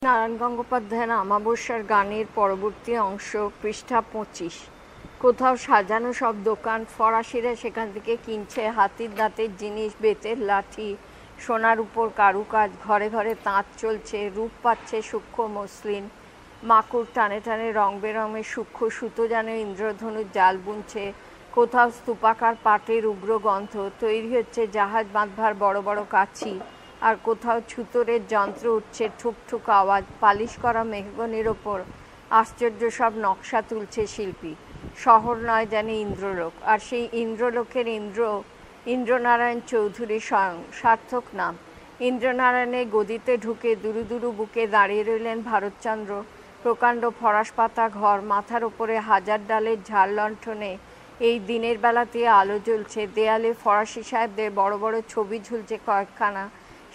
নারায়ণ গঙ্গোপাধ্যায়ের আমাবস্যার গানের পরবর্তী অংশ, পৃষ্ঠা 25। কোথাও সাজানো সব দোকান, ফরাসিরা সেখান থেকে কিনছে হাতির দাঁতের জিনিস, বেতের লাঠি, সোনার উপর কারুকাজ। ঘরে ঘরে তাঁত চলছে, রূপ পাচ্ছে সূক্ষ্ম মসলিন। মাকুড় টানে টানে রং বেরঙের সূক্ষ্ম সুতো যেন ইন্দ্রধনুর জাল বুনছে। কোথাও স্তূপাকার পাটের উগ্র গন্ধ, তৈরি হচ্ছে জাহাজ বাঁধবার বড় বড় কাছি। আর কোথাও ছুতোরের যন্ত্র উঠছে ঠুকঠুক আওয়াজ। পালিশ করা মেহগনির ওপর আশ্চর্য সব নকশা তুলছে শিল্পী। শহর নয়, যেন ইন্দ্রলোক। আর সেই ইন্দ্রলোকের ইন্দ্রনারায়ণ চৌধুরী স্বয়ং। সার্থক নাম। ইন্দ্রনারায়ণের গদিতে ঢুকে দুরু দুরু বুকে দাঁড়িয়ে রইলেন ভারতচন্দ্র। প্রকাণ্ড ফরাস পাতা ঘর, মাথার ওপরে হাজার ডালের ঝাড় লণ্ঠনে এই দিনের বেলাতে আলো জ্বলছে। দেয়ালে ফরাসি সাহেবদের বড় বড় ছবি ঝুলছে কয়েকখানা।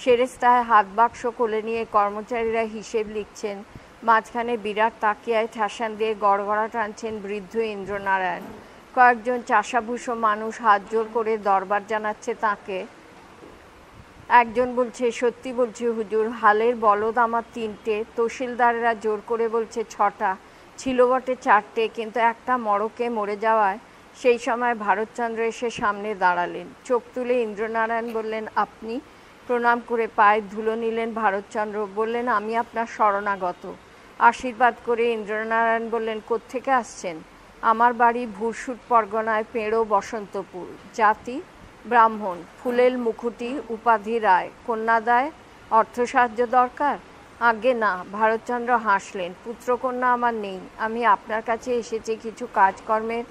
সেরেস্তায় হাত বাক্স কোলে নিয়ে কর্মচারীরা হিসেব লিখছেন। মাঝখানে বিরাট তাকিয়ায় ঠ্যাসান দিয়ে গড়গড়া টানছেন বৃদ্ধ ইন্দ্রনারায়ণ। কয়েকজন চাষাভুষো মানুষ হাত জোর করে দরবার জানাচ্ছে তাকে। একজন বলছে, সত্যি বলছি হুজুর, হালের বলদ আমার 3টে। তহসিলদারেরা জোর করে বলছে 6টা। ছিল বটে 4টে, কিন্তু একটা মড়কে মরে যাওয়ায় সেই সময় ভারতচন্দ্র এসে সামনে দাঁড়ালেন। চোখ তুলে ইন্দ্রনারায়ণ বললেন, আপনি? প্রণাম করে পায়ের ধুলো নিলেন ভারতচন্দ্র। বললেন, আমি আপনার শরণাগত। আশীর্বাদ করে ইন্দ্রনারায়ণ বললেন, কোত্থেকে আসছেন? আমার বাড়ি ভুরসুট পরগনায়, পেঁড়ো বসন্তপুর। জাতি ব্রাহ্মণ। ফুলেল মুখুটি, উপাধি রায়। কন্যাদায় অর্থসাহায্য দরকার? আজ্ঞে না। ভারতচন্দ্র হাসলেন। পুত্রকন্যা আমার নেই। আমি আপনার কাছে এসেছি কিছু কাজকর্মের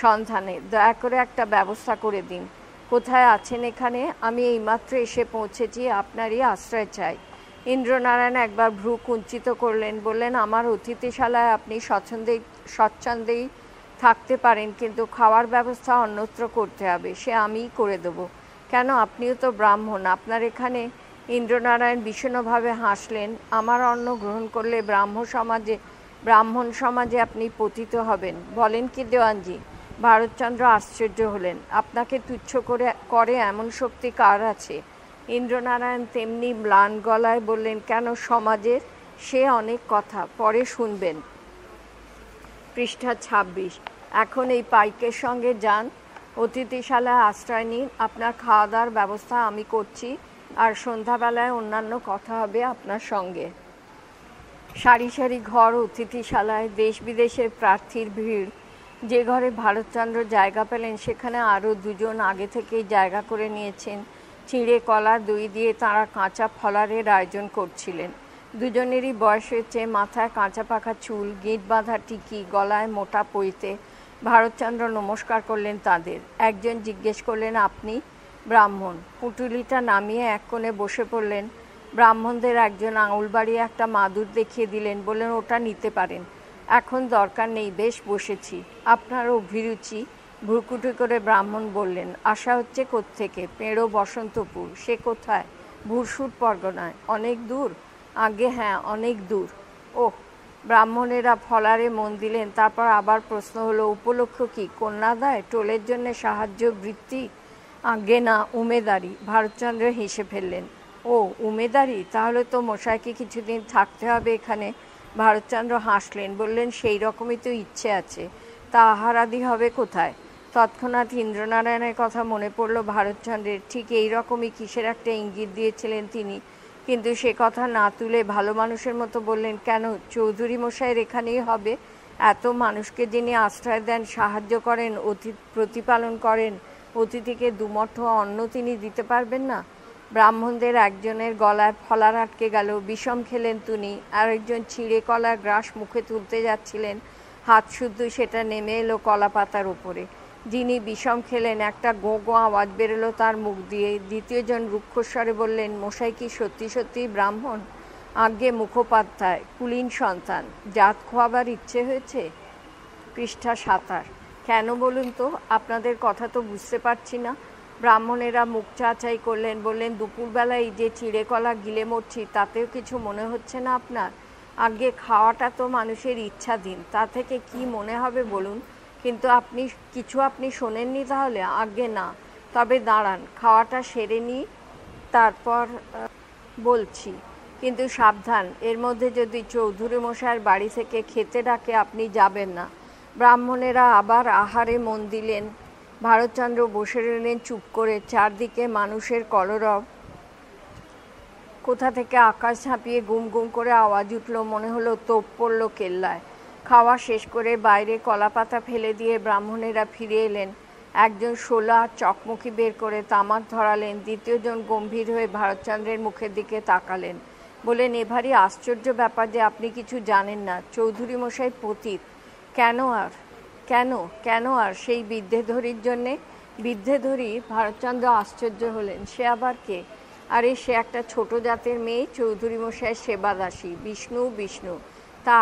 সন্ধানে। দয়া করে একটা ব্যবস্থা করে দিন। কোথায় আছেন এখানে? আমি এইমাত্র এসে পৌঁছেছি, আপনারই আশ্রয় চাই। ইন্দ্রনারায়ণ একবার ভ্রু কুঞ্চিত করলেন। বললেন, আমার অতিথিশালায় আপনি স্বচ্ছন্দেই থাকতে পারেন, কিন্তু খাওয়ার ব্যবস্থা অন্যত্র করতে হবে। সে আমিই করে দেবো। কেন, আপনিও তো ব্রাহ্মণ, আপনার এখানে? ইন্দ্রনারায়ণ বিষণ্ণভাবে হাসলেন। আমার অন্ন গ্রহণ করলে ব্রাহ্মণ সমাজে আপনি পতিত হবেন। বলেন কি দেওয়ানজি? ভারতচন্দ্র আশ্চর্য হলেন। আপনাকে তুচ্ছ করে এমন শক্তি কার আছে? ইন্দ্রনারায়ণ তেমনি ম্লান গলায় বললেন, কেন সমাজের? সে অনেক কথা, পরে শুনবেন। পৃষ্ঠা 26। এখন এই পাইকের সঙ্গে যান, অতিথিশালায় আশ্রয় নিন। আপনার খাওয়া দাওয়ার ব্যবস্থা আমি করছি, আর সন্ধ্যাবেলায় অন্যান্য কথা হবে আপনার সঙ্গে। সারি সারি ঘর অতিথিশালায়, দেশ বিদেশের প্রার্থীর ভিড়। যে ঘরে ভারতচন্দ্র জায়গা পেলেন সেখানে আরও 2জন আগে থেকেই জায়গা করে নিয়েছেন। চিঁড়ে কলা দই দিয়ে তাঁরা কাঁচা ফলারের আয়োজন করছিলেন। দুজনেরই বয়স হয়েছে, মাথায় কাঁচা পাকা চুল, গিঁট বাঁধা টিকি, গলায় মোটা পৈতে। ভারতচন্দ্র নমস্কার করলেন তাদের। একজন জিজ্ঞেস করলেন, আপনি? ব্রাহ্মণ। পুঁটুলিটা নামিয়ে এক কোণে বসে পড়লেন। ব্রাহ্মণদের একজন আঙুল বাড়িয়ে একটা মাদুর দেখিয়ে দিলেন। বললেন, ওটা নিতে পারেন, এখন দরকার নেই, বেশ বসেছি। আপনার অভিরুচি? ভ্রুকুটি করে ব্রাহ্মণ বললেন, আশা হচ্ছে কোত্থেকে? পেঁড়ো বসন্তপুর। সে কোথায়? ভুরসুট পরগনায়। অনেক দূর? আগে হ্যাঁ, অনেক দূর। ওহ। ব্রাহ্মণেরা ফলারে মন দিলেন। তারপর আবার প্রশ্ন হলো, উপলক্ষ কি? কন্যাদায়? টোলের জন্য সাহায্য বৃত্তি? আগে না, উমেদারি। ভারতচন্দ্র হেসে ফেললেন। ও উমেদারি, তাহলে তো মশাইকে কিছুদিন থাকতে হবে এখানে। ভারতচন্দ্র হাসলেন। বললেন, সেই রকমই তো ইচ্ছে আছে। তা আহারাদি হবে কোথায়? তৎক্ষণাৎ ইন্দ্রনারায়ণের কথা মনে পড়ল ভারতচন্দ্রের। ঠিক এই রকমই কিসের একটা ইঙ্গিত দিয়েছিলেন তিনি, কিন্তু সে কথা না তুলে ভালো মানুষের মতো বললেন, কেন, চৌধুরী মশাইয়ের এখানেই হবে? এত মানুষকে যিনি আশ্রয় দেন, সাহায্য করেন, প্রতিপালন করেন, অতিথিকে দুমঠো অন্ন তিনি দিতে পারবেন না? ব্রাহ্মণদের একজনের গলায় ফলার আটকে গেল। বিষম খেলেন তিনি। আরেকজন চিঁড়ে কলার গ্রাস মুখে তুলতে যাচ্ছিলেন, হাত শুদ্ধ সেটা নেমে এলো কলা পাতার উপরে। যিনি বিষম খেলেন, একটা গো গো আওয়াজ বেরোলো তার মুখ দিয়ে। দ্বিতীয়জন রুক্ষস্বরে বললেন, মশাই কি সত্যি সত্যি ব্রাহ্মণ? আজ্ঞে, মুখোপাধ্যায়, কুলীন সন্তান। জাত খোয়াবার ইচ্ছে হয়েছে? পৃষ্ঠা 27। কেন বলুন তো? আপনাদের কথা তো বুঝতে পারছি না। ব্রাহ্মণেরা মুখ চাচাই করলেন। বললেন, দুপুরবেলায় এই যে চিঁড়ে কলা গিলে মরছি, তাতেও কিছু মনে হচ্ছে না আপনার? আগে খাওয়াটা তো মানুষের ইচ্ছাধীন, তা থেকে কি মনে হবে বলুন? কিন্তু আপনি শোনেননি তাহলে? আগে না। তবে দাঁড়ান, খাওয়াটা সেরে নিই, তারপর বলছি। কিন্তু সাবধান, এর মধ্যে যদি চৌধুরী মশাইয়ের বাড়ি থেকে খেতে ডাকে আপনি যাবেন না। ব্রাহ্মণেরা আবার আহারে মন দিলেন। ভারতচন্দ্র বসে রইলেন চুপ করে। চারদিকে মানুষের কলরব। কোথা থেকে আকাশ ঝাঁপিয়ে গুম গুম করে আওয়াজ উঠল, মনে হলো তোপ পড়ল কেল্লায়। খাওয়া শেষ করে বাইরে কলাপাতা ফেলে দিয়ে ব্রাহ্মণেরা ফিরে এলেন। একজন শোলা চকমকি বের করে তামাক ধরালেন, দ্বিতীয়জন গম্ভীর হয়ে ভারতচন্দ্রের মুখের দিকে তাকালেন। বললেন, এ ভারী আশ্চর্য ব্যাপার যে আপনি কিছু জানেন না। চৌধুরী মশাই পতিত। কেন আর কেন কেন আর সেই বিদ্যেধরীর জন্যে? বিদ্যেধরী? ভারতচন্দ্র আশ্চর্য হলেন। সে আবার কে? আরে সে একটা ছোট জাতের মেয়ে, চৌধুরী মশাইয়ের সেবাদাসী। বিষ্ণু বিষ্ণু, তা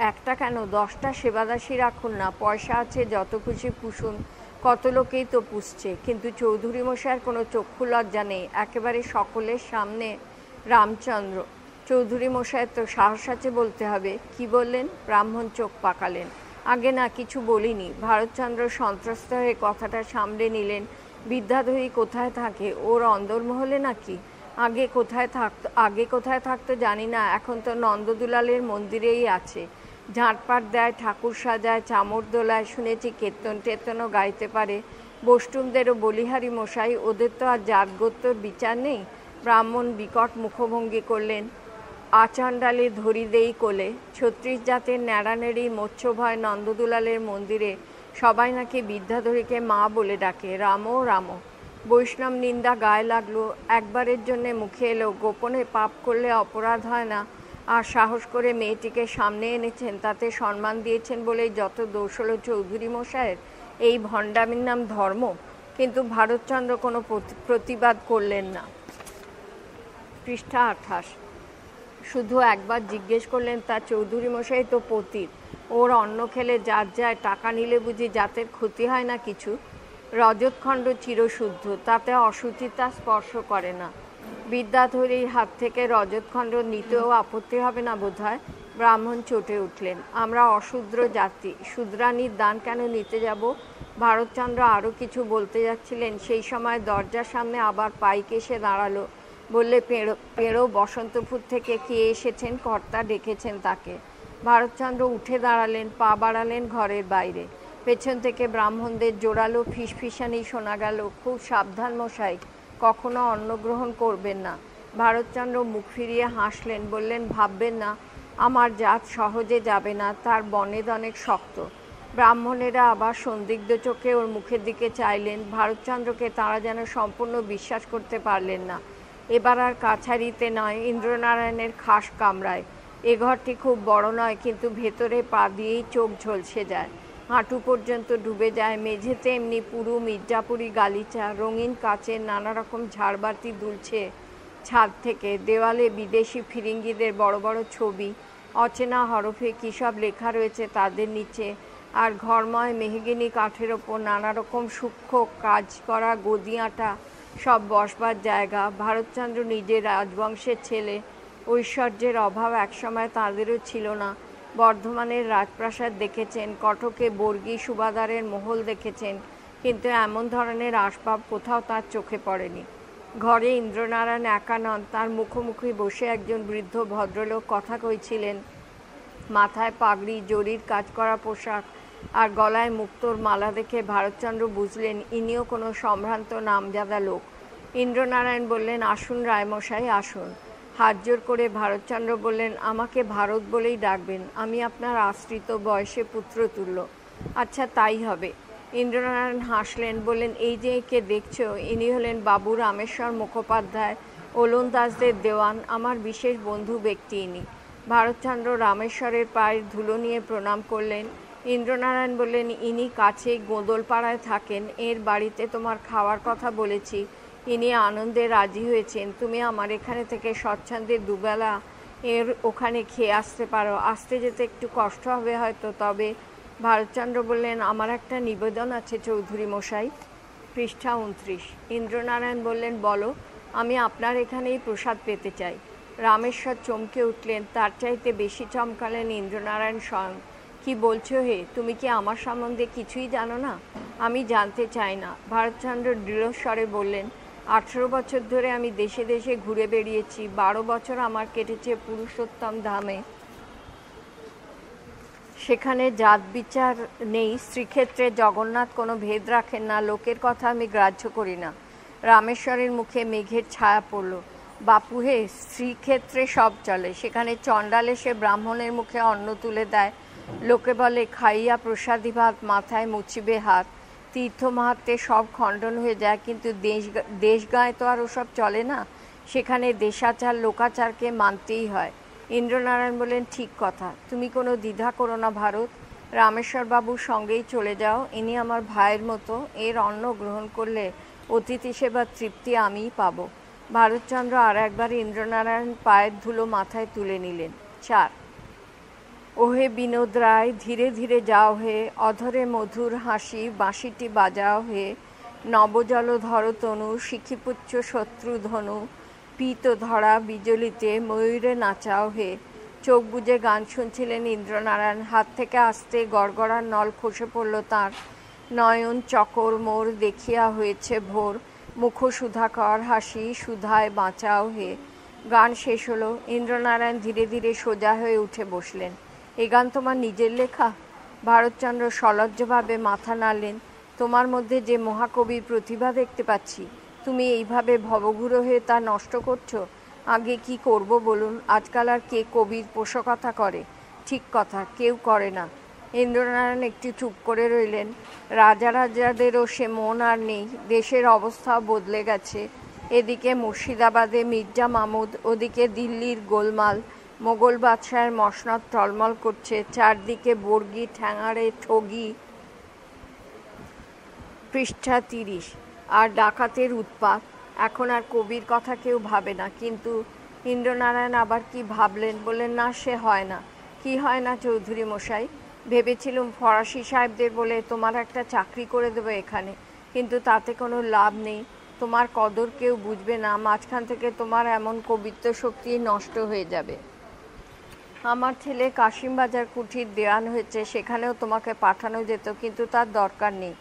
একটা কেন 10টা সেবাদাসী রাখুন না, পয়সা আছে যত খুশি পুষুন, কত লোকেই তো পুষছে। কিন্তু চৌধুরী মশাইয়ের কোনো চক্ষু লজ্জা নেই, একেবারে সকলের সামনে রামচন্দ্র। চৌধুরী মশাইয়ের তো সাহস আছে বলতে হবে। কি বললেন? ব্রাহ্মণ চোখ পাকালেন। আগে না, কিছু বলিনি। ভারতচন্দ্র সন্ত্রস্ত হয়ে কথাটা সামলে নিলেন। বিদ্যাধরী কোথায় থাকে? ওর অন্দরমহলে নাকি? আগে কোথায় থাকতো জানি না, এখন তো নন্দদুলালের মন্দিরেই আছে। ঝাঁটপাট দেয়, ঠাকুর সাজায়, চামর দোলায়, শুনেছি কীর্তন টেতনও গাইতে পারে। বষ্টুমদেরও বলিহারি মশাই, ওদের তো আর জাতগোত্তর বিচার নেই। ব্রাহ্মণ বিকট মুখভঙ্গি করলেন। আচণ্ডালে ধরি দেই কোলে। 36 জাতের ন্যাড়ানেড়ি মৎস্যভয় নন্দদুলালের মন্দিরে সবাই নাকি বিদ্যাধরীকে মা বলে ডাকে। রামো রামো। বৈষ্ণব নিন্দা গায়ে লাগলো। একবারের জন্যে মুখে এলো, গোপনে পাপ করলে অপরাধ হয় না। আর সাহস করে মেয়েটিকে সামনে এনেছেন, তাতে সম্মান দিয়েছেন বলেই যত দোষ হলো চৌধুরী মশাইয়ের। এই ভণ্ডামির নাম ধর্ম? কিন্তু ভারতচন্দ্র কোনো প্রতিবাদ করলেন না। পৃষ্ঠা 28। শুধু একবার জিজ্ঞেস করলেন, তা চৌধুরী মশাই তো পতিত, ওর অন্ন খেলে জাত যায়, টাকা নিলে বুঝি জাতের ক্ষতি হয় না কিছু? রজতখণ্ড চিরশুদ্ধ, তাতে অশুচিতা স্পর্শ করে না। বিদ্যাধরীর হাত থেকে রজতখণ্ড নিতেও আপত্তি হবে না বোধ হয়। ব্রাহ্মণ চটে উঠলেন। আমরা অশূদ্র জাতি, শূদ্রানীর দান কেন নিতে যাব? ভারতচন্দ্র আরও কিছু বলতে যাচ্ছিলেন, সেই সময় দরজার সামনে আবার পাইক এসে দাঁড়ালো। বললে, পেড়ো বসন্তপুর থেকে কে এসেছেন? কর্তা ডেকেছেন তাকে। ভারতচন্দ্র উঠে দাঁড়ালেন, পা বাড়ালেন ঘরের বাইরে। পেছন থেকে ব্রাহ্মণদের জোরালো ফিসফিসানি শোনা গেল, খুব সাবধান মশাই, কখনো অন্ন গ্রহণ করবেন না। ভারতচন্দ্র মুখ ফিরিয়ে হাসলেন, বললেন, ভাববেন না, আমার জাত সহজে যাবে না, তার বনেদ অনেক শক্ত। ব্রাহ্মণেরা আবার সন্দিগ্ধ চোখে ওর মুখের দিকে চাইলেন। ভারতচন্দ্রকে তাঁরা যেন সম্পূর্ণ বিশ্বাস করতে পারলেন না। এবার আর কাছারিতে নয়, ইন্দ্রনারায়ণের খাস কামরায়। এ ঘরটি খুব বড় নয়, কিন্তু ভেতরে পা দিয়েই চোখ ঝলসে যায়, হাঁটু পর্যন্ত ডুবে যায়। মেঝেতে এমনি পুরু মির্জাপুরি গালিচা, রঙিন কাচের নানা রকম ঝাড়বাতি দুলছে ছাদ থেকে। দেওয়ালে বিদেশি ফিরিঙ্গিদের বড় বড় ছবি, অচেনা হরফে কী সব লেখা রয়েছে তাদের নিচে। আর ঘরময় মেহগিনি কাঠের ওপর নানা রকম সূক্ষ্ম কাজ করা গদি আঁটা সব বসবার জায়গা। ভারতচন্দ্র নিজের রাজবংশের ছেলে, ঐশ্বর্যের অভাব একসময় তাঁদেরও ছিল না। বর্ধমানের রাজপ্রাসাদ দেখেছেন, কটকে বর্গী সুবাদারের মহল দেখেছেন, কিন্তু এমন ধরনের আসবাব কোথাও তার চোখে পড়েনি। ঘরে ইন্দ্রনারায়ণ একা নন, তার মুখোমুখি বসে একজন বৃদ্ধ ভদ্রলোক কথা কইছিলেন। মাথায় পাগড়ি, জরির কাজ করা পোশাক আর গলায় মুক্তোর মালা দেখে ভারতচন্দ্র বুঝলেন ইনিও কোনো সম্ভ্রান্ত নামজাদা লোক। ইন্দ্রনারায়ণ বললেন, আসুন রায়মশাই, আসুন। হাত জোর করে ভারতচন্দ্র বললেন, আমাকে ভারত বলেই ডাকবেন, আমি আপনার আশ্রিত, বয়সে পুত্রতুল্য। আচ্ছা, তাই হবে। ইন্দ্রনারায়ণ হাসলেন, বললেন, এই যে একে দেখছো, ইনি হলেন বাবু রামেশ্বর মুখোপাধ্যায়, ওলন্দাজদের দেওয়ান, আমার বিশেষ বন্ধু ব্যক্তি ইনি। ভারতচন্দ্র রামেশ্বরের পায়ের ধুলো নিয়ে প্রণাম করলেন। ইন্দ্রনারায়ণ বললেন, ইনি কাছেই গোঁদলপাড়ায় থাকেন, এর বাড়িতে তোমার খাওয়ার কথা বলেছি, ইনি আনন্দে রাজি হয়েছেন। তুমি আমার এখানে থেকে স্বচ্ছন্দে দুবেলা এর ওখানে খেয়ে আসতে পারো। আসতে যেতে একটু কষ্ট হবে হয়তো, তবে। ভারতচন্দ্র বললেন, আমার একটা নিবেদন আছে চৌধুরী মশাই। পৃষ্ঠা 29। ইন্দ্রনারায়ণ বললেন, বলো। আমি আপনার এখানেই প্রসাদ পেতে চাই। রামেশ্বর চমকে উঠলেন, তার চাইতে বেশি চমকালেন ইন্দ্রনারায়ণ স্বয়ং। কি বলছো হে, তুমি কি আমার সম্বন্ধে কিছুই জানো না? আমি জানতে চাই না। ভারতচন্দ্র দৃঢ়স্বরে বললেন, 18 বছর ধরে আমি দেশে দেশে ঘুরে বেরিয়েছি। 12 বছর আমার কেটেছে পুরুষোত্তম ধামে। সেখানে জাত বিচার নেই। শ্রীক্ষেত্রে জগন্নাথ কোনো ভেদ রাখেন না। লোকের কথা আমি গ্রাহ্য করি না। রামেশ্বরের মুখে মেঘের ছায়া পড়ল। বাপুহে, শ্রীক্ষেত্রে সব চলে। সেখানে চণ্ডাল এসে ব্রাহ্মণের মুখে অন্ন তুলে দেয়। লোকে বলে খাইয়া প্রসাদী ভাত, মাথায় মুছিবে হাত। তীর্থ মাহাত্ম্যে সব খণ্ডন হয়ে যায়, কিন্তু দেশ গায়ে তো আর ওসব চলে না। সেখানে দেশাচার লোকাচারকে মানতেই হয়। ইন্দ্রনারায়ণ বললেন, ঠিক কথা, তুমি কোনো দ্বিধা করো না ভারত। রামেশ্বরবাবুর সঙ্গেই চলে যাও। ইনি আমার ভাইয়ের মতো। এর অন্ন গ্রহণ করলে অতিথি সেবার তৃপ্তি আমিই পাব। ভারতচন্দ্র আর একবার ইন্দ্রনারায়ণ পায়ের ধুলো মাথায় তুলে নিলেন। 4 ওহে বিনোদ রায়, ধীরে ধীরে যাও হে। অধরে মধুর হাসি, বাঁশিটি বাজাও হে। নবজলধর তনু, শিখিপুচ্ছ শত্রুধনু। পীত ধরা বিজলিতে ময়ূরে নাচাও হে। চোখ বুজে গান শুনছিলেন ইন্দ্রনারায়ণ। হাত থেকে আস্তে গড়গড়ার নল খসে পড়ল তাঁর। নয়ন চকর মোর, দেখিয়া হয়েছে ভোর। মুখ সুধাকর হাসি, সুধায় বাঁচাও হে। গান শেষ হলো। ইন্দ্রনারায়ণ ধীরে ধীরে সোজা হয়ে উঠে বসলেন। এ গান তোমার নিজের লেখা? ভারতচন্দ্র সলজ্জভাবে মাথা নাড়লেন। তোমার মধ্যে যে মহাকবির প্রতিভা দেখতে পাচ্ছি, তুমি এইভাবে ভবঘুরে হয়ে তা নষ্ট করছো। আগে কি করব বলুন? আজকাল আর কে কবির পোষকতা করে? ঠিক কথা, কেউ করে না। ইন্দ্রনারায়ণ একটু চুপ করে রইলেন। রাজাদেরও সে মন আর নেই। দেশের অবস্থাও বদলে গেছে। এদিকে মুর্শিদাবাদে মির্জা মামুদ, ওদিকে দিল্লির গোলমাল। মোগল বাদশাহের মসনদ টলমল করছে। চারদিকে বর্গি, ঠ্যাঙাড়ে, ঠগি। পৃষ্ঠা 30। আর ডাকাতের উৎপাত। এখন আর কবির কথা কেউ ভাবে না। কিন্তু ইন্দ্রনারায়ণ আবার কি ভাবলেন, বললেন, না, সে হয় না। কি হয় না চৌধুরী মশাই? ভেবেছিলুম ফরাসি সাহেবদের বলে তোমার একটা চাকরি করে দেবো এখানে, কিন্তু তাতে কোনো লাভ নেই। তোমার কদর কেউ বুঝবে না। মাঝখান থেকে তোমার এমন কবিত্ব শক্তি নষ্ট হয়ে যাবে। আমার ছেলে কাশিমবাজার কুঠির দেওয়ান হয়েছে, সেখানেও তোমাকে পাঠানো যেত, কিন্তু তার দরকার নেই।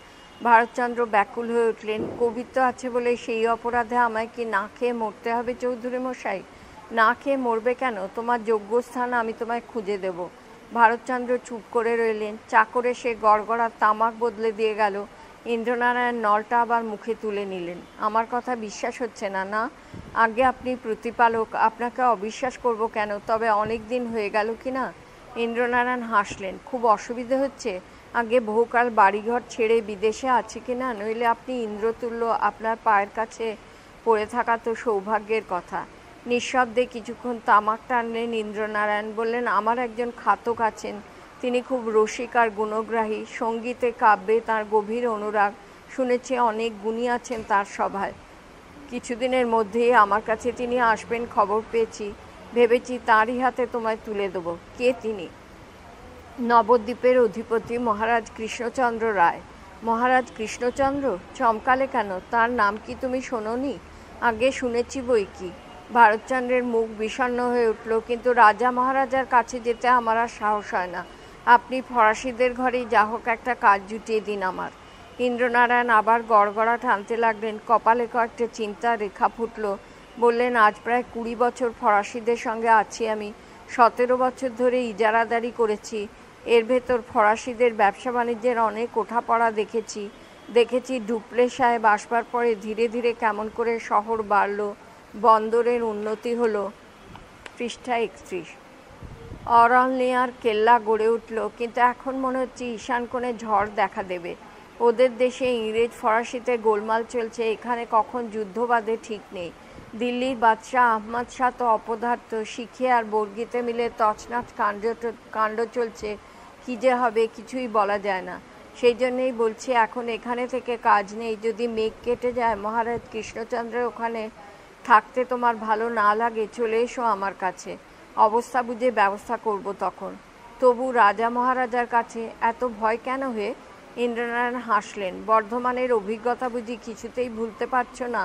ভারতচন্দ্র ব্যাকুল হয়ে উঠলেন। কবিত্ব আছে বলে সেই অপরাধে আমায় কি না খেয়ে মরতে হবে চৌধুরী মশাই? না খেয়ে মরবে কেন? তোমার যোগ্য স্থান আমি তোমায় খুঁজে দেব। ভারতচন্দ্র চুপ করে রইলেন। চাকরে সে গড়গড়া তামাক বদলে দিয়ে গেল। ইন্দ্রনারায়ণ নলটা আবার মুখে তুলে নিলেন। আমার কথা বিশ্বাস হচ্ছে না? না, আগে আপনি প্রতিপালক, আপনাকে অবিশ্বাস করব কেন? তবে অনেক দিন হয়ে গেল কি না? ইন্দ্রনারায়ণ হাসলেন। খুব অসুবিধে হচ্ছে? আগে বহুকাল বাড়িঘর ছেড়ে বিদেশে আছে কি না? নইলে আপনি ইন্দ্রতুল্য, আপনার পায়ের কাছে পড়ে থাকা তো সৌভাগ্যের কথা। নিঃশব্দে কিছুক্ষণ তামাক টানলেন ইন্দ্রনারায়ণ। বললেন, আমার একজন খাতক আছেন। তিনি খুব রসিক আর গুণগ্রাহী। সঙ্গীতে কাব্যে তাঁর গভীর অনুরাগ। শুনেছি অনেক গুণী আছেন তাঁর সভায়। কিছুদিনের মধ্যেই আমার কাছে তিনি আসবেন খবর পেয়েছি। ভেবেছি তাঁরই হাতে তোমায় তুলে দেবো। কে তিনি? নবদ্বীপের অধিপতি মহারাজ কৃষ্ণচন্দ্র রায়। মহারাজ কৃষ্ণচন্দ্র? চমকালে কেন? তার নাম কি তুমি শোনোনি? আগে শুনেছি বই কি। ভারতচন্দ্রের মুখ বিষণ্ণ হয়ে উঠল। কিন্তু রাজা মহারাজার কাছে যেতে আমার আর সাহস হয় না। আপনি ফরাসিদের ঘরেই যা হোক একটা কাজ জুটিয়ে দিন আমার। ইন্দ্রনারায়ণ আবার গড়গড়া টানতে লাগলেন। কপালে কয়েকটা চিন্তার রেখা ফুটল। বললেন, আজ প্রায় 20 বছর ফরাসিদের সঙ্গে আছি আমি। 17 বছর ধরে ইজারাদারি করেছি। এর ভেতর ফরাসিদের ব্যবসা বাণিজ্যের অনেক ওঠাপড়া দেখেছি। ডুপ্লে সাহেব আসবার পরে ধীরে ধীরে কেমন করে শহর বাড়ল, বন্দরের উন্নতি হলো। পৃষ্ঠা 31। অরণ্যার কেল্লা গড়ে উঠল, কিন্তু এখন মনে হচ্ছে ঈশান কোণে ঝড় দেখা দেবে। ওদের দেশে ইংরেজ ফরাসিতে গোলমাল চলছে। এখানে কখন যুদ্ধ বাঁধে ঠিক নেই। দিল্লির বাদশাহ আহমদ শাহ তো অপদার্থ। শিখে আর বর্গিতে মিলে তছনছ কাণ্ড চলছে। কী যে হবে কিছুই বলা যায় না। সেই জন্যেই বলছি, এখন এখানে থেকে কাজ নেই। যদি মেঘ কেটে যায়, মহারাজ কৃষ্ণচন্দ্রের ওখানে থাকতে তোমার ভালো না লাগে, চলে এসো আমার কাছে। অবস্থা বুঝে ব্যবস্থা করব তখন। তবু রাজা মহারাজার কাছে এত ভয় কেন হে? ইন্দ্রনারায়ণ হাসলেন। বর্ধমানের অভিজ্ঞতা বুঝি কিছুতেই ভুলতে পারছো না?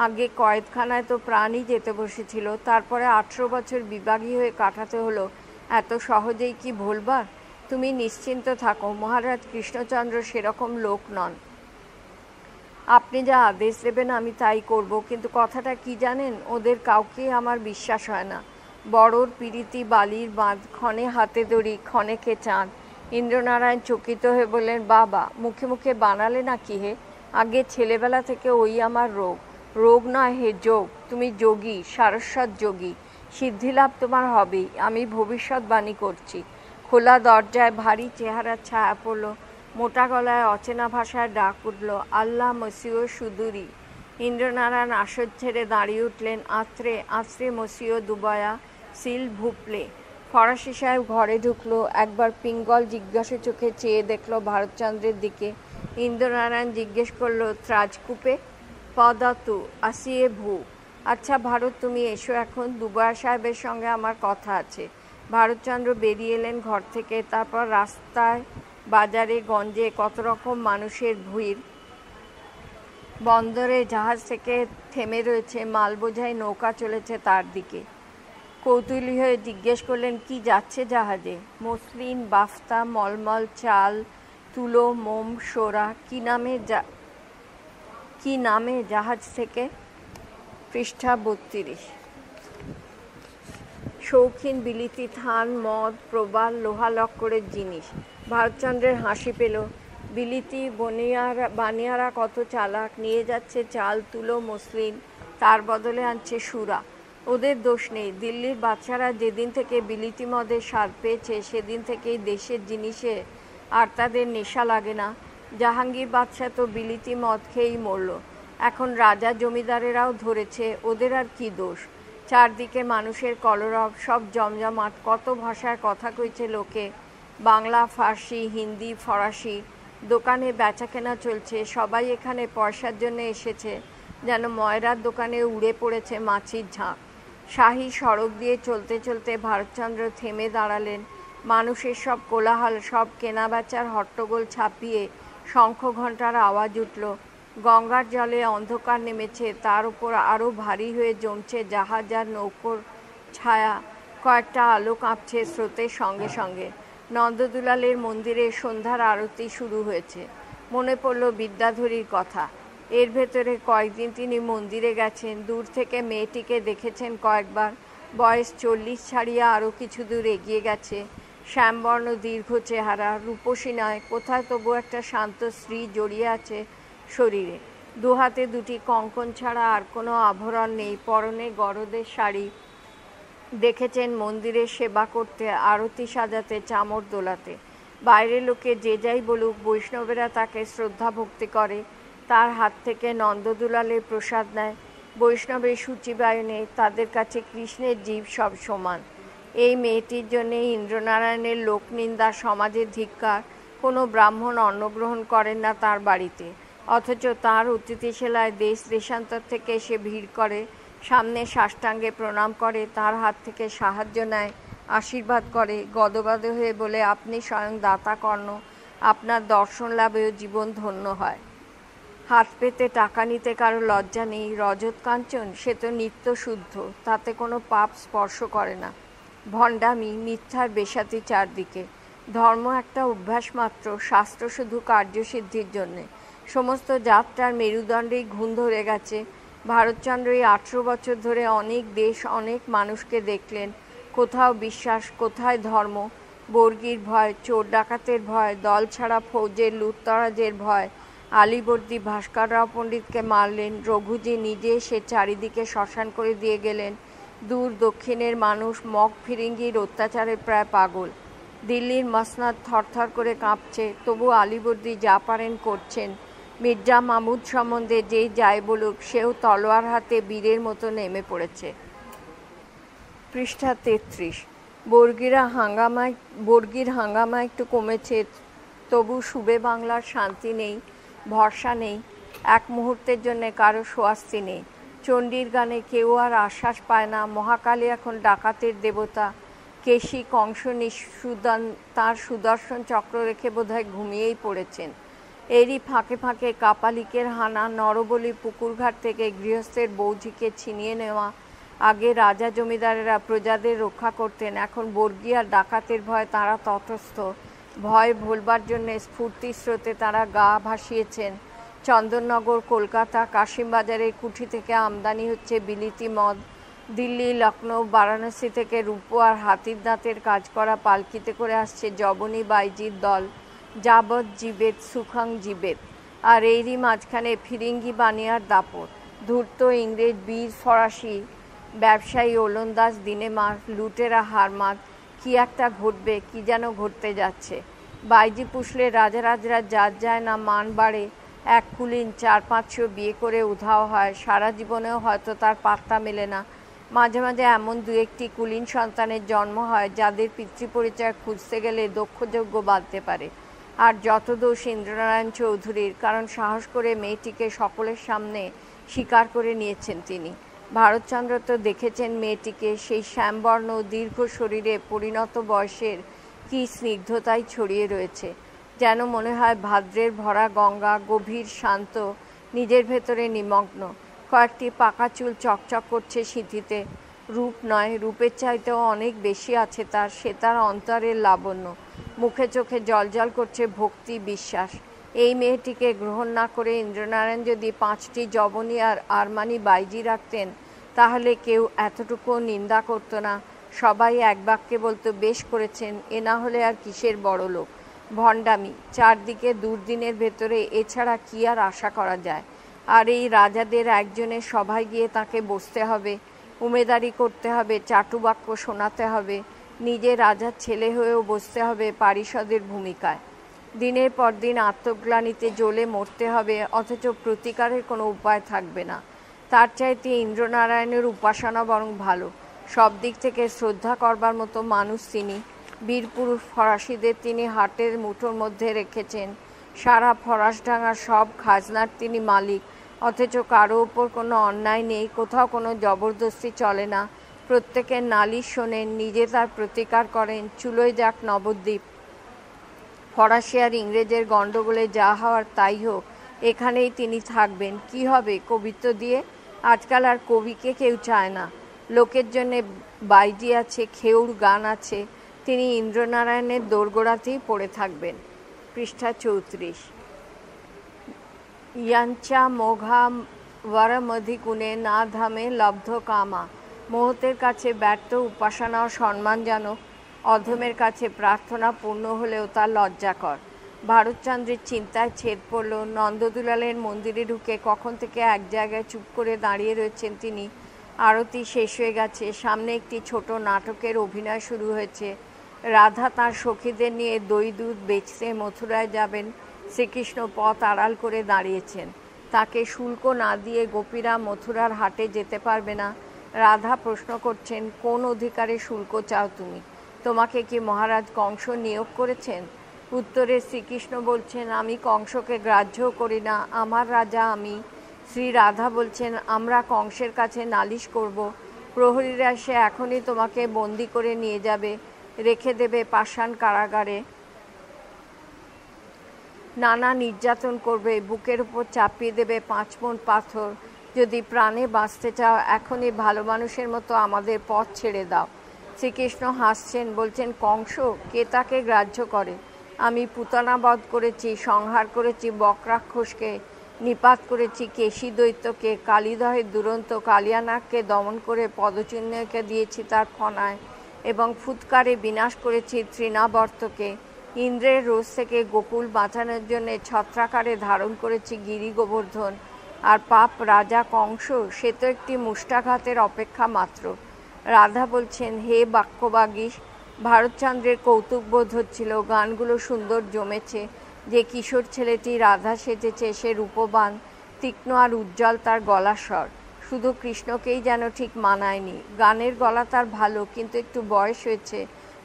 আগে কয়েদখানায় তো প্রাণই যেতে বসেছিল। তারপরে 18 বছর বিভাগী হয়ে কাটাতে হলো। এত সহজেই কি ভুলবার? তুমি নিশ্চিন্ত থাকো, মহারাজ কৃষ্ণচন্দ্র সেরকম লোক নন। আপনি যা আদেশ দেবেন আমি তাই করব, কিন্তু কথাটা কি জানেন, ওদের কাউকে আমার বিশ্বাস হয় না। বড়োর পিরিতি বালির বাঁধ, ক্ষণে হাতে দড়ি, ক্ষণেকে চাঁদ। ইন্দ্রনারায়ণ চকিত হয়ে বললেন, বাবা, মুখে মুখে বানালে না কি হে? আগে ছেলেবেলা থেকে ওই আমার রোগ। রোগ নয় হে, যোগ। তুমি যোগী, সারস্বত যোগী। সিদ্ধিলাভ তোমার হবেই, আমি ভবিষ্যৎবাণী করছি। খোলা দরজায় ভারী চেহারার ছায়া পড়ল, মোটা গলায় অচেনা ভাষায় ডাক উঠল, আল্লাহ মসিও সুদূরী। ইন্দ্রনারায়ণ আসর ছেড়ে দাঁড়িয়ে উঠলেন, আঁতরে আঁতরে মসিও দুবয়া সিল ভুপলে। ফরাসি সাহেব ঘরে ঢুকলো, একবার পিঙ্গল জিজ্ঞাসা চোখে চেয়ে দেখলো ভারতচন্দ্রের দিকে। ইন্দ্রনারায়ণ জিজ্ঞেস করলো, ত্রাজকুপে পদাতু আসিয়ে ভূ। আচ্ছা ভারত, তুমি এসো এখন, দুবয়া সাহেবের সঙ্গে আমার কথা আছে। ভারতচন্দ্র বেরিয়ে এলেন ঘর থেকে। তারপর রাস্তায় বাজারে গঞ্জে কত রকম মানুষের ভিড়। বন্দরে জাহাজ থেকে থেমে রয়েছে, মাল বোঝাই নৌকা চলেছে তার দিকে। কৌতূহলী হয়ে জিজ্ঞেস করলেন, কি যাচ্ছে জাহাজে? মসলিন, বাফতা, মলমল, চাল, তুলো, মোম, সোরা। কি নামে জাহাজ থেকে? পৃষ্ঠা 32। শৌখিন বিলিতি থান, মদ, প্রবাল, লোহা লক্করের জিনিস। ভারতচন্দ্রের হাসি পেল। বিলিতি বানিয়ারা কত চালাক, নিয়ে যাচ্ছে চাল, তুলো, মসলিন, তার বদলে আনছে সুরা। ওদের দোষ নেই। দিল্লির বাচ্চারা যেদিন থেকে বিলিতি মদের স্বাদ পেয়েছে সেদিন থেকেই দেশের জিনিসে আর তাদের নেশা লাগে না। জাহাঙ্গীর বাদশাহ তো বিলিতি মদ খেয়েই মরল। এখন রাজা জমিদারেরাও ধরেছে, ওদের আর কি দোষ? চারদিকে মানুষের কলরব, সব জমজমাট, কত ভাষায় কথা কইছে লোকে, বাংলা, ফার্সি, হিন্দি, ফরাসি। দোকানে বেচাকেনা চলছে, সবাই এখানে পয়সার জন্য এসেছে, যেন ময়রার দোকানে উড়ে পড়েছে মাছির ঝাঁক। শাহী সড়ক দিয়ে চলতে চলতে ভারতচন্দ্র থেমে দাঁড়ালেন। মানুষের সব কোলাহল, সব কেনাবেচার হট্টগোল ছাপিয়ে শঙ্খ ঘণ্টার আওয়াজ উঠল। গঙ্গার জলে অন্ধকার নেমেছে, তার উপর আরও ভারী হয়ে জমছে জাহাজ আর নৌকোর ছায়া। কয়েকটা আলো কাঁপছে স্রোতের সঙ্গে সঙ্গে। নন্দদুলালের মন্দিরে সন্ধ্যার আরতি শুরু হয়েছে। মনে পড়ল বিদ্যাধরীর কথা। এর ভেতরে কয়েকদিন তিনি মন্দিরে গেছেন, দূর থেকে মেয়েটিকে দেখেছেন কয়েকবার। বয়স 40 ছাড়িয়ে আরও কিছু দূর এগিয়ে গেছে। শ্যামবর্ণ দীর্ঘ চেহারা, রূপসী নয়, কোথায় তবু একটা শান্ত স্ত্রী জড়িয়ে আছে শরীরে। দুহাতে দুটি কঙ্কণ ছাড়া আর কোনো আভরণ নেই, পরনে গরদের শাড়ি। দেখেছেন মন্দিরে সেবা করতে, আরতি সাজাতে, চামর দোলাতে। বাইরের লোকে যে যাই বলুক, বৈষ্ণবেরা তাকে শ্রদ্ধা ভক্তি করে, তার হাত থেকে নন্দদুলালের প্রসাদ নেয়। বৈষ্ণবের সূচিবায়নে তাদের কাছে কৃষ্ণের জীব সব সমান। এই মেয়েটির জন্যে ইন্দ্রনারায়ণের লোকনিন্দা, সমাজের ধিক্কার। কোনো ব্রাহ্মণ অন্নগ্রহণ করেন না তার বাড়িতে, অথচ তার অতিথিশালায় দেশ দেশান্তর থেকে এসে ভিড় করে, সামনে সাষ্টাঙ্গে প্রণাম করে, তার হাত থেকে সাহায্য নেয়, আশীর্বাদ করে, গদগদ হয়ে বলে, আপনি স্বয়ং দাতা কর্ণ, আপনার দর্শন লাভেও জীবন ধন্য হয়। হাত পেতে টাকা নিতে কারো লজ্জা নেই। রজত কাঞ্চন, সে তো নিত্য শুদ্ধ, তাতে কোনো পাপ স্পর্শ করে না। ভণ্ডামি, মিথ্যার বেসাতি চারদিকে। ধর্ম একটা অভ্যাস মাত্র, শাস্ত্র শুধু কার্যসিদ্ধির জন্যে। সমস্ত যাত্রার মেরুদণ্ডেই ঘুণ ধরে গেছে। ভারতচন্দ্র এই 18 বছর ধরে অনেক দেশ, অনেক মানুষকে দেখলেন। কোথাও বিশ্বাস, কোথায় ধর্ম। বর্গির ভয়, চোর ডাকাতের ভয়, দল ছাড়া ফৌজের লুটতরাজের ভয়। আলীবর্দী ভাস্কররাও পণ্ডিতকে মারলেন, রঘুজি নিজে সে চারিদিকে শ্মশান করে দিয়ে গেলেন। দূর দক্ষিণের মানুষ মগ ফিরিঙ্গির অত্যাচারে প্রায় পাগল। দিল্লির মসনদ থরথর করে কাঁপছে, তবু আলীবর্দী যা পারেন করছেন। মির্জা মামুদ সম্বন্ধে যেই যাই বলুক, সেও তলোয়ার হাতে বীরের মতো নেমে পড়েছে। পৃষ্ঠা 33। বর্গির হাঙ্গামা একটু কমেছে, তবু সুবে বাংলার শান্তি নেই, ভরসা নেই। এক মুহূর্তের জন্যে কারো স্বস্তি নেই। চণ্ডীর গানে কেউ আর আশ্বাস পায় না। মহাকালী এখন ডাকাতের দেবতা। কেশী কংস তাঁর সুদর্শন চক্র রেখে বোধহয় ঘুমিয়েই পড়েছেন। এরই ফাঁকে ফাঁকে কাপালিকের হানা, নরবলি পুকুরঘাট থেকে গৃহস্থের বৌঝিকে ছিনিয়ে নেওয়া। আগে রাজা জমিদারেরা প্রজাদের রক্ষা করতেন, এখন বর্গী আর ডাকাতের ভয় তাঁরা তটস্থ। ভয় ভোলবার জন্যে স্ফূর্তি স্রোতে তাঁরা গা ভাসিয়েছেন। চন্দননগর, কলকাতা, কাশিমবাজারের কুঠি থেকে আমদানি হচ্ছে বিলিতি মদ। দিল্লি, লখনৌ, বারাণসী থেকে রূপো আর হাতির দাঁতের কাজ করা পালকিতে করে আসছে জবনী বাইজির দল, যাবৎ জীবেত সুখং জীবেত। আর এরই মাঝখানে ফিরিঙ্গি বানিয়ার দাপট, ধূর্ত ইংরেজ, বীর ফরাসি ব্যবসায়ী ওলন্দাজ, দিনেমার, লুটেরা হারমাদ। কি একটা ঘটবে, কি যেন ঘটতে যাচ্ছে। বাইজি পুষলে রাজারাজরা যার যায় না, মান বাড়ে। এক কুলিন 400-500 বিয়ে করে উধাও হয়, সারা জীবনেও হয়তো তার পাত্তা মেলে না। মাঝে মাঝে এমন 2-1টি কুলিন সন্তানের জন্ম হয় যাদের পিতৃপরিচয় খুঁজতে গেলে দক্ষযোগ্য বাঁধতে পারে। আর যত দোষ ইন্দ্রনারায়ণ চৌধুরীর, কারণ সাহস করে মেয়েটিকে সকলের সামনে স্বীকার করে নিয়েছেন তিনি। ভারতচন্দ্র তো দেখেছেন মেয়েটিকে, সেই শ্যামবর্ণ দীর্ঘ শরীরে পরিণত বয়সের কি স্নিগ্ধতাই ছড়িয়ে রয়েছে, যেন মনে হয় ভাদ্রের ভরা গঙ্গা, গভীর শান্ত, নিজের ভেতরে নিমগ্ন। কয়েকটি পাকা চুল চকচক করছে সিঁথিতে। রূপ নয়, রূপের চাইতেও অনেক বেশি আছে তার, সে তার অন্তরের লাবণ্য। মুখে চোখে জলজল করছে ভক্তি, বিশ্বাস। এই মেয়েটিকে গ্রহণ না করে ইন্দ্রনারায়ণ যদি 5টি জবনী আর আরমানি বাইজি রাখতেন, তাহলে কেউ এতটুকু নিন্দা করত না। সবাই এক বাক্যে বলতো, বেশ করেছেন, এ না হলে আর কিসের বড় লোক। ভণ্ডামি চারদিকে, দুর্দিনের ভেতরে এছাড়া কি আর আশা করা যায়। আর এই রাজাদের একজনের সভায় গিয়ে তাকে বসতে হবে, উমেদারি করতে হবে, চাটুবাক্য শোনাতে হবে, নিজে রাজার ছেলে হয়েও বসতে হবে পারিষদের ভূমিকায়। দিনের পর দিন আত্মগ্লানিতে জ্বলে মরতে হবে, অথচ প্রতিকারের কোনো উপায় থাকবে না। তার চাইতে ইন্দ্রনারায়ণের উপাসনা বরং ভালো। সব দিক থেকে শ্রদ্ধা করবার মতো মানুষ তিনি। বীরপুরুষ ফরাসিদের তিনি হাটের মুঠোর মধ্যে রেখেছেন। সারা ফরাসডাঙ্গার সব খাজনার তিনি মালিক, অথচ কারো ওপর কোনো অন্যায় নেই, কোথাও কোনো জবরদস্তি চলে না। প্রত্যেকের নালিশ শোনেন, নিজে তার প্রতিকার করেন। চুলোয় যাক নবদ্বীপ, ফরাসি আর ইংরেজের গণ্ডগোলে যা হওয়ার তাই হোক, এখানেই তিনি থাকবেন। কি হবে কবিত্ব দিয়ে? আজকাল আর কবিকে কেউ চায় না। লোকের জন্যে বাইজি আছে, খেউর গান আছে, তিনি ইন্দ্রনারায়ণের দোরগোড়াতেই পড়ে থাকবেন। পৃষ্ঠা 34। ইয়াঞ্চা মোঘা বরমধিকুণে না ধামে লব্ধ কামা। মোহতের কাছে ব্যর্থ উপাসনাও সম্মানজনক, অধমের কাছে প্রার্থনা পূর্ণ হলেও তা লজ্জাকর। ভারতচন্দ্রের চিন্তায় ছেদ পড়ল। নন্দদুলালের মন্দিরে ঢুকে কখন থেকে এক জায়গায় চুপ করে দাঁড়িয়ে রয়েছেন তিনি। আরতি শেষ হয়ে গেছে, সামনে একটি ছোট নাটকের অভিনয় শুরু হয়েছে। রাধা তাঁর সখীদের নিয়ে দই দুধ বেচতে মথুরায় যাবেন। শ্রীকৃষ্ণ পথ আড়াল করে দাঁড়িয়েছেন। তাকে শুল্ক না দিয়ে গোপীরা মথুরার হাটে যেতে পারবে না। রাধা প্রশ্ন করছেন, কোন অধিকারে শুল্ক চাও তুমি? তোমাকে কি মহারাজ কংস নিয়োগ করেছেন? উত্তরে শ্রীকৃষ্ণ বলছেন, আমি কংসকে গ্রাহ্য করি না, আমার রাজা আমি। শ্রী রাধা বলছেন, আমরা কংসের কাছে নালিশ করব। প্রহরীরা এসে এখনই তোমাকে বন্দি করে নিয়ে যাবে, রেখে দেবে পাষাণ কারাগারে, নানা নির্যাতন করবে, বুকের উপর চাপিয়ে দেবে 5 মণ পাথর। যদি প্রাণে বাঁচতে চাও, এখনই ভালো মানুষের মতো আমাদের পথ ছেড়ে দাও। শ্রীকৃষ্ণ হাসছেন, বলছেন, কংস কে তাকে গ্রাহ্য করে? আমি পুতনা বধ করেছি, সংহার করেছি বকরাক্ষসকে, নিপাত করেছি কেশী দৈত্যকে, কালিদহের দুরন্ত কালিয়ানাগকে দমন করে পদচিহ্নকে দিয়েছি তার ফনায়, এবং ফুৎকারে বিনাশ করেছি তৃণাবর্তকে। ইন্দ্রের রোষ থেকে গোকুল বাঁচানোর জন্য ছত্রাকারে ধারণ করেছি গিরি গোবর্ধন। আর পাপ রাজা কংস, সে তো একটি মুষ্টাঘাতের অপেক্ষা মাত্র। রাধা বলছেন, হে বাক্যবাগীশ। ভারতচন্দ্রের কৌতুক বোধ হচ্ছিল, গানগুলো সুন্দর জমেছে। যে কিশোর ছেলেটি রাধা সেজেছে সে রূপবান, তীক্ষ্ণ আর উজ্জ্বল তার গলার স্বর। শুধু কৃষ্ণকেই যেন ঠিক মানায়নি। গানের গলা তার ভালো, কিন্তু একটু বয়স হয়েছে।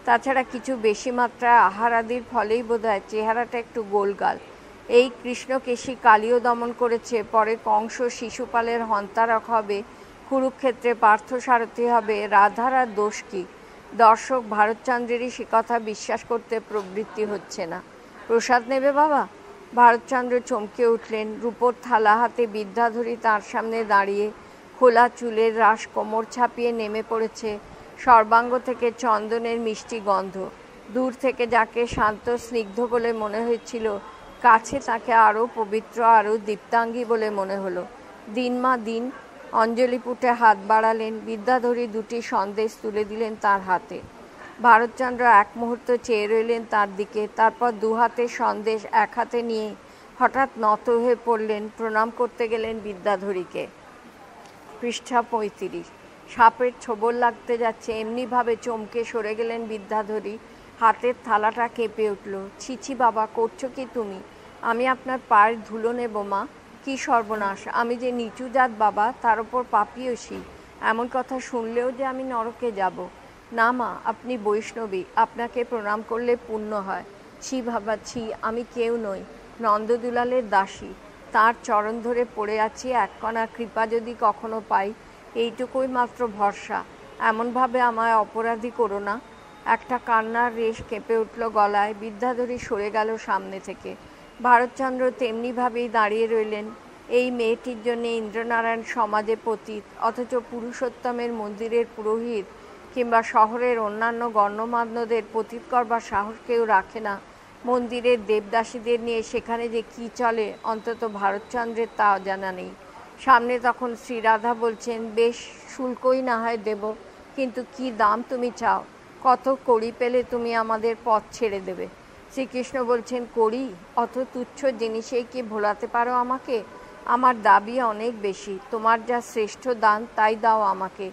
তাছাড়া কিছু বেশি মাত্রায় আহার আদির ফলেই বোধহয় চেহারাটা একটু গোলগাল। এই কৃষ্ণকেশী কালীও দমন করেছে, পরে কংস শিশুপালের হন্তারক হবে, কুরুক্ষেত্রে পার্থসারথী হবে। রাধার আর দোষ কী? দর্শক ভারতচন্দ্রেরই সে কথা বিশ্বাস করতে প্রবৃত্তি হচ্ছে না। প্রসাদ নেবে বাবা? ভারতচন্দ্র চমকে উঠলেন। রূপোর থালা হাতে বিদ্যাধরী তাঁর সামনে দাঁড়িয়ে, খোলা চুলের রাশ কোমর ছাপিয়ে নেমে পড়েছে। সর্বাঙ্গ থেকে চন্দনের মিষ্টি গন্ধ। দূর থেকে যাকে শান্ত স্নিগ্ধ বলে মনে হয়েছিল, কাছে তাকে আরও পবিত্র, আরও দীপ্তাঙ্গী বলে মনে হলো। দিন মা দিন। অঞ্জলি পুটে হাত বাড়ালেন। বিদ্যাধরী দুটি সন্দেশ তুলে দিলেন তার হাতে। ভারতচন্দ্র এক মুহূর্ত চেয়ে রইলেন তার দিকে, তারপর দু হাতে সন্দেশ এক হাতে নিয়ে হঠাৎ নত হয়ে পড়লেন, প্রণাম করতে গেলেন বিদ্যাধরীকে। পৃষ্ঠা ৩৫। সাপের ছোবল লাগতে যাচ্ছে এমনিভাবে চমকে সরে গেলেন বিদ্যাধরী। হাতের থালাটা কেঁপে উঠল। ছিছি বাবা, করছো কি তুমি? আমি আপনার পায়ের ধুলো নেব মা? কি সর্বনাশ! আমি যে নিচু জাত বাবা, তার ওপর পাপিয়সী। এমন কথা শুনলেও যে আমি নরকে যাব। না মা, আপনি বৈষ্ণবী, আপনাকে প্রণাম করলে পুণ্য হয়। ছি বাবা ছি, আমি কেউ নই, নন্দদুলালের দাসী। তার চরণ ধরে পড়ে আছি, এক কণা কৃপা যদি কখনো পাই, এইটুকুই মাত্র ভরসা। এমনভাবে আমায় অপরাধী করো না। একটা কান্নার রেশ কেঁপে উঠল গলায়। বিদ্যাধরী সরে গেল সামনে থেকে। ভারতচন্দ্র তেমনিভাবেই দাঁড়িয়ে রইলেন। এই মেয়েটির জন্য ইন্দ্রনারায়ণ সমাজে পতিত, অথচ পুরুষোত্তমের মন্দিরের পুরোহিত কিংবা শহরের অন্যান্য গণ্যমান্যদের পতিত করবার সাহস কেউ রাখে না। মন্দিরের দেবদাসীদের নিয়ে সেখানে যে কি চলে, অন্তত ভারতচন্দ্রের তা অজানা নেই। সামনে তখন শ্রীরাধা বলছেন, বেশ, শুল্কই না হয় দেব, কিন্তু কি দাম তুমি চাও? কত কড়ি পেলে তুমি আমাদের পথ ছেড়ে দেবে? শ্রীকৃষ্ণ বলছেন, কড়ি? অত তুচ্ছ জিনিসেই কি ভোলাতে পারো আমাকে? আমার দাবি অনেক বেশি। তোমার যা শ্রেষ্ঠ দান তাই দাও আমাকে।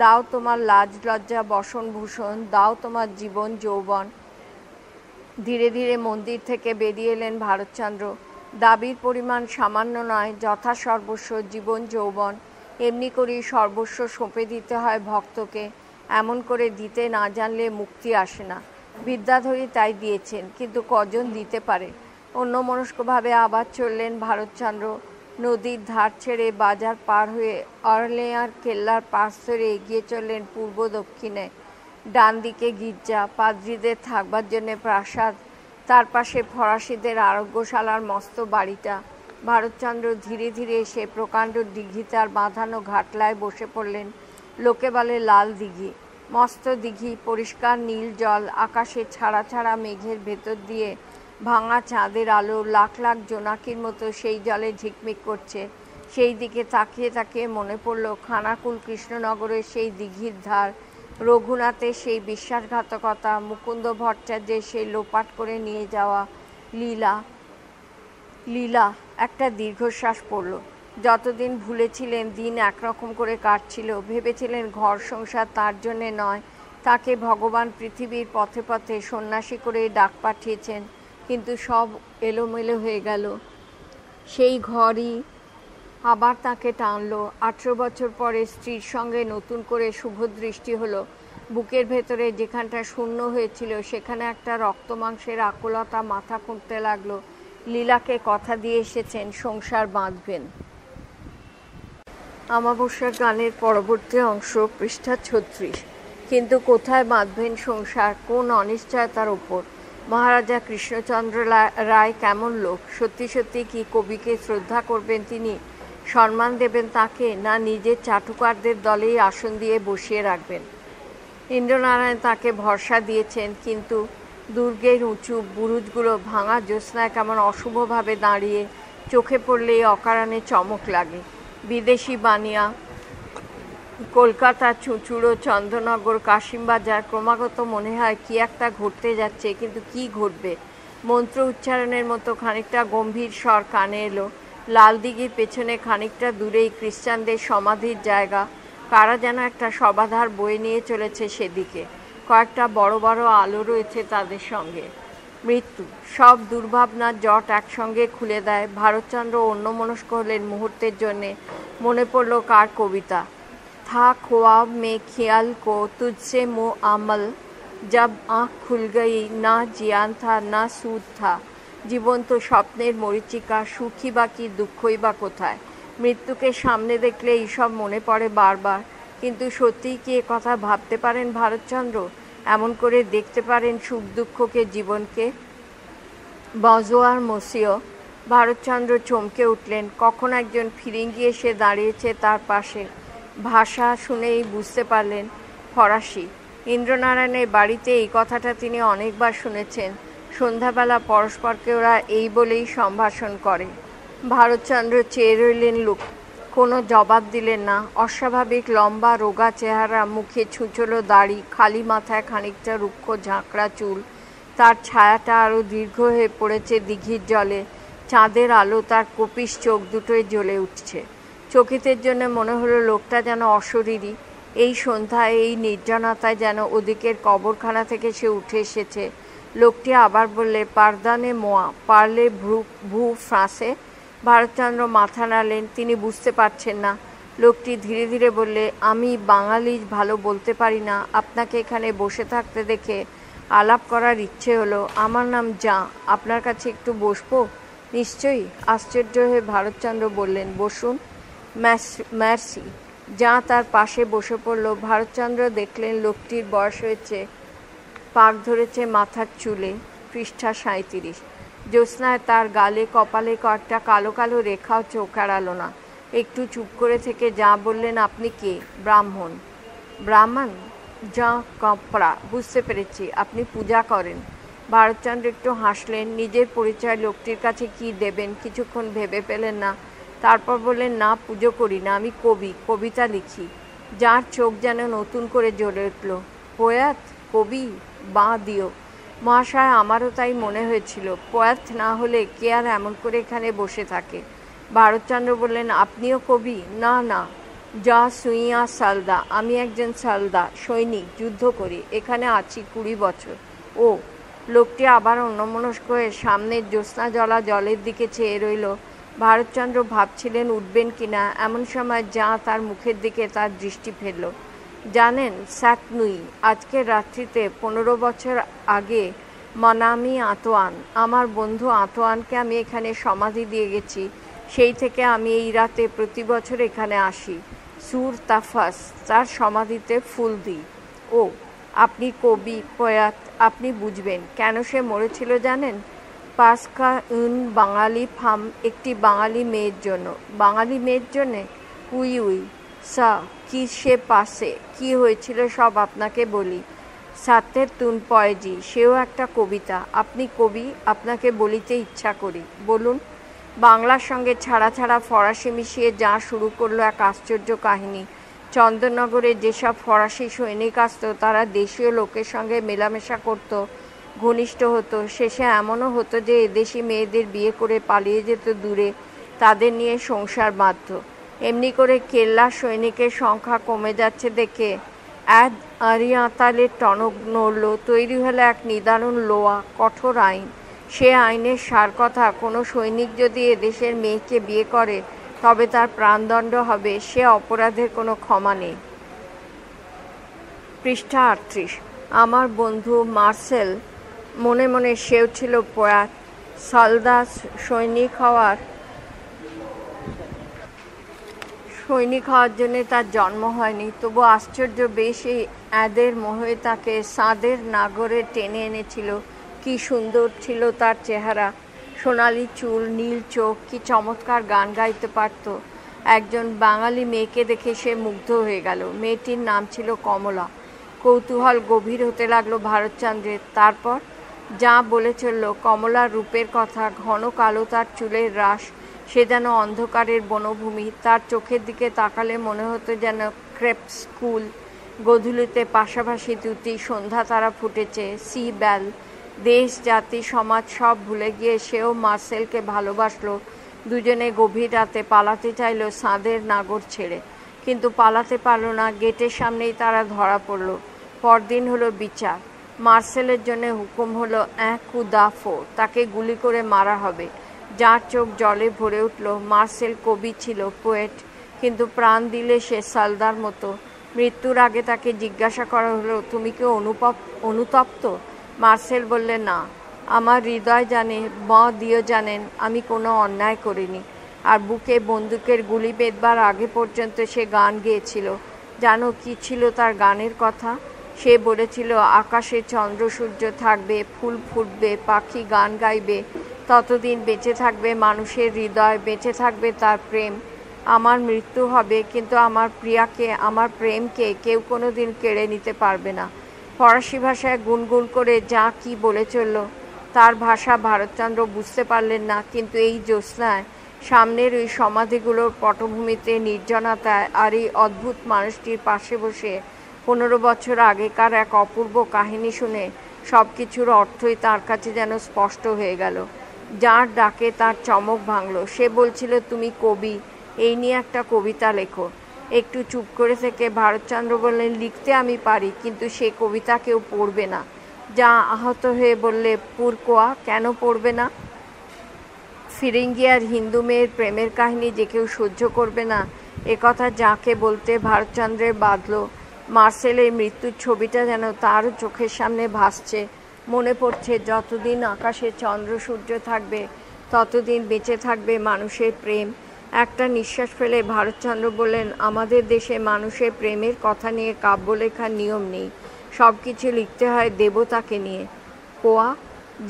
দাও তোমার লাজ লজ্জা বসন ভূষণ, দাও তোমার জীবন যৌবন। ধীরে ধীরে মন্দির থেকে বেরিয়ে এলেন ভারতচন্দ্র। দাবির পরিমাণ সামান্য নয়, যথা সর্বস্ব জীবন যৌবন। এমনি করেই সর্বস্ব সঁপে দিতে হয় ভক্তকে। এমন করে দিতে না জানলে মুক্তি আসে না। বিদ্যাধরী তাই দিয়েছেন, কিন্তু কজন দিতে পারে? অন্যমনস্কভাবে আবার চললেন ভারতচন্দ্র। নদীর ধার ছেড়ে বাজার পার হয়ে অরলেয়ার কেল্লার পাশ ধরে এগিয়ে চললেন পূর্ব দক্ষিণে। ডান দিকে গির্জা, পাদ্রীদের থাকবার জন্যে প্রাসাদ, তার পাশে ফরাসিদের আরোগ্যশালার মস্ত বাড়িটা। ভারতচন্দ্র ধীরে ধীরে এসে প্রকাণ্ড দিঘিতে আর বাঁধানো ঘাটলায় বসে পড়লেন। লোকে বলে লাল দিঘি। মস্ত দিঘি, পরিষ্কার নীল জল, আকাশে ছাড়া ছাড়া মেঘের ভেতর দিয়ে ভাঙা চাঁদের আলো লাখ লাখ জোনাকির মতো সেই জলে ঝিকমিক করছে। সেই দিকে তাকিয়ে তাকিয়ে মনে পড়ল খানাকুল কৃষ্ণনগরের সেই দিঘির ধার, রঘুনাথের সেই বিশ্বাসঘাতকতা, মুকুন্দ ভট্টাচার্যের সেই লোপাট করে নিয়ে যাওয়া লীলা। লীলা। একটা দীর্ঘশ্বাস পড়ল। যতদিন ভুলেছিলেন দিন একরকম করে কাটছিল, ভেবেছিলেন ঘর সংসার তার জন্যে নয়, তাকে ভগবান পৃথিবীর পথে পথে সন্ন্যাসী করে ডাক পাঠিয়েছেন, কিন্তু সব এলোমেলো হয়ে গেল। সেই ঘরই আবার তাকে টানল। 18 বছর পরে স্ত্রীর সঙ্গে নতুন করে শুভদৃষ্টি হলো। বুকের ভেতরে যেখানটা শূন্য হয়েছিল সেখানে একটা রক্তমাংসের আকুলতা মাথা খুঁড়তে লাগলো। লীলাকে কথা দিয়ে এসেছেন সংসার বাঁধবেন। আমাবস্যার গানের পরবর্তী অংশ, পৃষ্ঠা 36। কিন্তু কোথায় বাঁধবেন সংসার? কোন অনিশ্চয়তার ওপর? মহারাজা কৃষ্ণচন্দ্র রায় কেমন লোক? সত্যি সত্যি কি কবিকে শ্রদ্ধা করবেন তিনি? সম্মান দেবেন তাকে, না নিজের চাটুকারদের দলেই আসন দিয়ে বসিয়ে রাখবেন? ইন্দ্রনারায়ণ তাকে ভরসা দিয়েছেন, কিন্তু দুর্গের উঁচু বুরুজগুলো ভাঙা জ্যোৎস্নায় কেমন অশুভভাবে দাঁড়িয়ে, চোখে পড়লেই অকারণে চমক লাগে। বিদেশি বানিয়া, কলকাতা, চুঁচুড়ো, চন্দ্রনগর, কাশিমবাজার, ক্রমাগত মনে হয় কি একটা ঘটতে যাচ্ছে, কিন্তু কি ঘটবে? মন্ত্র উচ্চারণের মতো খানিকটা গম্ভীর স্বর কানে এলো। লালদিঘির পেছনে খানিকটা দূরেই খ্রিস্টানদের সমাধির জায়গা। কারা যেন একটা সমাধার বয়ে নিয়ে চলেছে সেদিকে। কয়েকটা বড় বড় আলো রয়েছে তাদের সঙ্গে। মৃত্যু, সব দুর্ভাবনার জট একসঙ্গে খুলে দেয়। ভারতচন্দ্র অন্যমনস্ক হলেন মুহূর্তের জন্যে। মনে পড়ল কার কবিতা, था ख्वाब में ख्याल को तुझसे मो आमल, जब आँख खुल गई ना जियान था ना सूद था। জীবন্ত স্বপ্নের মরীচিকা, সুখী বা কি, দুঃখই বা কোথায়? মৃত্যুকে সামনে দেখলে এইসব মনে পড়ে বারবার। কিন্তু সত্যিই কি কথা ভাবতে পারেন ভারতচন্দ্র? এমন করে দেখতে পারেন সুখ দুঃখকে, জীবনকে? বজোয়ার মসিও। ভারতচন্দ্র চমকে উঠলেন। কখন একজন ফিরিঙ্গি এসে দাঁড়িয়েছে তার পাশে। ভাষা শুনেই বুঝতে পারলেন ফরাসি। ইন্দ্রনারায়ণের বাড়িতে এই কথাটা তিনি অনেকবার শুনেছেন। সন্ধ্যাবেলা পরস্পরকে ওরা এই বলেই সম্ভাষণ করে। ভারতচন্দ্র চেয়ে রইলেন, লোক কোনো জবাব দিলেন না। অস্বাভাবিক লম্বা রোগা চেহারা, মুখে ছুঁচলো দাড়ি, খালি মাথায় খানিকটা রুক্ষ ঝাঁকড়া চুল। তার ছায়াটা আরও দীর্ঘ হয়ে পড়েছে দিঘির জলে। চাঁদের আলো তার কপিস চোখ দুটোয় জ্বলে উঠছে। চকিতের জন্য মনে হলো লোকটা যেন অশরীরী। এই সন্ধ্যায়, এই নির্জনতায় যেন ওদিকের কবরখানা থেকে সে উঠে এসেছে। লোকটি আবার বললে, পারদানে মোয়া পারলে ভু ফ্রাঁসে। ভারতচন্দ্র মাথা নাড়লেন, তিনি বুঝতে পারছেন না। লোকটি ধীরে ধীরে বললে, আমি বাঙালি ভালো বলতে পারি না। আপনাকে এখানে বসে থাকতে দেখে আলাপ করার ইচ্ছে হলো। আমার নাম জাঁ, আপনার কাছে একটু বসবো? নিশ্চয়ই। আশ্চর্য হয়ে ভারতচন্দ্র বললেন, বসুন। ম্যারসি। জাঁ তার পাশে বসে পড়ল। ভারতচন্দ্র দেখলেন লোকটির বয়স হয়েছে, পাক ধরেছে মাথার চুলে। পৃষ্ঠা 37। জ্যোৎস্নায় তার গালে কপালে কয়েকটা কালো কালো রেখাও চোখ এড়ালো না। একটু চুপ করে থেকে জাঁ বললেন, আপনি কে? ব্রাহ্মণ। ব্রাহ্মণ? জাঁ কপড়া, বুঝতে পেরেছি, আপনি পূজা করেন। ভারতচন্দ্র একটু হাসলেন। নিজের পরিচয় লোকটির কাছে কি দেবেন কিছুক্ষণ ভেবে পেলেন না। তারপর বললেন, না, পুজো করি না, আমি কবি, কবিতা লিখি। যার চোখ যেন নতুন করে জ্বলে উঠল। পোয়াত? কবি? বাঁ দিও মহাশয়, আমারও তাই মনে হয়েছিল। পোয়াত না হলে কে আর এমন করে এখানে বসে থাকে? ভারতচন্দ্র বললেন, আপনিও কবি? না না, যা সুইয়া সালদা, আমি একজন সালদা, সৈনিক, যুদ্ধ করি, এখানে আছি 20 বছর। ও। লোকটি আবার অন্যমনস্ক হয়ে সামনের জ্যোৎস্না জলা জলের দিকে চেয়ে রইল। ভারতচন্দ্র ভাবছিলেন উঠবেন কিনা। এমন সময় জাঁ তার মুখের দিকে তার দৃষ্টি ফেলল। জানেন স্যাট নুই, আজকের রাত্রিতে 15 বছর আগে মনামি আতোয়ান, আমার বন্ধু আতোয়ানকে আমি এখানে সমাধি দিয়ে গেছি। সেই থেকে আমি এই রাতে প্রতি বছর এখানে আসি। সুর তাফাস, তার সমাধিতে ফুল দিই। ও, আপনি কবি, পোয়াত, আপনি বুঝবেন। কেন সে মরেছিল জানেন? পাসকা উন বাঙালি ফাম, একটি বাঙালি মেয়ের জন্য। বাঙালি মেয়ের জন্যে? উই উই সা, কি সে পাশে কি হয়েছিল সব আপনাকে বলি। সাতের তুন পয়েজি, সেও একটা কবিতা। আপনি কবি, আপনাকে বলিতে ইচ্ছা করি, বলুন। বাংলার সঙ্গে ছাড়া ছাড়া ফরাসি মিশিয়ে যা শুরু করলো এক আশ্চর্য কাহিনী। চন্দননগরে যেসব ফরাসি সৈনিক আসত, তারা দেশীয় লোকের সঙ্গে মেলামেশা করত, ঘনিষ্ঠ হতো। শেষে এমনও হতো যে এদেশি মেয়েদের বিয়ে করে পালিয়ে যেত দূরে, তাদের নিয়ে সংসার বাঁধত। এমনি করে কেল্লার সৈনিকের সংখ্যা কমে যাচ্ছে দেখে অ্যাড আরিয়াতালের টনক নড়ল। তৈরি হলো এক নিদারুণ লোয়া, কঠোর আইন। সে আইনের সার কথা, কোনো সৈনিক যদি এদেশের মেয়েকে বিয়ে করে তবে তার প্রাণদণ্ড হবে। সে অপরাধের কোনো ক্ষমা নেই। পৃষ্ঠা 38। আমার বন্ধু মার্সেল, মনে মনে সেও ছিল পোয়াত। সালদাস, সৈনিক হওয়ার জন্যে তার জন্ম হয়নি। তবু আশ্চর্য বেশ এই অ্যাদের মোহে তাকে সাঁদের নাগরে টেনে এনেছিল। কি সুন্দর ছিল তার চেহারা, সোনালি চুল, নীল চোখ, কি চমৎকার গান গাইতে পারত। একজন বাঙালি মেয়েকে দেখে সে মুগ্ধ হয়ে গেল। মেয়েটির নাম ছিল কমলা। কৌতূহল গভীর হতে লাগলো ভারতচন্দ্রের। তারপর যা বলে চলল কমলার রূপের কথা। ঘন কালো তার চুলের রাশ, সে যেন অন্ধকারের বনভূমি। তার চোখের দিকে তাকালে মনে হতো যেন ক্রেপ স্কুল। গধূলিতে পাশাপাশি দুটি সন্ধ্যা তারা ফুটেছে। সি ব্যাল। দেশ, জাতি, সমাজ সব ভুলে গিয়ে সেও মার্সেলকে ভালোবাসলো। দুজনে গভীর রাতে পালাতে চাইল সাঁদের নাগর ছেড়ে, কিন্তু পালাতে পারল না। গেটের সামনেই তারা ধরা পড়ল। পরদিন হলো বিচার। মার্সেলের জন্য হুকুম হলো কুদাফো, তাকে গুলি করে মারা হবে। যার চোখ জলে ভরে উঠল। মার্সেল কবি ছিল, পোয়েট, কিন্তু প্রাণ দিলে সে সালদার মতো। মৃত্যুর আগে তাকে জিজ্ঞাসা করা হলো, তুমি কি অনুতপ্ত? মার্সেল বললে, না, আমার হৃদয় জানে, দিও জানেন, আমি কোনো অন্যায় করিনি। আর বুকে বন্দুকের গুলি বেঁধবার আগে পর্যন্ত সে গান গেয়েছিল। জানো কি ছিল তার গানের কথা? সে বলেছিল, আকাশে চন্দ্র সূর্য থাকবে, ফুল ফুটবে, পাখি গান গাইবে, ততদিন বেঁচে থাকবে মানুষের হৃদয়, বেঁচে থাকবে তার প্রেম। আমার মৃত্যু হবে, কিন্তু আমার প্রিয়াকে, আমার প্রেমকে কেউ কোনো দিন কেড়ে নিতে পারবে না। ফরাসি ভাষায় গুনগুন করে যা কি বলে চলল তার ভাষা ভারতচন্দ্র বুঝতে পারলেন না, কিন্তু এই জ্যোৎস্নায় সামনের ওই সমাধিগুলোর পটভূমিতে নির্জনতায় আর এই অদ্ভুত মানুষটির পাশে বসে 15 বছর আগেকার এক অপূর্ব কাহিনী শুনে সব কিছুর অর্থই তার কাছে যেন স্পষ্ট হয়ে গেল। যার ডাকে তার চমক ভাঙল। সে বলছিল, তুমি কবি, এই নিয়ে একটা কবিতা লেখো। একটু চুপ করে থেকে ভারতচন্দ্র বললেন, লিখতে আমি পারি, কিন্তু সে কবিতা কেউ পড়বে না। যা আহত হয়ে বললে, পুরকোয়া, কেন পড়বে না? ফিরিঙ্গি আর হিন্দু মেয়ের প্রেমের কাহিনী যে কেউ সহ্য করবে না, একথা যাকে বলতে ভারতচন্দ্রের বাঁধল। মার্সেলের মৃত্যুর ছবিটা যেন তারও চোখের সামনে ভাসছে। মনে পড়ছে, যতদিন আকাশে চন্দ্র সূর্য থাকবে ততদিন বেঁচে থাকবে মানুষের প্রেম। একটা নিঃশ্বাস ফেলে ভারতচন্দ্র বললেন, আমাদের দেশে মানুষের প্রেমের কথা নিয়ে কাব্য লেখার নিয়ম নেই, সব কিছু লিখতে হয় দেবতাকে নিয়ে। কোয়া,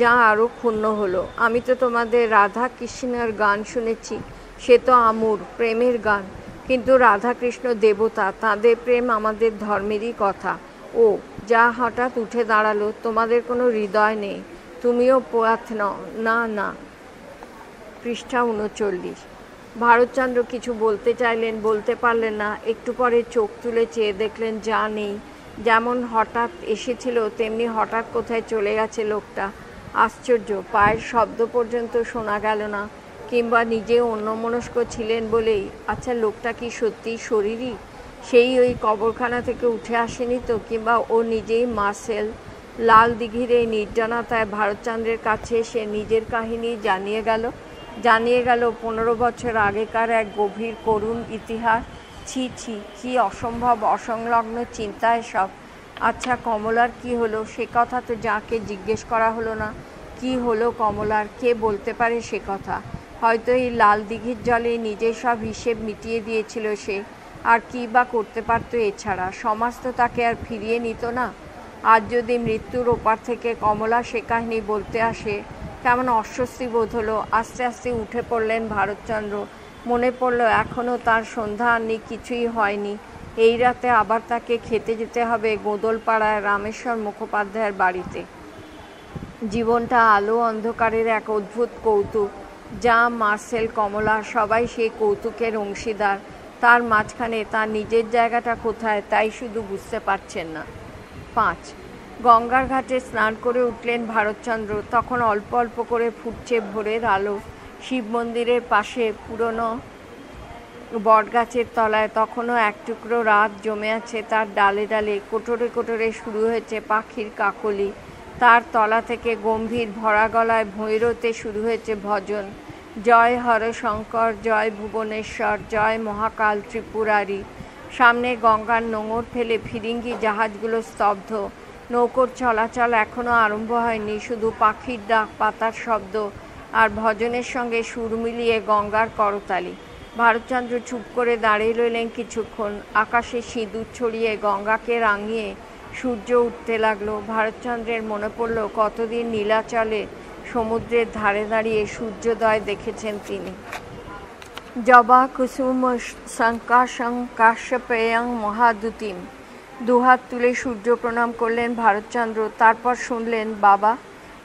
যা আরও ক্ষুণ্ণ হলো, আমি তো তোমাদের রাধা কৃষ্ণের গান শুনেছি, সে তো আমূর প্রেমের গান, কিন্তু রাধাকৃষ্ণ দেবতা, তাঁদের প্রেম আমাদের ধর্মেরই কথা। ও, যা হঠাৎ উঠে দাঁড়ালো, তোমাদের কোনো হৃদয় নেই, তুমিও পোয়াত নও। না না। পৃষ্ঠা 39। ভারতচন্দ্র কিছু বলতে চাইলেন, বলতে পারলেন না। একটু পরে চোখ তুলে চেয়ে দেখলেন যা নেই। যেমন হঠাৎ এসেছিল তেমনি হঠাৎ কোথায় চলে গেছে লোকটা। আশ্চর্য, পায়ের শব্দ পর্যন্ত শোনা গেল না, কিংবা নিজে অন্যমনস্ক ছিলেন বলেই। আচ্ছা, লোকটা কি সত্যিই শরীরী? সেই ওই কবরখানা থেকে উঠে আসেনি তো? কিংবা ও নিজেই মার্সেল? লাল দিঘির এই নির্জনতায় ভারতচন্দ্রের কাছে সে নিজের কাহিনী জানিয়ে গেল 15 বছর আগেকার এক গভীর করুণ ইতিহাস। ছি ছি, কি অসম্ভব অসংলগ্ন চিন্তা এসব। আচ্ছা, কমলার কি হলো? সে কথা তো যাকে জিজ্ঞেস করা হলো না। কি হলো কমলার? কে বলতে পারে সে কথা? হয়তো এই লাল দিঘির জলে নিজের সব হিসেব মিটিয়ে দিয়েছিল সে। আর কী বা করতে পারত এছাড়া? সমাজ তো তাকে আর ফিরিয়ে নিত না। আজ যদি মৃত্যুর ওপার থেকে কমলা সে কাহিনী বলতে আসে, কেমন অস্বস্তি বোধ হলো। আস্তে আস্তে উঠে পড়লেন ভারতচন্দ্র। মনে পড়ল এখনও তার সন্ধ্যা আনি কিছুই হয়নি। এই রাতে আবার তাকে খেতে যেতে হবে গোদলপাড়ায় রামেশ্বর মুখোপাধ্যায়ের বাড়িতে। জীবনটা আলো অন্ধকারের এক অদ্ভুত কৌতুক। যা মার্সেল, কমলা সবাই সেই কৌতুকের অংশীদার। তার মাঝখানে তার নিজের জায়গাটা কোথায় তাই শুধু বুঝতে পারছেন না। 5। গঙ্গার ঘাটে স্নান করে উঠলেন ভারতচন্দ্র। তখন অল্প অল্প করে ফুটছে ভোরের আলো। শিব মন্দিরের পাশে পুরনো বটগাছের তলায় তখনও এক টুকরো রাত জমে আছে। তার ডালে ডালে কোটরে কোটরে শুরু হয়েছে পাখির কাকলি। তার তলা থেকে গম্ভীর ভরা গলায় ভৈরতে শুরু হয়েছে ভজন। জয় হরশঙ্কর, জয় ভুবনেশ্বর, জয় মহাকাল ত্রিপুরারি। সামনে গঙ্গার নোঙর ফেলে ফিরিঙ্গি জাহাজগুলো স্তব্ধ। নৌকোর চলাচল এখনও আরম্ভ হয়নি, শুধু পাখির ডাক, পাতার শব্দ আর ভজনের সঙ্গে সুর মিলিয়ে গঙ্গার করতালি। ভারতচন্দ্র চুপ করে দাঁড়িয়ে রইলেন কিছুক্ষণ। আকাশে সিঁদুর ছড়িয়ে গঙ্গাকে রাঙিয়ে সূর্য উঠতে লাগলো। ভারতচন্দ্রের মনে পড়ল কতদিন নীলাচলে সমুদ্রের ধারে দাঁড়িয়ে সূর্যোদয় দেখেছেন তিনি। জবা কুসুম শঙ্কাশং কাশ্যপেয়ং মহাদুতিম। দুহাত তুলে সূর্য প্রণাম করলেন ভারতচন্দ্র। তারপর শুনলেন বাবা।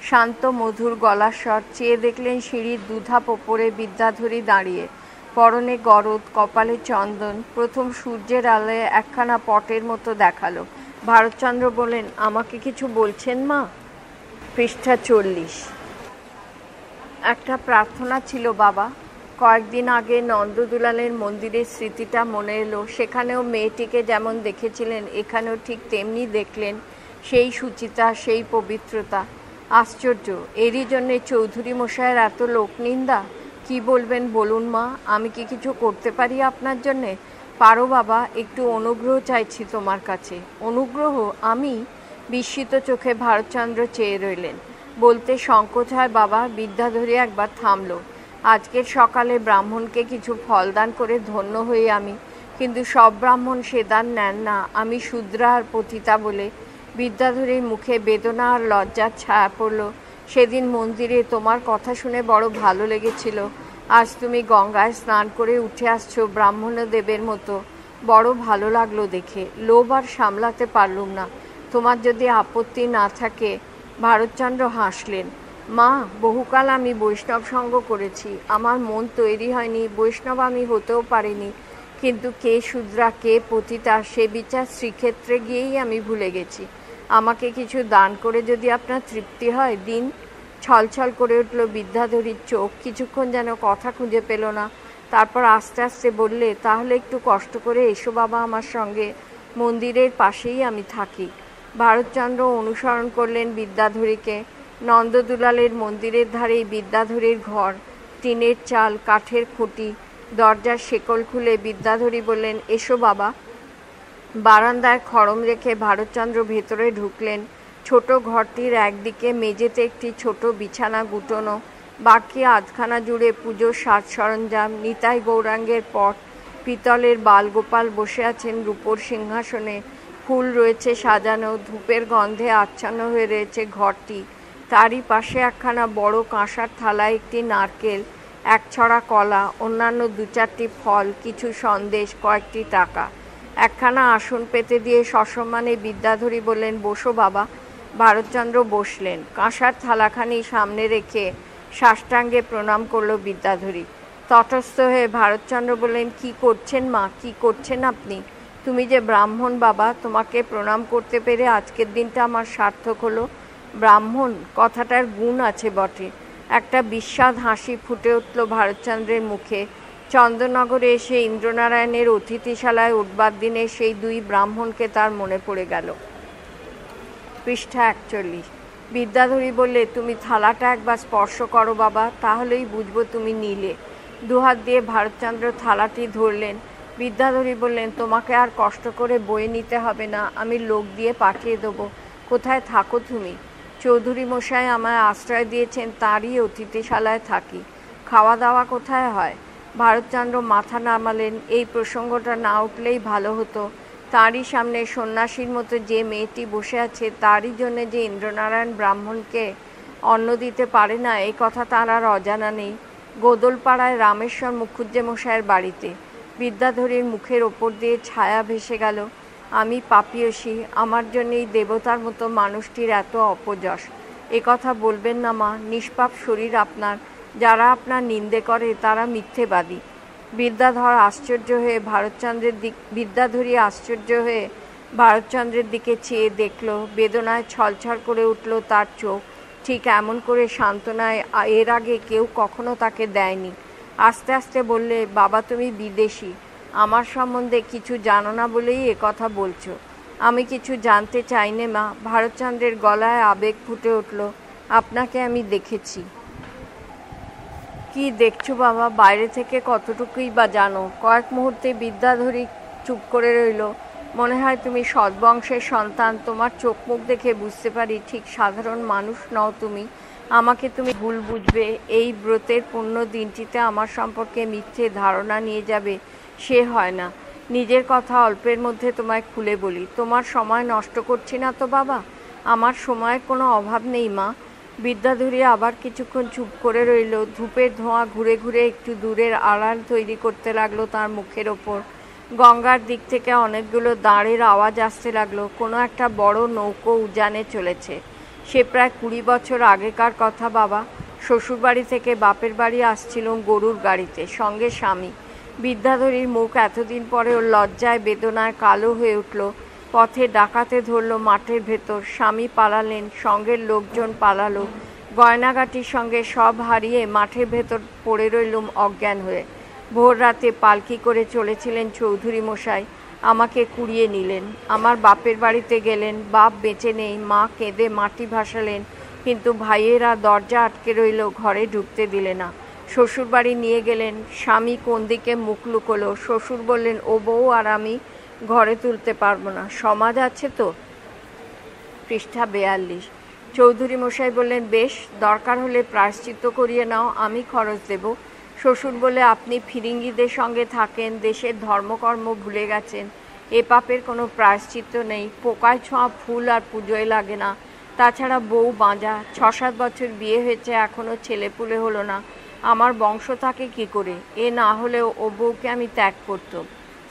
শান্ত মধুর গলার স্বর। চেয়ে দেখলেন সিঁড়ির দুধাপ ওপরে বিদ্যাধরী দাঁড়িয়ে, পরনে গরদ, কপালে চন্দন। প্রথম সূর্যের আলোয় একখানা পটের মতো দেখালো। ভারতচন্দ্র বললেন, আমাকে কিছু বলছেন মা? পৃষ্ঠা 40। একটা প্রার্থনা ছিল বাবা। কয়েকদিন আগে নন্দদুলালের মন্দিরের স্মৃতিটা মনে এলো। সেখানেও মেয়েটিকে যেমন দেখেছিলেন এখানেও ঠিক তেমনি দেখলেন। সেই সুচিতা, সেই পবিত্রতা। আশ্চর্য, এরই জন্যে চৌধুরী মশাইয়ের এত লোকনিন্দা। কি বলবেন বলুন মা, আমি কি কিছু করতে পারি আপনার জন্যে? পারো বাবা, একটু অনুগ্রহ চাইছি তোমার কাছে। অনুগ্রহ? আমি? বিস্মিত চোখে ভারতচন্দ্র চেয়ে রইলেন। বলতে সংকোচ হয় বাবা। বিদ্যাধরী একবার থামল। আজকের সকালে ব্রাহ্মণকে কিছু ফলদান করে ধন্য হই আমি, কিন্তু সব ব্রাহ্মণ সে দান নেন না। আমি শূদ্রা আর পতিতা বলে। বিদ্যাধরীর মুখে বেদনা আর লজ্জার ছায়া পড়ল। সেদিন মন্দিরে তোমার কথা শুনে বড় ভালো লেগেছিল। আজ তুমি গঙ্গায় স্নান করে উঠে আসছো ব্রাহ্মণদেবের মতো, বড় ভালো লাগলো দেখে। লোভ আর সামলাতে পারলুম না। তোমার যদি আপত্তি না থাকে। ভারতচন্দ্র হাসলেন। মা, বহুকাল আমি বৈষ্ণব সঙ্গ করেছি, আমার মন তৈরি হয়নি, বৈষ্ণব আমি হতেও পারিনি, কিন্তু কে শূদ্রা কে পতিতা সে বিচার শ্রীক্ষেত্রে গিয়েই আমি ভুলে গেছি। আমাকে কিছু দান করে যদি আপনার তৃপ্তি হয় দিন। ছলছল করে উঠল বিদ্যাধরীর চোখ, কিছুক্ষণ যেন কথা খুঁজে পেল না, তারপর আস্তে আস্তে বললে, তাহলে একটু কষ্ট করে এসো বাবা আমার সঙ্গে, মন্দিরের পাশেই আমি থাকি। ভারতচন্দ্র অনুসরণ করলেন বিদ্যাধরীকে। নন্দদুলালের মন্দিরের ধারেই বিদ্যাধরীর ঘর, টিনের চাল, কাঠের খুঁটি, দরজার শেকল খুলে বিদ্যাধরী বললেন, এসো বাবা। বারান্দায় খড়ম রেখে ভারতচন্দ্র ভেতরে ঢুকলেন। ছোট ঘরটির একদিকে মেঝেতে একটি ছোট বিছানা গুটোনো, বাকি আধখানা জুড়ে পুজোর সাজ সরঞ্জাম, নিতাই গৌরাঙ্গের পট, পিতলের বালগোপাল বসে আছেন রূপোর সিংহাসনে, ফুল রয়েছে সাজানো, ধূপের গন্ধে আচ্ছন্ন হয়ে রয়েছে ঘরটি। তারই পাশে একখানা বড় কাঁসার থালায় একটি নারকেল, এক ছড়া কলা, অন্যান্য দু চারটি ফল, কিছু সন্দেশ, কয়েকটি টাকা। একখানা আসন পেতে দিয়ে সসম্মানে বিদ্যাধরী বললেন, বসো বাবা। ভারতচন্দ্র বসলেন। কাঁসার থালাখানি সামনে রেখে সাষ্টাঙ্গে প্রণাম করল বিদ্যাধরী। তটস্থ হয়ে ভারতচন্দ্র বললেন, কি করছেন মা, কি করছেন আপনি? তুমি যে ব্রাহ্মণ বাবা, তোমাকে প্রণাম করতে পেরে আজকের দিনটা আমার সার্থক হলো। ব্রাহ্মণ কথাটার গুণ আছে বটে। একটা বিস্বাদ হাসি ফুটে উঠল ভারতচন্দ্রের মুখে। চন্দননগরে এসে ইন্দ্রনারায়ণের অতিথিশালায় উঠবার দিনে সেই দুই ব্রাহ্মণকে তার মনে পড়ে গেল। পৃষ্ঠা 41। বিদ্যাধরী বললে, তুমি থালাটা একবার স্পর্শ করো বাবা, তাহলেই বুঝবো তুমি নিলে। দুহাত দিয়ে ভারতচন্দ্র থালাটি ধরলেন। বিদ্যাধরী বললেন, তোমাকে আর কষ্ট করে বয়ে নিতে হবে না, আমি লোক দিয়ে পাঠিয়ে দেবো। কোথায় থাকো তুমি? চৌধুরী মশাই আমায় আশ্রয় দিয়েছেন, তাঁরই অতিথিশালায় থাকি। খাওয়া দাওয়া কোথায় হয়? ভারতচন্দ্র মাথা নামালেন। এই প্রসঙ্গটা না উঠলেই ভালো হতো। তাঁরই সামনে সন্ন্যাসীর মতো যে মেয়েটি বসে আছে, তারই জন্যে যে ইন্দ্রনারায়ণ ব্রাহ্মণকে অন্ন দিতে পারে না, এই কথা তাঁর আর অজানা নেই। গোদলপাড়ায় রামেশ্বর মুখুজ্জে মশাইয়ের বাড়িতে। বিদ্যাধরীর মুখের ওপর দিয়ে ছায়া ভেসে গেল। আমি পাপিয়সী, আমার জন্যেই দেবতার মতো মানুষটির এত অপযশ। এ কথা বলবেন না মা, নিষ্পাপ শরীর আপনার, যারা আপনার নিন্দে করে তারা মিথ্যেবাদী। বিদ্যাধরী আশ্চর্য হয়ে ভারতচন্দ্রের দিকে চেয়ে দেখল। বেদনায় ছলছল করে উঠল তার চোখ। ঠিক এমন করে সান্ত্বনায় এর আগে কেউ কখনো তাকে দেয়নি। আস্তে আস্তে বললে, বাবা তুমি বিদেশি, আমার সম্বন্ধে কিছু জানো না বলেই এ কথা বলছো। আমি কিছু জানতে চাই নে মা। ভারতচন্দ্রের গলায় আবেগ ফুটে উঠল। আপনাকে আমি দেখেছি। কি দেখছো বাবা? বাইরে থেকে কতটুকুই বা জানো? কয়েক মুহূর্তে বিদ্যাধরী চুপ করে রইল। মনে হয় তুমি সদ্বংশের সন্তান, তোমার চোখ মুখ দেখে বুঝতে পারি ঠিক সাধারণ মানুষ নও তুমি। আমাকে তুমি ভুল বুঝবে, এই ব্রতের পুণ্য দিনটিতে আমার সম্পর্কে মিথ্যে ধারণা নিয়ে যাবে, সে হয় না। নিজের কথা অল্পের মধ্যে তোমায় খুলে বলি। তোমার সময় নষ্ট করছি না তো বাবা? আমার সময়ের কোনো অভাব নেই মা। বিদ্যাধরী আবার কিছুক্ষণ চুপ করে রইল। ধূপের ধোঁয়া ঘুরে ঘুরে একটু দূরের আড়াল তৈরি করতে লাগলো তার মুখের ওপর। গঙ্গার দিক থেকে অনেকগুলো দাঁড়ের আওয়াজ আসতে লাগলো। কোনো একটা বড় নৌকো উজানে চলেছে। সে প্রায় 20 বছর আগেকার কথা বাবা। শ্বশুরবাড়ি থেকে বাপের বাড়ি আসছিলুম গরুর গাড়িতে, সঙ্গে স্বামী। বিদ্যাধরীর মুখ এতদিন পরেও লজ্জায় বেদনায় কালো হয়ে উঠল। পথে ডাকাতে ধরল মাঠের ভেতর। স্বামী পালালেন, সঙ্গের লোকজন পালালো। গয়নাগাটির সঙ্গে সব হারিয়ে মাঠের ভেতর পড়ে রইলুম অজ্ঞান হয়ে। ভোর রাতে পালকি করে চলেছিলেন চৌধুরী মশাই, আমাকে কুড়িয়ে নিলেন। আমার বাপের বাড়িতে গেলেন। বাপ বেঁচে নেই। মা কেঁদে মাটি ভাসালেন, কিন্তু ভাইয়েরা দরজা আটকে রইল, ঘরে ঢুকতে দিলে না। শ্বশুরবাড়ি নিয়ে গেলেন। স্বামী কোন দিকে মুখ লুকোলো। শ্বশুর বললেন, ও বউ আর আমি ঘরে তুলতে পারবো না, সমাজ আছে তো। পৃষ্ঠা 42। চৌধুরী মশাই বললেন, বেশ, দরকার হলে প্রায়শ্চিত্ত করিয়ে নাও, আমি খরচ দেব। শ্বশুর বলে, আপনি ফিরিঙ্গিদের সঙ্গে থাকেন, দেশের ধর্মকর্ম ভুলে গেছেন, এ পাপের কোনো প্রায়শ্চিত্ত নেই। পোকায় ছোঁয়া ফুল আর পুজোয় লাগে না। তাছাড়া বউ বাঁজা, 6-7 বছর বিয়ে হয়েছে, এখনও ছেলেপুলে হলো না। আমার বংশ থাকে কি করে? এ না হলেও ও বউকে আমি ত্যাগ করতাম।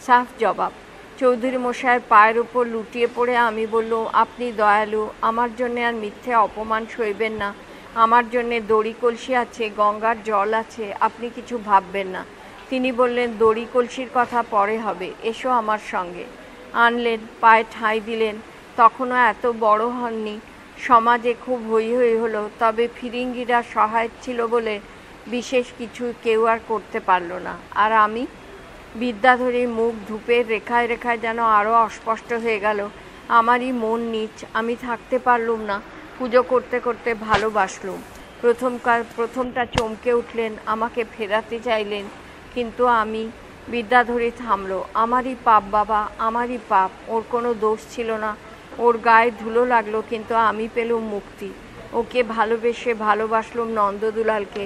সাফ জবাব। চৌধুরী মশাইয়ের পায়ের উপর লুটিয়ে পড়ে আমি বললুম, আপনি দয়ালু, আমার জন্যে আর মিথ্যে অপমান সইবেন না। আমার জন্যে দড়ি কলসি আছে, গঙ্গার জল আছে, আপনি কিছু ভাববেন না। তিনি বললেন, দড়ি কলসির কথা পরে হবে, এসো আমার সঙ্গে। আনলেন, পায়ে ঠাঁই দিলেন। তখনও এত বড় হননি। সমাজে খুব হৈ হৈ হলো, তবে ফিরিঙ্গিরা সহায়ক ছিল বলে বিশেষ কিছু কেউ আর করতে পারল না। আর আমি? বিদ্যাধরীর মুখ ধূপের রেখায় রেখায় যেন আরও অস্পষ্ট হয়ে গেল। আমারই মন নীচ, আমি থাকতে পারলুম না। পুজো করতে করতে ভালোবাসলুম। প্রথমটা চমকে উঠলেন, আমাকে ফেরাতে চাইলেন, কিন্তু আমি। বিদ্যাধরী থামল। আমারই পাপ বাবা, আমারই পাপ। ওর কোনো দোষ ছিল না। ওর গায়ে ধুলো লাগলো, কিন্তু আমি পেলুম মুক্তি। ওকে ভালোবাসলুম নন্দদুলালকে।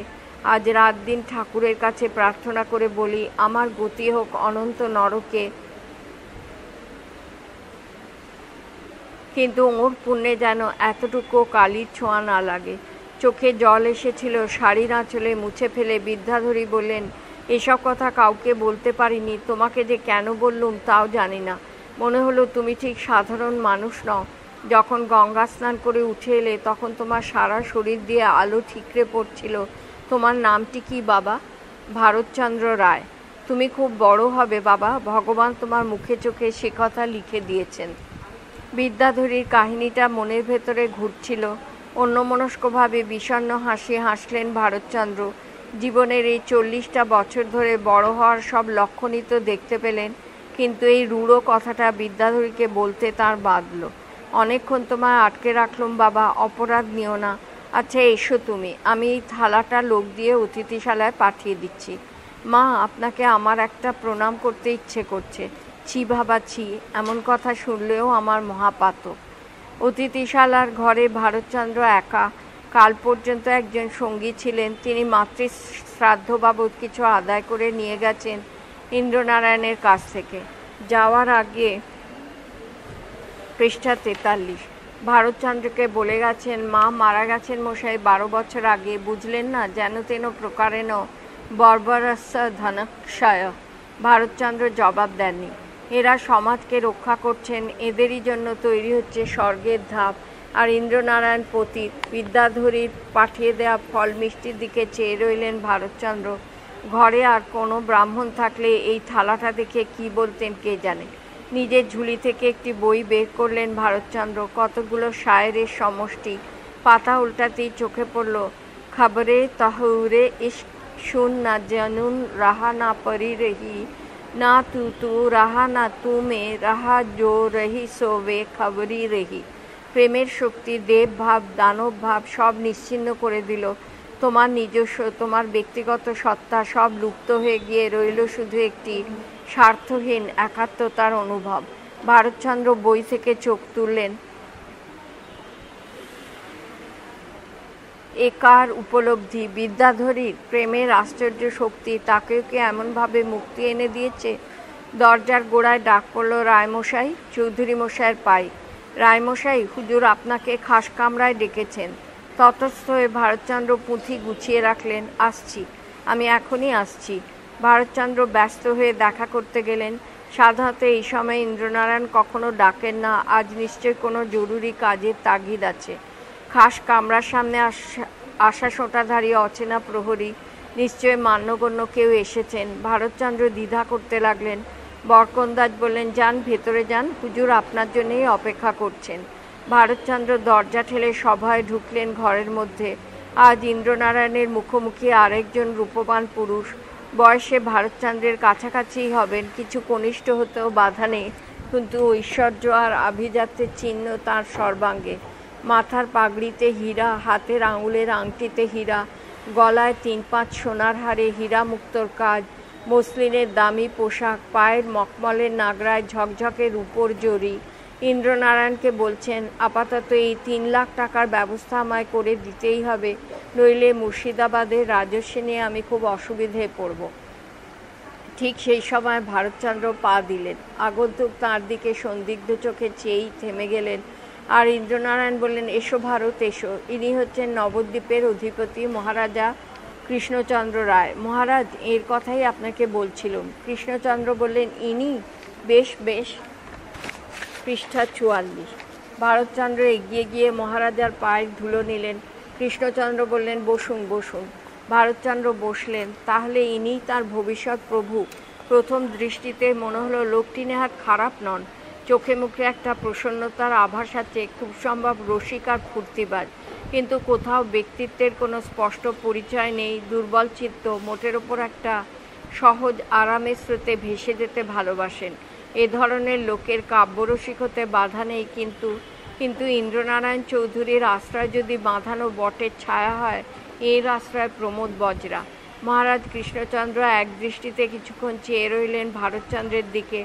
আজ রাত দিন ঠাকুরের কাছে প্রার্থনা করে বলি, আমার গতি হোক অনন্ত নরকে, কিন্তু ওর পুণ্যে যেন এতটুকু কালির ছোঁয়া না লাগে। চোখে জল এসেছিল, শাড়ির আঁচলে মুছে ফেলে বিদ্যাধরী বললেন, এসব কথা কাউকে বলতে পারিনি। তোমাকে যে কেন বললুম তাও জানি না। মনে হলো তুমি ঠিক সাধারণ মানুষ নও। যখন গঙ্গা স্নান করে উঠে এলে তখন তোমার সারা শরীর দিয়ে আলো ঠিকরে পড়ছিল। তোমার নামটি কি বাবা? ভারতচন্দ্র রায়। তুমি খুব বড় হবে বাবা, ভগবান তোমার মুখে চোখে সে কথা লিখে দিয়েছেন। বিদ্যাধরীর কাহিনীটা মনের ভেতরে ঘুরছিল। অন্যমনস্কভাবে বিষণ্ণ হাসি হাসলেন ভারতচন্দ্র। জীবনের এই 40টা বছর ধরে বড় হওয়ার সব লক্ষণই তো দেখতে পেলেন, কিন্তু এই রূঢ় কথাটা বিদ্যাধরীকে বলতে তার বাধল। অনেকক্ষণ তোমায় আটকে রাখলুম বাবা, অপরাধ নিও না। আচ্ছা এসো তুমি, আমি এই থালাটা লোক দিয়ে অতিথিশালায় পাঠিয়ে দিচ্ছি। মা, আপনাকে আমার একটা প্রণাম করতে ইচ্ছে করছে। ছি বাবা ছি, এমন কথা শুনলেও আমার মহাপাতক। অতিথিশালার ঘরে ভারতচন্দ্র একা। কাল পর্যন্ত একজন সঙ্গী ছিলেন, তিনি মাতৃশ্রাদ্ধ বাবদ কিছু আদায় করে নিয়ে গেছেন ইন্দ্রনারায়ণের কাছ থেকে। যাওয়ার আগে পৃষ্ঠা 43 ভারতচন্দ্রকে বলে গেছেন, মা মারা গেছেন মশাই 12 বছর আগে, বুঝলেন না, যেন তেন প্রকারেণ বর্বরস্য ধনক্ষয়। ভারতচন্দ্র জবাব দেননি। এরা সমাজকে রক্ষা করছেন, এদেরই জন্য তৈরি হচ্ছে স্বর্গের ধাপ। আর ইন্দ্রনারায়ণ পতিত। বিদ্যাধরীর পাঠিয়ে দেওয়া ফল মিষ্টির দিকে চেয়ে রইলেন ভারতচন্দ্র। ঘরে আর কোনো ব্রাহ্মণ থাকলে এই থালাটা দেখে কি বলতেন কে জানে। নিজের ঝুলি থেকে একটি বই বের করলেন ভারতচন্দ্র, কতগুলো শায়েরের সমষ্টি। পাতা উল্টাতেই চোখে পড়ল, খবরে তহুরে ইশক শুন না জানুন রাহা না পরি রহি, না তু রাহা না তু মে রাহা, জো রহি সোবে খবরি রহি। প্রেমের শক্তি দেব ভাব দানব ভাব সব নিশ্চিহ্ন করে দিল। তোমার নিজস্ব, তোমার ব্যক্তিগত সত্তা সব লুপ্ত হয়ে গিয়ে রইল শুধু একটি স্বার্থহীন একাত্মতার অনুভব। ভারতচন্দ্র বই থেকে চোখ তুললেন। একার উপলব্ধি বিদ্যাধরীর প্রেমের আশ্চর্য শক্তি তাকেও কি এমনভাবে মুক্তি এনে দিয়েছে? দরজার গোড়ায় ডাক পড়ল, রায়মশাই। চৌধুরী মশাইয়ের পাই। রায়মশাই, হুজুর আপনাকে খাস কামরায় ডেকেছেন। ততস্থ হয়ে ভারতচন্দ্র পুঁথি গুছিয়ে রাখলেন। আসছি, আমি এখনই আসছি। ভারতচন্দ্র ব্যস্ত হয়ে দেখা করতে গেলেন। সাধারণত এই সময় ইন্দ্রনারায়ণ কখনো ডাকেন না, আজ নিশ্চয় কোনো জরুরি কাজের তাগিদ আছে। খাস কামরার সামনে আশা সোঁটাধারী অচেনা প্রহরী, নিশ্চয় মান্যগণ্য কেউ এসেছেন। ভারতচন্দ্র দ্বিধা করতে লাগলেন। বরকন্দাজ বললেন, যান ভেতরে যান, হুজুর আপনার জন্যই অপেক্ষা করছেন। ভারতচন্দ্র দরজা ঠেলে সভায় ঢুকলেন ঘরের মধ্যে। আজ ইন্দ্রনারায়ণের মুখোমুখি আরেকজন রূপবান পুরুষ। বয়সে ভারতচন্দ্রের কাছাকাছিই হবেন, কিছু কনিষ্ঠ হতেও বাধা নেই, কিন্তু ঐশ্বর্য আর আভিজাত্যের চিহ্ন তাঁর সর্বাঙ্গে। মাথার পাগড়িতে হীরা, হাতের আঙুলের আংটিতে হীরা, গলায় 3-5 সোনার হারে হীরা মুক্তোর কাজ, মসলিনের দামি পোশাক, পায়ের মখমলের নাগরায় ঝকঝকে রূপোর জড়ি। ইন্দ্রনারায়ণকে বলছেন, আপাতত এই 3 লাখ টাকার ব্যবস্থা আমায় করে দিতেই হবে, নইলে মুর্শিদাবাদের রাজস্ব নিয়ে আমি খুব অসুবিধেয় পড়ব। ঠিক সেই সময় ভারতচন্দ্র পা দিলেন। আগন্তুক তাঁর দিকে সন্দিগ্ধ চোখে চেয়েই থেমে গেলেন। আর ইন্দ্রনারায়ণ বললেন, এসো ভারত এসো। ইনি হচ্ছেন নবদ্বীপের অধিপতি মহারাজা কৃষ্ণচন্দ্র রায়। মহারাজ, এর কথাই আপনাকে বলছিলাম। কৃষ্ণচন্দ্র বললেন, ইনি? বেশ বেশ। পৃষ্ঠা 44 ভারতচন্দ্র এগিয়ে গিয়ে মহারাজার পায়ের ধুলো নিলেন। কৃষ্ণচন্দ্র বললেন, বসুন বসুন। ভারতচন্দ্র বসলেন। তাহলে ইনিই তার ভবিষ্যৎ প্রভু? প্রথম দৃষ্টিতে মনে হলো লোকটি নেহাত খারাপ নন। চোখে মুখে একটা প্রসন্নতার আভাস আছে, খুব সম্ভব রসিক আর ফুর্তিবাজ, কিন্তু কোথাও ব্যক্তিত্বের কোনো স্পষ্ট পরিচয় নেই। দুর্বল চিত্ত, মোটের ওপর একটা সহজ আরামের স্রোতে ভেসে যেতে ভালোবাসেন। এ ধরনের লোকের কাব্যরসিক হতে বাধা নেই, কিন্তু ইন্দ্রনারায়ণ চৌধুরীর আশ্রয় যদি বাঁধানো বটের ছায়া হয়, এর আশ্রয় প্রমোদ বজরা। মহারাজ কৃষ্ণচন্দ্র এক দৃষ্টিতে কিছুক্ষণ চেয়ে রইলেন ভারতচন্দ্রের দিকে।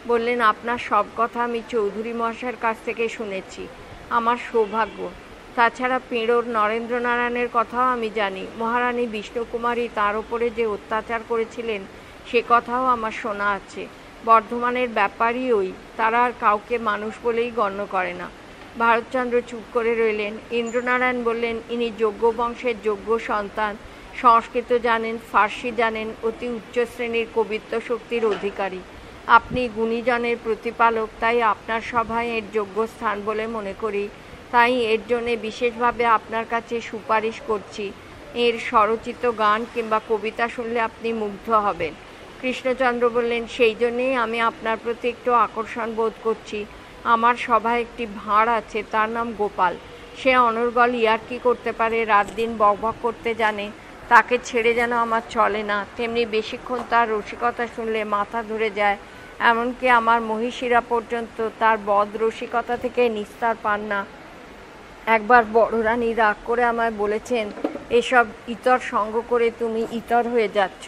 বললেন, আপনার সব কথা আমি চৌধুরী মহাশয়ের কাছ থেকে শুনেছি। আমার সৌভাগ্য। তাছাড়া পিঁড়োর নরেন্দ্রনারায়ণের কথাও আমি জানি। মহারানী বিষ্ণুকুমারী তার ওপরে যে অত্যাচার করেছিলেন সে কথাও আমার শোনা আছে। বর্ধমানের ব্যাপারই ওই, তারা আর কাউকে মানুষ বলেই গণ্য করে না। ভারতচন্দ্র চুপ করে রইলেন। ইন্দ্রনারায়ণ বললেন, ইনি যোগ্য বংশের যোগ্য সন্তান, সংস্কৃত জানেন, ফার্সি জানেন, অতি উচ্চ শ্রেণীর কবিত্ব শক্তির অধিকারী। আপনি গুণীজনের প্রতিপালক, তাই আপনার সভায় এর যোগ্য স্থান বলে মনে করি। তাই এর জন্যে বিশেষভাবে আপনার কাছে সুপারিশ করছি। এর স্বরচিত গান কিংবা কবিতা শুনলে আপনি মুগ্ধ হবেন। কৃষ্ণচন্দ্র বললেন, সেই জন্যেই আমি আপনার প্রতি একটু আকর্ষণ বোধ করছি। আমার সভায় একটি ভাঁড় আছে, তার নাম গোপাল। সে অনর্গল ইয়ার্কি করতে পারে, রাত দিন বকবক করতে জানে। তাকে ছেড়ে যেন আমার চলে না। তেমনি বেশিক্ষণ তার রসিকতা শুনলে মাথা ধরে যায়। এমনকি আমার মহিষীরা পর্যন্ত তার বদ রসিকতা থেকে নিস্তার পান না। একবার বড় রানী রাগ করে আমায় বলেছেন, এসব ইতর সঙ্গ করে তুমি ইতর হয়ে যাচ্ছ।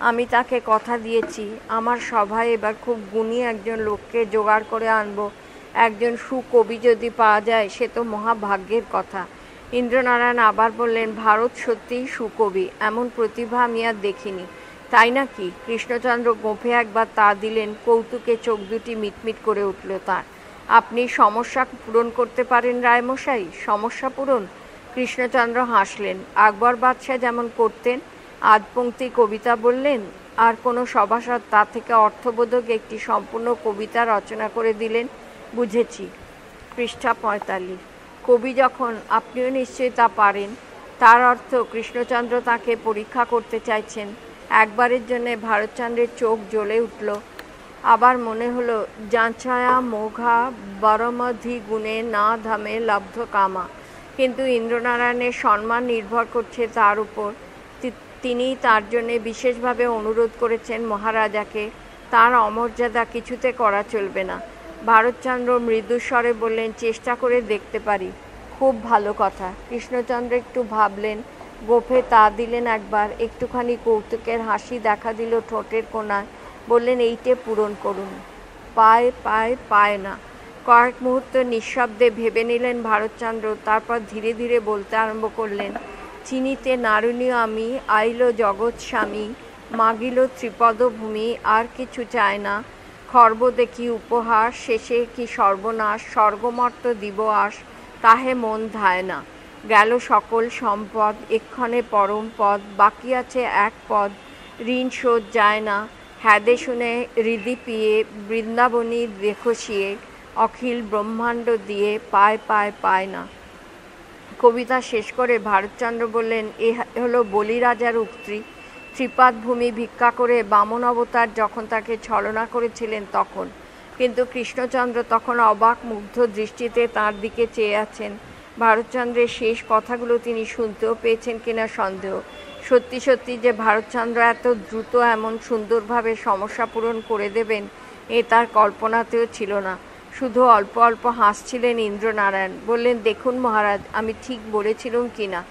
আমি তাকে কথা দিয়েছি, আমার সভায় এবার খুব গুণী একজন লোককে জোগাড় করে আনবো। একজন সুকবি যদি পাওয়া যায় সে তো মহাভাগ্যের কথা। ইন্দ্রনারায়ণ আবার বললেন, ভারত সত্যিই সুকবি, এমন প্রতিভা আমি আর দেখিনি। তাই নাকি? কৃষ্ণচন্দ্র গোঁফে একবার তা দিলেন। কৌতুকে চোখ দুটি মিটমিট করে উঠল তার। আপনি সমস্যা পূরণ করতে পারেন রায়মশাই? সমস্যা পূরণ? কৃষ্ণচন্দ্র হাসলেন। আকবর বাদশাহ যেমন করতেন। আধ পংক্তি কবিতা বললেন, আর কোনো সভাসদ তা থেকে অর্থবোধক একটি সম্পূর্ণ কবিতা রচনা করে দিলেন। বুঝেছি। পৃষ্ঠা 45। কবি যখন, আপনিও নিশ্চয়ই তা পারেন। তার অর্থ কৃষ্ণচন্দ্র তাকে পরীক্ষা করতে চাইছেন। একবারের জন্যে ভারতচন্দ্রের চোখ জ্বলে উঠল। আবার মনে হলো, যাঞ্ছায়া মোঘা বরমধি গুণে না ধামে লব্ধ কামা। কিন্তু ইন্দ্রনারায়ণের সম্মান নির্ভর করছে তার উপর। তিনি তার জন্যে বিশেষভাবে অনুরোধ করেছেন মহারাজাকে। তার অমর্যাদা কিছুতে করা চলবে না। ভারতচন্দ্র মৃদুস্বরে বললেন, চেষ্টা করে দেখতে পারি। খুব ভালো কথা। কৃষ্ণচন্দ্র একটু ভাবলেন, গোঁফে তা দিলেন একবার। একটুখানি কৌতুকের হাসি দেখা দিল ঠোঁটের কোণায়। বললেন, এইটে পূরণ করুন। পায় না। কয়েক মুহূর্ত নিঃশব্দে ভেবে নিলেন ভারতচন্দ্র। তারপর ধীরে ধীরে বলতে আরম্ভ করলেন, চিনিতে নারুণী আমি, আইল জগৎ স্বামী, মাগিল ত্রিপদভূমি, আর কিছু চায় না। খর্ব দেখি উপহাস, শেষে কি সর্বনাশ, স্বর্গমর্ত দিব আস, তাহে মন ধায় না। গেল সকল সম্পদ, এক্ষণে পরম পদ, বাকি আছে এক পদ, ঋণ শোধ যায় না। হ্যাদে শুনে হৃদি পিয়ে, বৃন্দাবনী দেখসিয়ে, অখিল ব্রহ্মাণ্ড দিয়ে, পায় না। কবিতা শেষ করে ভারতচন্দ্র বললেন, এ হলো বলিরাজার উক্তি। ত্রিপাদ ভূমি ভিক্ষা করে বামন অবতার যখন তাকে ছলনা করেছিলেন তখন। কিন্তু কৃষ্ণচন্দ্র তখন অবাক মুগ্ধ দৃষ্টিতে তার দিকে চেয়ে আছেন। ভারতচন্দ্রের শেষ কথাগুলো তিনি শুনতেও পেয়েছেন কিনা সন্দেহ। সত্যি সত্যি যে ভারতচন্দ্র এত দ্রুত এমন সুন্দরভাবে সমস্যা পূরণ করে দেবেন, এ তার কল্পনাতেও ছিল না। শুধু অল্প অল্প হাসছিলেন ইন্দ্রনারায়ণ। বললেন, দেখুন মহারাজ, আমি ঠিক বলেছিলাম কি না?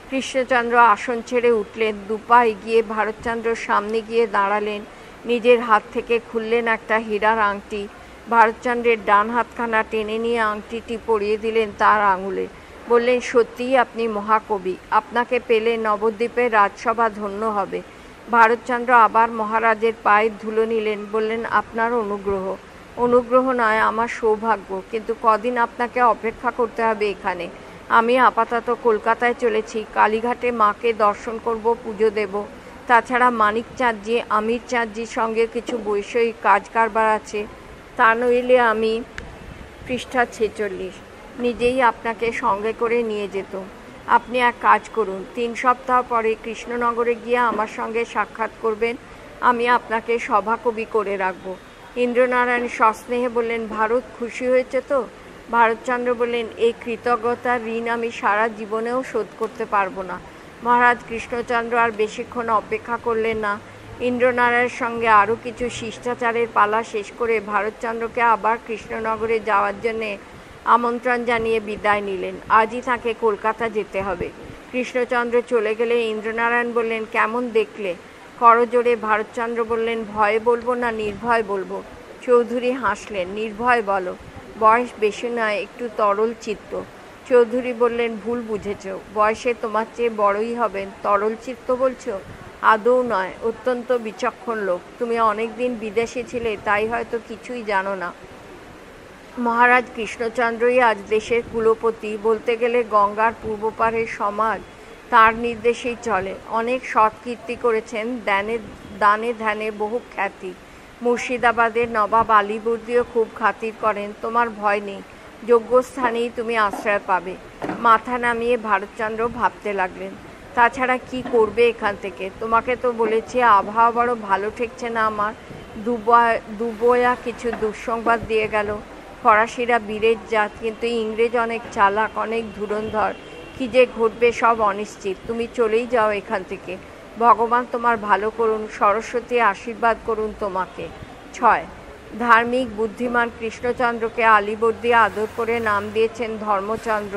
কৃষ্ণচন্দ্র আসন ছেড়ে উঠলেন। দুপা এগিয়ে ভারতচন্দ্রর সামনে গিয়ে দাঁড়ালেন। নিজের হাত থেকে খুললেন একটা হীরার আংটি। ভারতচন্দ্রের ডান হাতখানা টেনে নিয়ে আংটিটি পরিয়ে দিলেন তার আঙুলে। বললেন, সত্যিই আপনি মহাকবি। আপনাকে পেলে নবদ্বীপের রাজসভা ধন্য হবে। ভারতচন্দ্র আবার মহারাজের পায়ের ধুলো নিলেন। বললেন, আপনার অনুগ্রহ নয়, আমার সৌভাগ্য। কিন্তু কদিন আপনাকে অপেক্ষা করতে হবে এখানে। আমি আপাতত কলকাতায় চলেছি। কালীঘাটে মাকে দর্শন করব, পুজো দেব। তাছাড়া মানিক চাঁদজি, আমির চাঁদজির সঙ্গে কিছু বৈষয়িক কাজ কারবার আছে। তা নইলে আমি, পৃষ্ঠা 46, নিজেই আপনাকে সঙ্গে করে নিয়ে যেত। আপনি এক কাজ করুন, 3 সপ্তাহ পরে কৃষ্ণনগরে গিয়ে আমার সঙ্গে সাক্ষাৎ করবেন, আমি আপনাকে সভাকবি করে রাখব। ইন্দ্রনারায়ণ সস্নেহে বললেন, ভারত খুশি হয়েছে তো? ভারতচন্দ্র বললেন, এই কৃতজ্ঞতার ঋণ আমি সারা জীবনেও শোধ করতে পারবো না। মহারাজ কৃষ্ণচন্দ্র আর বেশিক্ষণ অপেক্ষা করলেন না। ইন্দ্রনারায়ণের সঙ্গে আরও কিছু শিষ্টাচারের পালা শেষ করে ভারতচন্দ্রকে আবার কৃষ্ণনগরে যাওয়ার জন্যে আমন্ত্রণ জানিয়ে বিদায় নিলেন। আজই তাকে কলকাতা যেতে হবে। কৃষ্ণচন্দ্র চলে গেলে ইন্দ্রনারায়ণ বললেন, কেমন দেখলে? করজোড়ে ভারতচন্দ্র বললেন, ভয়ে বলবো না নির্ভয় বলবো? চৌধুরী হাসলেন, নির্ভয় বলো, বয়স বেশি নয়, একটু তরল চিত্ত। চৌধুরী বললেন, ভুল বুঝেছ, বয়সে তোমার চেয়ে বড়ই হবেন, তরল চিত্ত বলছো? আদৌ নয়, অত্যন্ত বিচক্ষণ লোক। তুমি অনেক দিন বিদেশে ছিলে, তাই হয়তো কিছুই জানো না। মহারাজ কৃষ্ণচন্দ্রই আজ দেশের কুলপতি, বলতে গেলে গঙ্গার পূর্বপারের সমাজ তার নির্দেশেই চলে। অনেক সৎ কীর্তি করেছেন, দানে ধ্যানে বহু খ্যাতি। মুর্শিদাবাদের নবাব আলীবর্দীও খুব খাতির করেন। তোমার ভয় নেই, যোগ্য স্থানেই তুমি আশ্রয় পাবে। মাথা নামিয়ে ভারতচন্দ্র ভাবতে লাগলেন, তাছাড়া কি করবে এখান থেকে? তোমাকে তো বলেছি আবহাওয়া বড় ভালো ঠেকছে না আমার। দুবয়া কিছু দুঃসংবাদ দিয়ে গেল। ফরাসিরা বীরের জাত, কিন্তু ইংরেজ অনেক চালাক, অনেক ধুরন্ধর। কি যে ঘটবে সব অনিশ্চিত। তুমি চলেই যাও এখান থেকে। ভগবান তোমার ভালো করুন, সরস্বতী আশীর্বাদ করুন তোমাকে। 6. ধার্মিক বুদ্ধিমান কৃষ্ণচন্দ্রকে আলীবর্দী আদর করে নাম দিয়েছেন ধর্মচন্দ্র।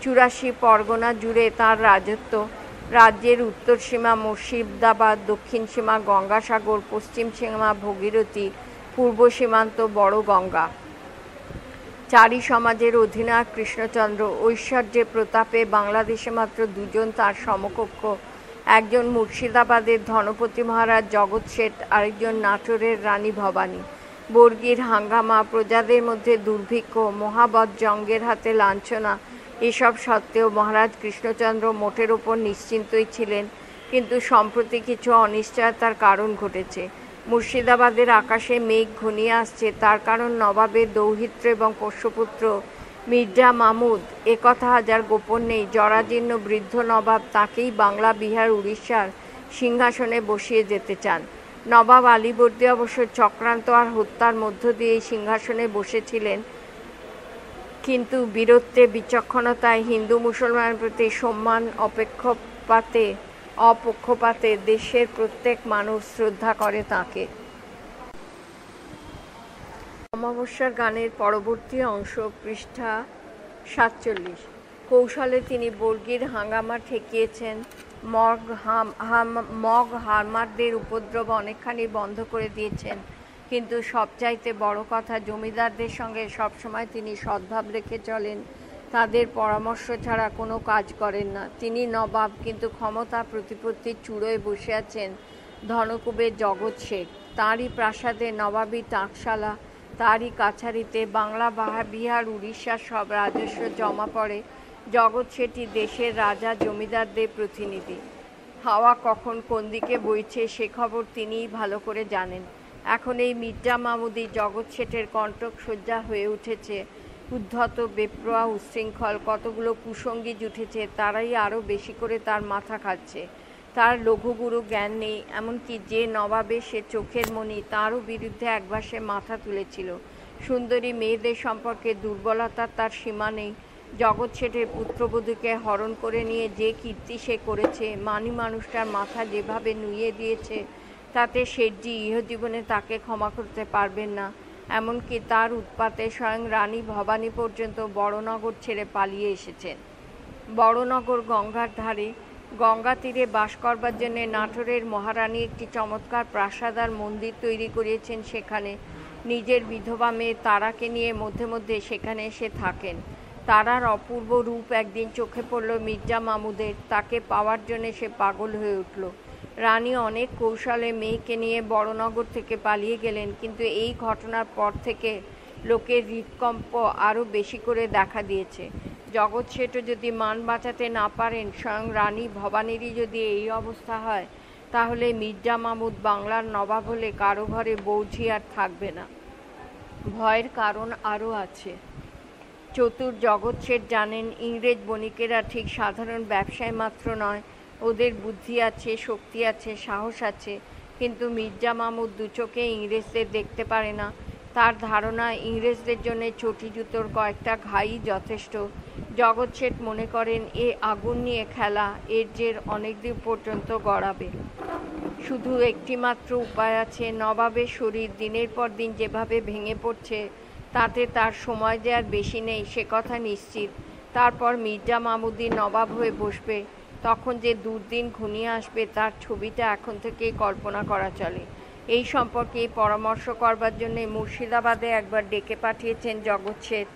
84 পরগনা জুড়ে তাঁর রাজত্ব। রাজ্যের উত্তর সীমা মুর্শিদাবাদ, দক্ষিণ সীমা গঙ্গাসাগর, পশ্চিম সীমা ভগীরথী, পূর্ব সীমান্ত বড় গঙ্গা। চারি সমাজের অধিনায়ক কৃষ্ণচন্দ্র। ঐশ্বর্যে প্রতাপে বাংলাদেশে মাত্র 2 জন তাঁর সমকক্ষ। একজন মুর্শিদাবাদের ধনপতি মহারাজ জগৎ শেঠ, আরেকজন নাটোরের রানী ভবানী। বর্গীর হাঙ্গামা, প্রজাদের মধ্যে দুর্ভিক্ষ, মহাবৎ জঙ্গের হাতে লাঞ্ছনা, এসব সত্ত্বেও মহারাজ কৃষ্ণচন্দ্র মোটের ওপর নিশ্চিন্তই ছিলেন। কিন্তু সম্প্রতি কিছু অনিশ্চয়তার কারণ ঘটেছে। মুর্শিদাবাদের আকাশে মেঘ ঘনিয়ে আসছে, তার কারণ নবাবের দৌহিত্র এবং পোষ্যপুত্র মির্জা মামুদ। একথা আজ আর গোপন নেই। জরাজীর্ণ বৃদ্ধ নবাব তাকেই বাংলা, বিহার, উড়িষ্যার সিংহাসনে বসিয়ে যেতে চান। নবাব আলীবর্দী অবশ্য চক্রান্ত আর হত্যার মধ্য দিয়ে সিংহাসনে বসেছিলেন, কিন্তু বীরত্বে, বিচক্ষণতায়, হিন্দু মুসলমানের প্রতি সম্মান, অপক্ষপাতে দেশের প্রত্যেক মানুষ শ্রদ্ধা করে তাঁকে। অমাবস্যার গানের পরবর্তী অংশ, পৃষ্ঠা 47। কৌশলে তিনি বর্গীর হাঙ্গামা ঠেকিয়েছেন। মগ হারমারদের উপদ্রব অনেকখানি বন্ধ করে দিয়েছেন। কিন্তু সবচাইতে বড় কথা, জমিদারদের সঙ্গে সবসময় তিনি সদ্ভাব রেখে চলেন, তাদের পরামর্শ ছাড়া কোনো কাজ করেন না। তিনি নবাব, কিন্তু ক্ষমতা প্রতিপত্তির চূড়োয় বসে আছেন ধনকুবের জগৎ শেঠ। তাঁরই প্রাসাদে নবাবী তাঁতশালা, তারই কাছারিতে বাংলা, বিহার, উড়িষ্যার সব রাজস্ব জমা পড়ে। জগৎ শেঠই দেশের রাজা, জমিদারদের প্রতিনিধি। হাওয়া কখন কোন দিকে বইছে সে খবর তিনিই ভালো করে জানেন। এখন এই মির্জা মামুদি জগৎ শেঠের কণ্টক সজ্জা হয়ে উঠেছে। উদ্ধত, বেপরোয়া, উচ্ছৃঙ্খল কতগুলো কুসঙ্গী জুটেছে, তারাই আরও বেশি করে তার মাথা খাচ্ছে। তার লঘুগুরু জ্ঞান নেই, এমনকি যে নবাবে সে চোখের মণি, তারও বিরুদ্ধে একবার সে মাথা তুলেছিল। সুন্দরী মেয়েদের সম্পর্কে দুর্বলতার তার সীমা নেই। জগৎ শেঠের পুত্রবধূকে হরণ করে নিয়ে যে কীর্তি সে করেছে, মানি মানুষটার মাথা যেভাবে নুইয়ে দিয়েছে, তাতে শেঠজি ইহজীবনে তাকে ক্ষমা করতে পারবেন না। এমনকি তার উৎপাতে স্বয়ং রানী ভবানী পর্যন্ত বড়নগর ছেড়ে পালিয়ে এসেছেন। বড়নগর গঙ্গার ধারে, গঙ্গা তীরে বাস করবার জন্যে নাটোরের মহারানী একটি চমৎকার প্রাসাদ আর মন্দির তৈরি করিয়েছেন সেখানে। নিজের বিধবা মেয়ে তারাকে নিয়ে মধ্যে মধ্যে সেখানে এসে থাকেন। তারার অপূর্ব রূপ একদিন চোখে পড়ল মির্জা মামুদের। তাকে পাওয়ার জন্যে সে পাগল হয়ে উঠল। রানী অনেক কৌশলে মেয়েকে নিয়ে বড়নগর থেকে পালিয়ে গেলেন, কিন্তু এই ঘটনার পর থেকে লোকের হৃৎকম্প আরও বেশি করে দেখা দিয়েছে। জগৎ শেঠও যদি মান বাঁচাতে না পারেন, স্বয়ং রানী ভবানীরই যদি এই অবস্থা হয়, তাহলে মির্জা মামুদ বাংলার নবাব হলে কারো ঘরে বৌঝি আর থাকবে না। ভয়ের কারণ আরও আছে। চতুর জগৎ শেঠ জানেন ইংরেজ বণিকেরা ঠিক সাধারণ ব্যবসায় মাত্র নয়, ওদের বুদ্ধি আছে, শক্তি আছে, সাহস আছে। কিন্তু মির্জা মামুদ দুচোখে ইংরেজদের দেখতে পারে না। তার ধারণা ইংরেজদের জন্য চটি জুতোর কয়েকটা ঘাই যথেষ্ট। জগৎ শেঠ মনে করেন এ আগুন নিয়ে খেলা এর জের অনেক দিন পর্যন্ত গড়াবে। শুধু একটি মাত্র উপায় আছে, নবাবের শরীর দিনের পর দিন যেভাবে ভেঙে পড়ছে তাতে তার সময় যে আর বেশি নেই সে কথা নিশ্চিত। তারপর মির্জা মামুদই নবাব হয়ে বসবে। তখন যে দুর্দিন ঘনিয়ে আসবে তার ছবিটা এখন থেকেই কল্পনা করা চলে। এই সম্পর্কে পরামর্শ করবার জন্য মুর্শিদাবাদে একবার ডেকে পাঠিয়েছেন জগৎ শেঠ।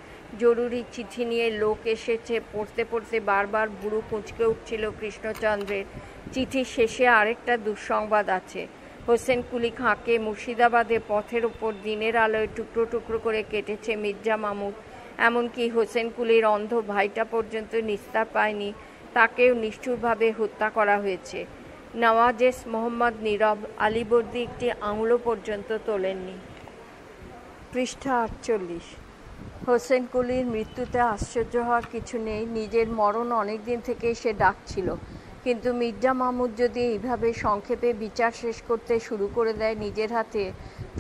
জরুরি চিঠি নিয়ে লোক এসেছে। পড়তে পড়তে বারবার বুড়ো কুঁচকে উঠছিল কৃষ্ণচন্দ্রের। চিঠির শেষে আরেকটা দুঃসংবাদ আছে। হোসেন কুলি খাঁকে মুর্শিদাবাদে পথের ওপর দিনের আলোয় টুকরো টুকরো করে কেটেছে মির্জা মামুদ। এমনকি হোসেন কুলির অন্ধ ভাইটা পর্যন্ত নিস্তার পায়নি, তাকেও নিষ্ঠুরভাবে হত্যা করা হয়েছে। নওয়াজেশ মোহাম্মদ নীরব, আলীবর্দী একটি আঙুলও পর্যন্ত তোলেননি। পৃষ্ঠা 48। হোসেন কুলির মৃত্যুতে আশ্চর্য হওয়ার কিছু নেই। নিজের মরণ অনেক দিন থেকেই সে ডাকছিল। কিন্তু মির্জা মামুদ যদি এইভাবে সংক্ষেপে বিচার শেষ করতে শুরু করে দেয় নিজের হাতে,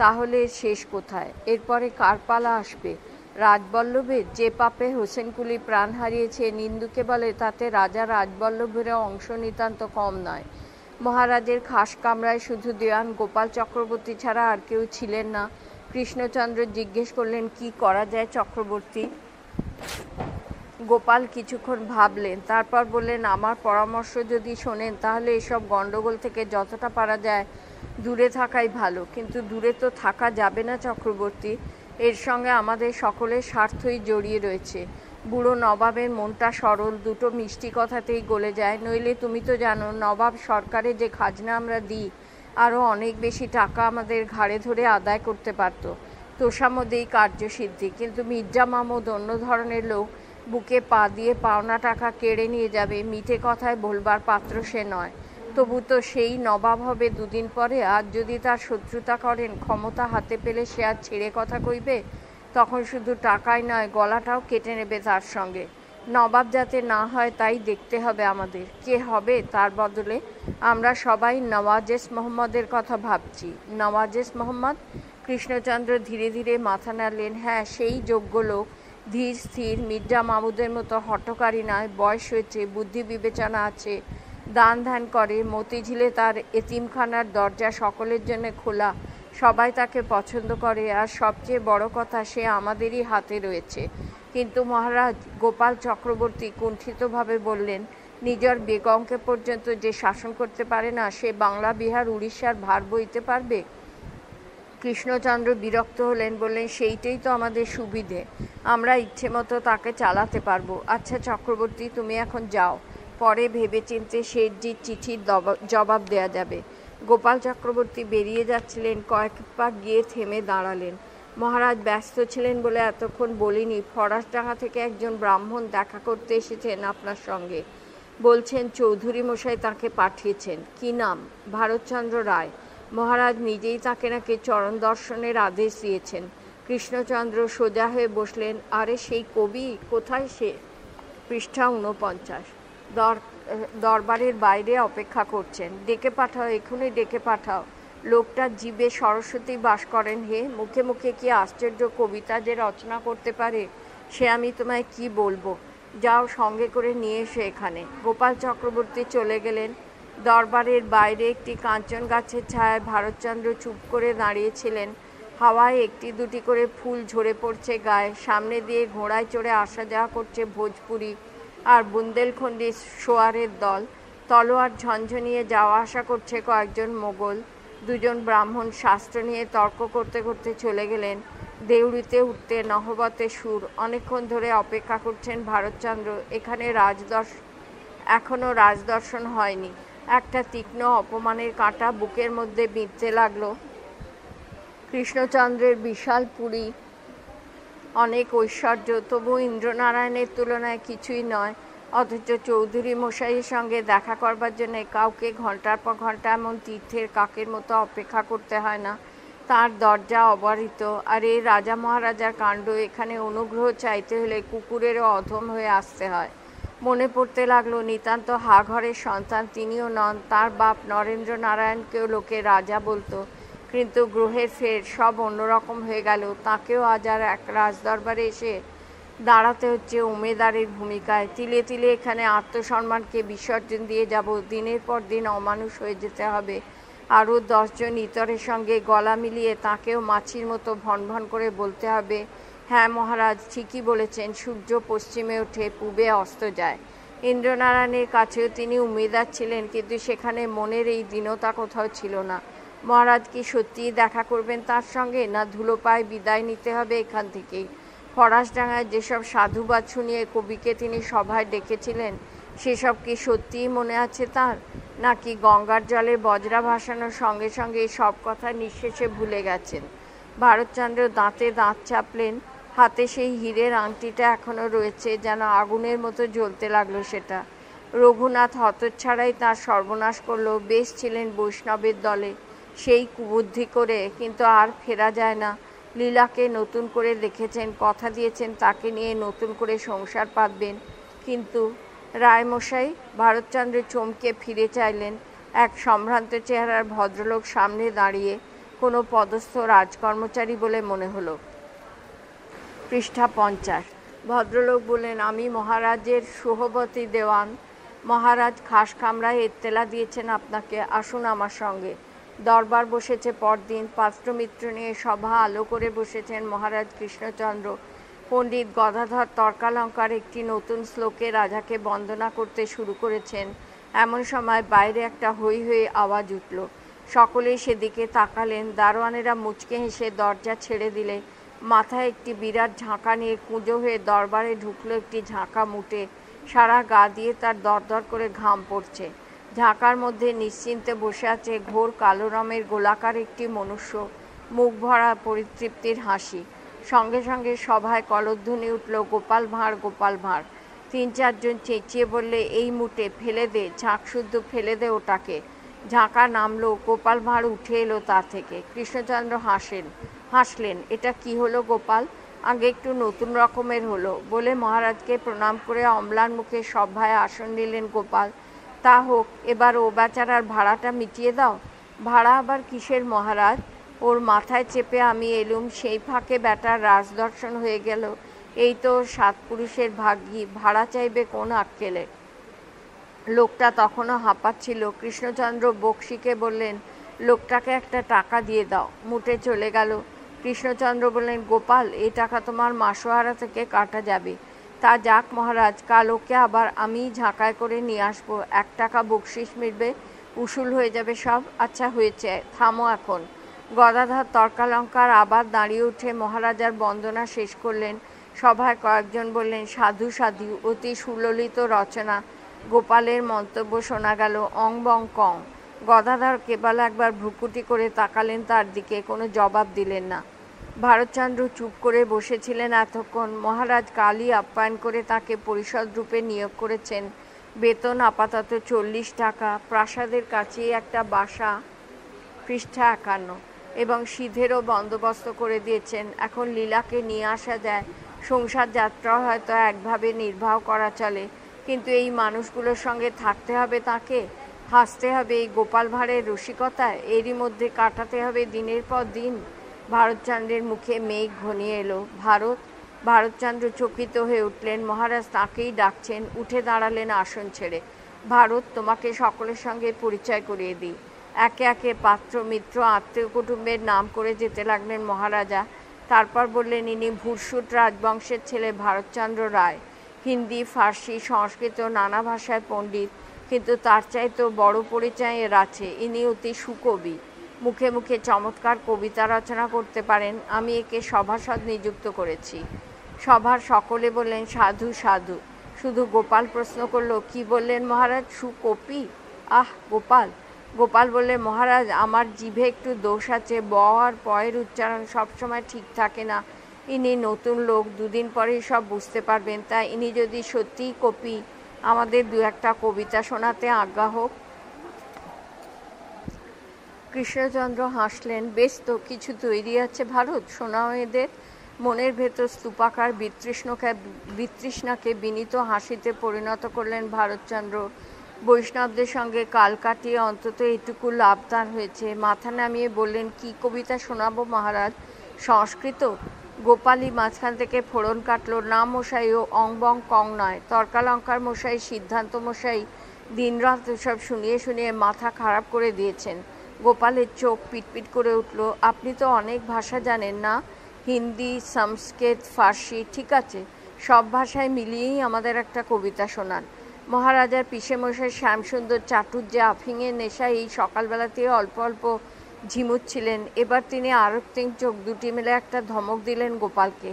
তাহলে শেষ কোথায়? এরপরে কার পালা আসবে? রাজবল্লভের? যে পাপে হোসেন কুলি প্রাণ হারিয়েছে নিন্দুকে বলে তাতে রাজা রাজবল্লভেরও অংশ নিতান্ত কম নয়। মহারাজের খাস কামরায় শুধু দেওয়ান গোপাল চক্রবর্তী ছাড়া আর কেউ ছিলেন না। কৃষ্ণচন্দ্র জিজ্ঞেস করলেন, কি করা যায় চক্রবর্তী? গোপাল কিছুক্ষণ ভাবলেন, তারপর বললেন, আমার পরামর্শ যদি শোনেন তাহলে এসব গণ্ডগোল থেকে যতটা পারা যায় দূরে থাকাই ভালো। কিন্তু দূরে তো থাকা যাবে না চক্রবর্তী, এর সঙ্গে আমাদের সকলের স্বার্থই জড়িয়ে রয়েছে। বুড়ো নবাবের মনটা সরল, দুটো মিষ্টি কথাতেই গলে যায়। নইলে তুমি তো জানো নবাব সরকারে যে খাজনা আমরা দিই, আরও অনেক বেশি টাকা আমাদের ঘাড়ে ধরে আদায় করতে পারত। তোষামোদেই কার্যসিদ্ধি। কিন্তু মির্জা মামুদ অন্য ধরনের লোক, বুকে পা দিয়ে পাওনা টাকা কেড়ে নিয়ে যাবে, মিঠে কথায় বলবার পাত্র সে নয়। তবু তো সেই নবাব হবে দুদিন পরে। আজ যদি তার শত্রুতা করেন, ক্ষমতা হাতে পেলে সে আর ছেড়ে কথা কইবে? তখন শুধু টাকাই নয়, গলাটাও কেটে নেবে তার সঙ্গে। নবাব যাতে না হয় তাই দেখতে হবে আমাদের। কে হবে তার বদলে? আমরা সবাই নওয়াজেশ মোহাম্মদের কথা ভাবছি। নওয়াজেশ মোহাম্মদ? কৃষ্ণচন্দ্র ধীরে ধীরে মাথা নাড়লেন। হ্যাঁ, সেই যোগ্য লোক, ধীর স্থির, মির্জা মামুদের মতো হঠকারী নয়। বয়স হয়েছে, বুদ্ধি বিবেচনা আছে, দান ধ্যান করে। মতিঝিলে তার এতিমখানার দরজা সকলের জন্য খোলা। সবাই তাকে পছন্দ করে, আর সবচেয়ে বড় কথা সে আমাদেরই হাতে রয়েছে। কিন্তু মহারাজ, গোপাল চক্রবর্তী কুণ্ঠিতভাবে বললেন, নিজের বেগমকে পর্যন্ত যে শাসন করতে পারে না, সে বাংলা, বিহার, উড়িষ্যার ভার বইতে পারবে? কৃষ্ণচন্দ্র বিরক্ত হলেন, বললেন, সেইটাই তো আমাদের সুবিধে, আমরা ইচ্ছে মতো তাকে চালাতে পারবো। আচ্ছা চক্রবর্তী, তুমি এখন যাও, পরে ভেবেচিন্তে শেঠজির চিঠির জবাব দেয়া যাবে। গোপাল চক্রবর্তী বেরিয়ে যাচ্ছিলেন, কয়েক পা গিয়ে থেমে দাঁড়ালেন। মহারাজ ব্যস্ত ছিলেন বলে এতক্ষণ বলিনি, ফরাসডাঙ্গা থেকে একজন ব্রাহ্মণ দেখা করতে এসেছেন আপনার সঙ্গে। বলছেন চৌধুরী মশাই তাঁকে পাঠিয়েছেন। কি নাম? ভারতচন্দ্র রায়। মহারাজ নিজেই তাঁকে নাকি চরণ দর্শনের আদেশ দিয়েছেন। কৃষ্ণচন্দ্র সোজা হয়ে বসলেন। আরে সেই কবি, কোথায় সে? পৃষ্ঠা 49। দরবারের বাইরে অপেক্ষা করছেন। ডেকে পাঠাও, এক্ষুনি ডেকে পাঠাও। লোকটার জিভে সরস্বতী বাস করেন হে। মুখে মুখে কি আশ্চর্য কবিতা যে রচনা করতে পারে সে আমি তোমায় কি বলবো। যাও, সঙ্গে করে নিয়ে এসো এখানে। গোপাল চক্রবর্তী চলে গেলেন। দরবারের বাইরে একটি কাঞ্চন গাছের ছায়ায় ভারতচন্দ্র চুপ করে দাঁড়িয়েছিলেন। হাওয়ায় একটি দুটি করে ফুল ঝরে পড়ছে গায়ে। সামনে দিয়ে ঘোড়ায় চড়ে আসা যাওয়া করছে ভোজপুরি আর বুন্দেলখণ্ডী সোয়ারের দল। তলোয়ার ঝনঝনিয়ে যাওয়া আসা করছে কয়েকজন মোগল। দুজন ব্রাহ্মণ শাস্ত্র নিয়ে তর্ক করতে করতে চলে গেলেন। দেউড়িতে উঠতে নহবতে সুর। অনেকক্ষণ ধরে অপেক্ষা করছেন ভারতচন্দ্র। এখনও রাজদর্শন হয়নি। একটা তীক্ষ্ণ অপমানের কাঁটা বুকের মধ্যে বিঁধতে লাগলো। কৃষ্ণচন্দ্রের বিশাল পুরী, অনেক ঐশ্বর্য, তবু ইন্দ্রনারায়ণের তুলনায় কিছুই নয়। অথচ চৌধুরী মশাইয়ের সঙ্গে দেখা করবার জন্য কাউকে ঘন্টার পর ঘন্টা এমন তীর্থের কাকের মতো অপেক্ষা করতে হয় না। তার দরজা অবারিত। আর এই রাজা মহারাজার কাণ্ড, এখানে অনুগ্রহ চাইতে হলে কুকুরেরও অধম হয়ে আসতে হয়। মনে পড়তে লাগলো নিতান্ত হা ঘরের সন্তান তিনিও নন, তার বাপ নরেন্দ্র নারায়ণকেও লোকে রাজা বলতো, কিন্তু গ্রহের ফের সব অন্যরকম হয়ে গেল। তাকেও আজ আর এক রাজদরবারে এসে দাঁড়াতে হচ্ছে উমেদারের ভূমিকায়। তিলে তিলে এখানে আত্মসম্মানকে বিসর্জন দিয়ে যাব, দিনের পর দিন অমানুষ হয়ে যেতে হবে। আরও 10 জন ইতরের সঙ্গে গলা মিলিয়ে তাকেও মাছির মতো ভন ভন করে বলতে হবে, হ্যাঁ মহারাজ ঠিকই বলেছেন, সূর্য পশ্চিমে ওঠে, পূবে অস্ত যায়। ইন্দ্রনারায়ণের কাছেও তিনি উমেদার ছিলেন, কিন্তু সেখানে মনের এই দীনতা কোথাও ছিল না। মহারাজ কি সত্যিই দেখা করবেন তার সঙ্গে, না ধুলো পায়ে বিদায় নিতে হবে এখান থেকেই? ফরাসডাঙ্গায় যেসব সাধুবাদ শুনিয়ে কবিকে তিনি সভায় ডেকেছিলেন, সেসব কি সত্যিই মনে আছে তার, নাকি গঙ্গার জলে বজরা ভাসানোর সঙ্গে সঙ্গে সব কথা নিঃশেষে ভুলে গেছেন? ভারতচন্দ্র দাঁতে দাঁত চাপলেন। হাতে সেই হীরের আংটিটা এখনো রয়েছে, যেন আগুনের মতো জ্বলতে লাগলো সেটা। রঘুনাথ হতচ্ছাড়াই তার সর্বনাশ করলো। বেশ ছিলেন বৈষ্ণবের দলে, সেই কুবুদ্ধি করে, কিন্তু আর ফেরা যায় না। লীলাকে নতুন করে দেখেছেন, কথা দিয়েছেন তাকে নিয়ে নতুন করে সংসার পাতবেন, কিন্তু রায়মশাই। ভারতচন্দ্র চমকে ফিরে চাইলেন। এক সম্ভ্রান্ত চেহারার ভদ্রলোক সামনে দাঁড়িয়ে, কোনো পদস্থ রাজকর্মচারী বলে মনে হলো। পৃষ্ঠা 50। ভদ্রলোক বললেন, আমি মহারাজের সুহবতী দেওয়ান। মহারাজ খাস কামরায় এত্তেলা দিয়েছেন আপনাকে, আসুন আমার সঙ্গে। দরবার বসেছে পরদিন। পাত্রমিত্র নিয়ে সভা আলো করে বসেছেন মহারাজ কৃষ্ণচন্দ্র। পণ্ডিত গদাধর তর্কালঙ্কার একটি নতুন শ্লোকে রাজাকে বন্দনা করতে শুরু করেছেন। এমন সময় বাইরে একটা হৈ হৈ আওয়াজ উঠল। সকলেই সেদিকে তাকালেন। দারোয়ানেরা মুচকে হেসে দরজা ছেড়ে দিলে মাথায় একটি বিরাট ঝাঁকা নিয়ে কুঁজো হয়ে দরবারে ঢুকলো একটি ঝাঁকা মুটে। সারা গা দিয়ে তার দরদর করে ঘাম পড়ছে। ঝাঁকার মধ্যে নিশ্চিন্তে বসে আছে ঘোর কালো রঙের গোলাকার একটি মনুষ্য, মুখ ভরা পরিতৃপ্তির হাসি। সঙ্গে সঙ্গে সভায় কলধ্বনি উঠল, গোপাল ভাঁড়, গোপাল ভাঁড়। 3-4 জন চেঁচিয়ে বললে, এই মুটে ফেলে দে, ঝাঁক শুদ্ধ ফেলে দে ওটাকে। ঝাঁকা নামলো, গোপাল ভাঁড় উঠে এলো তা থেকে। কৃষ্ণচন্দ্র হাসলেন। এটা কি হলো গোপাল? আগে একটু নতুন রকমের হলো বলে মহারাজকে প্রণাম করে অম্লান মুখে সভায় আসন নিলেন গোপাল। তা হোক, এবার ও বেচারার ভাড়াটা মিটিয়ে দাও। ভাড়া আবার কিসের মহারাজ? ওর মাথায় চেপে আমি এলুম, সেই ফাঁকে ব্যাটার রাজদর্শন হয়ে গেল। এই তো 7 পুরুষের ভাগ্যি, ভাড়া চাইবে কোন আক্কেলে? লোকটা তখনও হাঁপাচ্ছিল। কৃষ্ণচন্দ্র বক্সিকে বললেন, লোকটাকে একটা টাকা দিয়ে দাও। মুটে চলে গেল। কৃষ্ণচন্দ্র বললেন, গোপাল, এই টাকা তোমার মাসোহারা থেকে কাটা যাবে। তা যাক মহারাজ, কাল ওকে আবার আমি ঝাঁকায় করে নিয়ে আসবো। 1 টাকা বকশিস মিলবে, উসুল হয়ে যাবে সব। আচ্ছা হয়েছে, থামো এখন। গদাধর তর্কালঙ্কার আবার দাঁড়িয়ে উঠে মহারাজার বন্দনা শেষ করলেন। সভায় কয়েকজন বললেন, সাধু সাধু, অতি সুললিত রচনা। গোপালের মন্তব্য শোনা গেল, অং বং কং। গদাধর কেবল একবার ভ্রুকুটি করে তাকালেন তার দিকে, কোনো জবাব দিলেন না। ভারতচন্দ্র চুপ করে বসেছিলেন এতক্ষণ। মহারাজ কালই আপ্যায়ন করে তাকে পরিষদ রূপে নিয়োগ করেছেন। বেতন আপাতত 40 টাকা, প্রাসাদের কাছেই একটা বাসা, পৃষ্ঠা 51, এবং সিধেরও বন্দোবস্ত করে দিয়েছেন। এখন লীলাকে নিয়ে আসা যায়, সংসার যাত্রা হয়তো একভাবে নির্বাহ করা চলে, কিন্তু এই মানুষগুলোর সঙ্গে থাকতে হবে তাকে, হাসতে হবে এই গোপাল ভাঁড়ের রসিকতায়, এরই মধ্যে কাটাতে হবে দিনের পর দিন। ভারতচন্দ্রের মুখে মেঘ ঘনিয়ে এলো। ভারতচন্দ্র চকিত হয়ে উঠলেন। মহারাজ তাকেই ডাকছেন। উঠে দাঁড়ালেন আসন ছেড়ে। ভারত, তোমাকে সকলের সঙ্গে পরিচয় করিয়ে দিই। একে একে পাত্র, মিত্র, আত্মীয় কুটুম্বের নাম করে যেতে লাগলেন মহারাজা। তারপর বললেন, ইনি ভুরসুট রাজবংশের ছেলে ভারতচন্দ্র রায়। হিন্দি, ফার্সি, সংস্কৃত নানা ভাষায় পণ্ডিত, কিন্তু তার চাইতেও বড় পরিচয় এর আছে, ইনি অতি সুকবি। মুখে মুখে চমৎকার কবিতা রচনা করতে পারেন। আমি একে সভাসদ নিযুক্ত করেছি। সভার সকলে বললেন, সাধু সাধু। শুধু গোপাল প্রশ্ন করল, কি বললেন মহারাজ, সুকপি? আহ গোপাল। গোপাল বললে, মহারাজ, আমার জিভে একটু দোষ আছে, ব আর পয়ের উচ্চারণ সবসময় ঠিক থাকে না। ইনি নতুন লোক, 2 দিন পরেই সব বুঝতে পারবেন। তাই ইনি যদি সত্যিই কপি, আমাদের 2-1টা কবিতা শোনাতে আজ্ঞা হোক। কৃষ্ণচন্দ্র হাসলেন। বেশ তো, কিছু তৈরি আছে ভারত, শোনাও এদের। মনের ভেতর স্তূপাকার বিতৃষ্ণাকে বিনীত হাসিতে পরিণত করলেন ভারতচন্দ্র। বৈষ্ণবদের সঙ্গে কাল কাটিয়ে অন্তত এটুকু লাভ তার হয়েছে। মাথা নামিয়ে বললেন, কি কবিতা শোনাবো মহারাজ? সংস্কৃত? গোপালই মাঝখান থেকে ফোড়ন কাটল। না মশাই, ও অং বং কং নয়। তর্কালঙ্কার মশাই, সিদ্ধান্ত মশাই দিনরাত এসব শুনিয়ে শুনিয়ে মাথা খারাপ করে দিয়েছেন। গোপালের চোখ পিটপিট করে উঠল। আপনি তো অনেক ভাষা জানেন না? হিন্দি, সংস্কৃত, ফার্সি, ঠিক আছে, সব ভাষায় মিলিয়েই আমাদের একটা কবিতা শোনান। মহারাজার পিসেমশাই শ্যামসুন্দর চাটুর্যে আফিংয়ের নেশায় এই সকালবেলাতেই অল্প অল্প ঝিমুচ্ছিলেন। এবার তিনি আরক্তিম চোখ দুটি মেলে একটা ধমক দিলেন গোপালকে।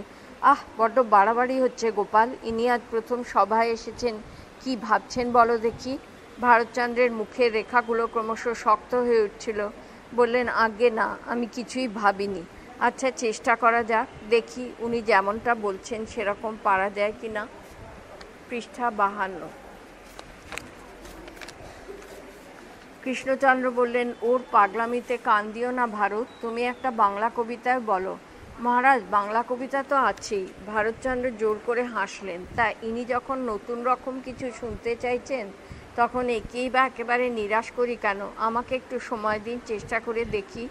আহ, বড্ড বাড়াবাড়ি হচ্ছে গোপাল। ইনি আজ প্রথম সভায় এসেছেন, কি ভাবছেন বলো দেখি? ভারতচন্দ্রের মুখের রেখাগুলো ক্রমশ শক্ত হয়ে উঠছিল। বললেন, আজ্ঞে না, আমি কিছুই ভাবিনি। আচ্ছা, চেষ্টা করা যাক, দেখি উনি যেমনটা বলছেন সেরকম পারা যায় কি না। পৃষ্ঠা 52। কৃষ্ণচন্দ্র বললেন, ওর পাগলামিতে কান দিও না ভারত, তুমি একটা বাংলা কবিতায় বলো। মহারাজ, বাংলা কবিতা তো আছেই। ভারতচন্দ্র জোর করে হাসলেন। তা ইনি যখন নতুন রকম কিছু শুনতে চাইছেন, তখন একেই বা একেবারে নিরাশ করি কেন? আমাকে একটু সময় দিন, চেষ্টা করে দেখি।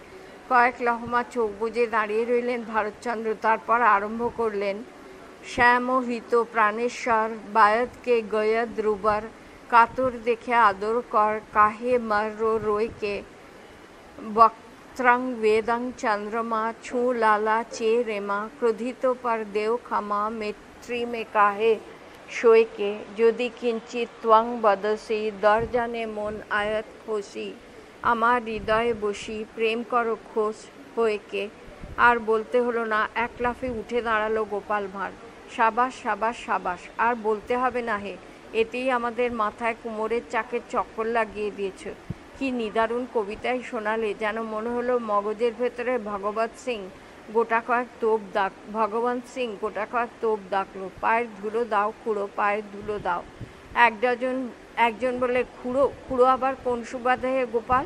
কয়েক লহমা চোখ বুজে দাঁড়িয়ে রইলেন ভারতচন্দ্র। তারপর আরম্ভ করলেন, শ্যাম হৃত প্রাণেশ্বর বায়তকে গয়দ রুবার, কাতর দেখে আদর কর কাহে মর রোয়কে, বক্ত্রং বেদং চন্দ্রমা ছু লালা চে রেমা, ক্রোধিত পর দেও ক্ষমা মেত্রী মে কাহে শোয়কে, যদি কিঞ্চিত ত্বং বদসি দরজানে মন আয়ত খোসি, আমার হৃদয়ে বসি প্রেম করো খোস হয়েকে। আর বলতে হলো না, এক লাফে উঠে দাঁড়ালো গোপাল ভাঁড়। সাবাস সাবাস সাবাস, আর বলতে হবে না হে, এতেই আমাদের মাথায় কুমোরের চাকের চক্কর লাগিয়ে দিয়েছ। কি নিদারুণ কবিতাই শোনালে, যেন মনে হলো মগজের ভেতরে ভগবত সিং গোটা কয়েক তোপ ডাকলো। পায়ের ধুলো দাও খুঁড়ো, পায়ের ধুলো দাও। একজন বলে, খুঁড়ো আবার কোন সুবাদে হে গোপাল?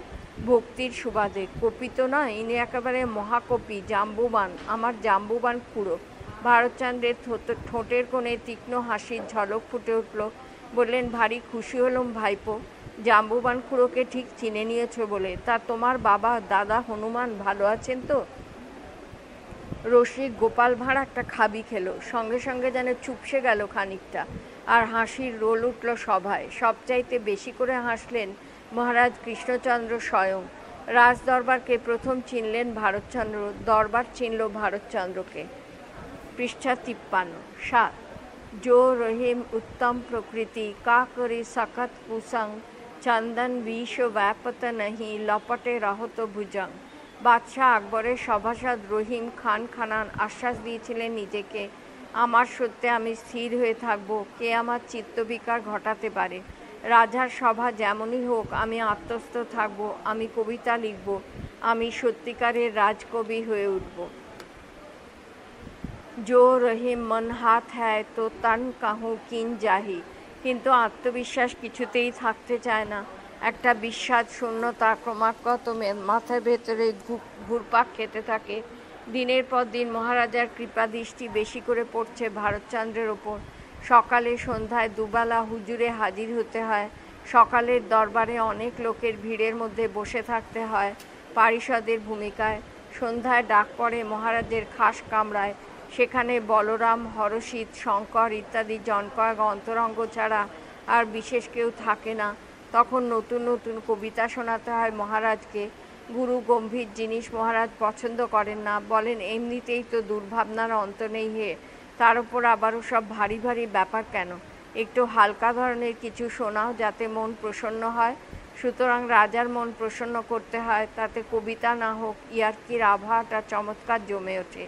ভক্তির সুবাদে। কপি তো নয়, ইনি একেবারে মহাকপি, জাম্বুবান, আমার জাম্বুবান খুঁড়ো। ভারতচন্দ্রের ঠোঁটের কোণে তীক্ষ্ণ হাসির ঝলক ফুটে উঠল। বললেন, ভারী খুশি হলুম ভাইপো, জাম্বুবান খুঁড়োকে ঠিক চিনে নিয়েছ বলে। তা তোমার বাবা দাদা হনুমান ভালো আছেন তো? রসিক গোপাল ভাঁড় একটা খাবি খেলো, সঙ্গে সঙ্গে যেন চুপসে গেল খানিকটা, আর হাসির রোল উঠল সভায়। সবচাইতে বেশি করে হাসলেন মহারাজ কৃষ্ণচন্দ্র স্বয়ং। রাজ দরবারকে প্রথম চিনলেন ভারতচন্দ্র, দরবার চিনল ভারতচন্দ্রকে। পৃষ্ঠা 53। 7। जो रहीम उत्तम प्रकृति का करे सकत कुसंग, चंदन विष व्यापत नहीं लपटे रहत भुजंग। বাদশাহ আকবরের সভাসদ রহিম খান খানান আশ্বাস দিয়েছিলেন নিজেকে, আমার সত্যে আমি স্থির হয়ে থাকব, কে আমার চিত্তবিকার ঘটাতে পারে। রাজার সভা যেমনই হোক, আমি আত্মস্থ থাকব, আমি কবিতা লিখব, আমি সত্যিকারের রাজকবি হয়ে উঠব। जो रहीम मन हाथ है तो तन काहू किन जाही। কিন্তু আত্মবিশ্বাস কিছুতেই থাকতে চায় না। একটা বিস্বাদ শূন্যতা ক্রমাগত মাথার ভেতরে ঘুরপাক খেতে থাকে। দিনের পর দিন মহারাজার কৃপাদৃষ্টি বেশি করে পড়ছে ভারতচন্দ্রের ওপর। সকালে সন্ধ্যায় দুবেলা হুজুরে হাজির হতে হয়। সকালের দরবারে অনেক লোকের ভিড়ের মধ্যে বসে থাকতে হয় পারিষদের ভূমিকায়। সন্ধ্যায় ডাক পড়ে মহারাজের খাস কামরায়। সেখানে বলরাম, হরষিত, শঙ্কর ইত্যাদি জনকয়েক অন্তরঙ্গ ছাড়া আর বিশেষ কেউ থাকে না। তখন নতুন নতুন কবিতা শোনাতে হয় মহারাজকে। গুরু গম্ভীর জিনিস মহারাজ পছন্দ করেন না, বলেন এমনিতেই তো দুর্ভাবনার অন্ত নেই হে, তার উপর আবারও সব ভারী ভারী ব্যাপার কেন, একটু হালকা ধরনের কিছু শোনাও যাতে মন প্রসন্ন হয়। সুতরাং রাজার মন প্রসন্ন করতে হয়, তাতে কবিতা না হোক ইয়ার্কির আবহাওয়াটা চমৎকার জমে ওঠে।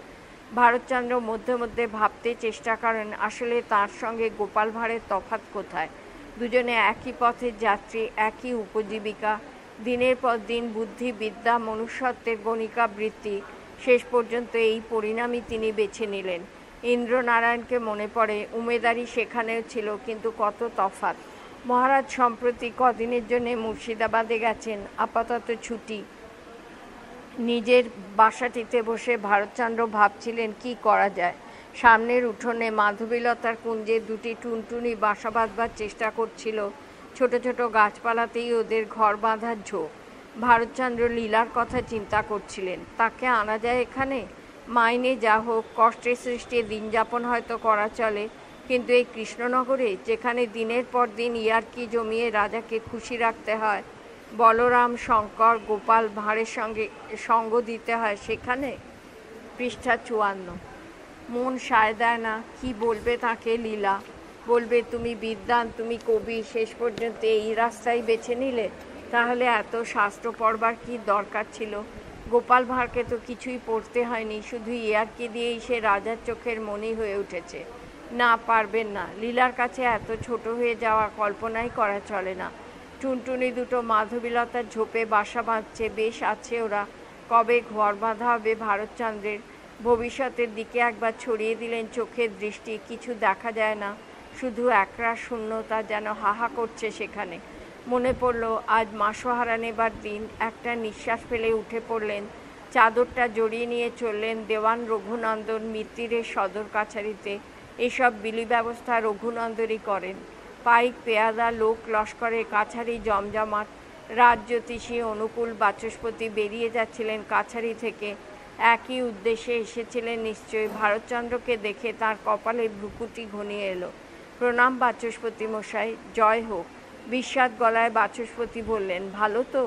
ভারতচন্দ্র মধ্যে মধ্যে ভাবতে চেষ্টা করেন আসলে তার সঙ্গে গোপাল ভাঁড়ের তফাৎ কোথায়। দুজনে একই পথের যাত্রী, একই উপজীবিকা। দিনের পর দিন বুদ্ধি, বিদ্যা, মনুষ্যত্বের গণিকা বৃত্তি, শেষ পর্যন্ত এই পরিণামই তিনি বেছে নিলেন। ইন্দ্রনারায়ণকে মনে পড়ে, উমেদারি সেখানেও ছিল, কিন্তু কত তফাৎ। মহারাজ সম্প্রতি কদিনের জন্য মুর্শিদাবাদে গেছেন, আপাতত ছুটি। নিজের বাসাটিতে বসে ভারতচন্দ্র ভাবছিলেন কি করা যায়। সামনের উঠোনে মাধবীলতার কুঞ্জে দুটি টুনটুনি বাসা বাঁধবার চেষ্টা করছিল। ছোট ছোট গাছপালাতেই ওদের ঘর বাঁধার ঝোঁক। ভারতচন্দ্র লীলার কথা চিন্তা করছিলেন, তাকে আনা যায় এখানে। মাইনে যা হোক, কষ্টের সৃষ্টি দিন যাপন হয়তো করা চলে, কিন্তু এই কৃষ্ণনগরে যেখানে দিনের পর দিন ইয়ার্কি জমিয়ে রাজাকে খুশি রাখতে হয়, বলরাম, শঙ্কর, গোপাল ভাঁড়ের সঙ্গে সঙ্গ দিতে হয়, সেখানে। পৃষ্ঠা 54। মন সায় দেয় না। কি বলবে তাকে লীলা? বলবে তুমি বিদ্বান, তুমি কবি, শেষ পর্যন্ত এই রাস্তাই বেছে নিলে। তাহলে এত শাস্ত্র পড়বার কি দরকার ছিল? গোপাল ভাঁড়কে তো কিছুই পড়তে হয়নি, শুধু ইয়ার্কি দিয়েই সে রাজার চোখের মণি হয়ে উঠেছে। না, পারবেন না। লীলার কাছে এত ছোট হয়ে যাওয়া কল্পনাই করা চলে না। টুনটুনি দুটো মাধবীলতার ঝোপে বাসা বাঁধছে, বেশ আছে ওরা। কবে ঘর বাঁধা হবে ভারতচন্দ্রের? ভবিষ্যতের দিকে একবার ছড়িয়ে দিলেন চোখের দৃষ্টি। কিছু দেখা যায় না, শুধু একরাশ শূন্যতা যেন হাহা করছে সেখানে। মনে পড়ল আজ মাসোহারা নেবার দিন। একটা নিঃশ্বাস ফেলে উঠে পড়লেন। চাদরটা জড়িয়ে নিয়ে চললেন দেওয়ান রঘুনন্দন মিত্তিরের সদর কাছারিতে। এসব বিলি ব্যবস্থা রঘুনন্দনই করেন। পাইক, পেয়াদা, লোক লস্করের কাছারি জমজমাট। রাজজ্যোতিষী অনুকূল বাচস্পতি বেরিয়ে যাচ্ছিলেন কাছারি থেকে। একই উদ্দেশ্যে এসেছিলেন নিশ্চয়ই। ভারতচন্দ্রকে দেখে তার কপালে ভ্রুকুটি ঘনিয়ে এলো। প্রণাম বাচস্পতি মশাই, জয় হোক। বিস্বাদ গলায় বাচস্পতি বললেন, ভালো তো?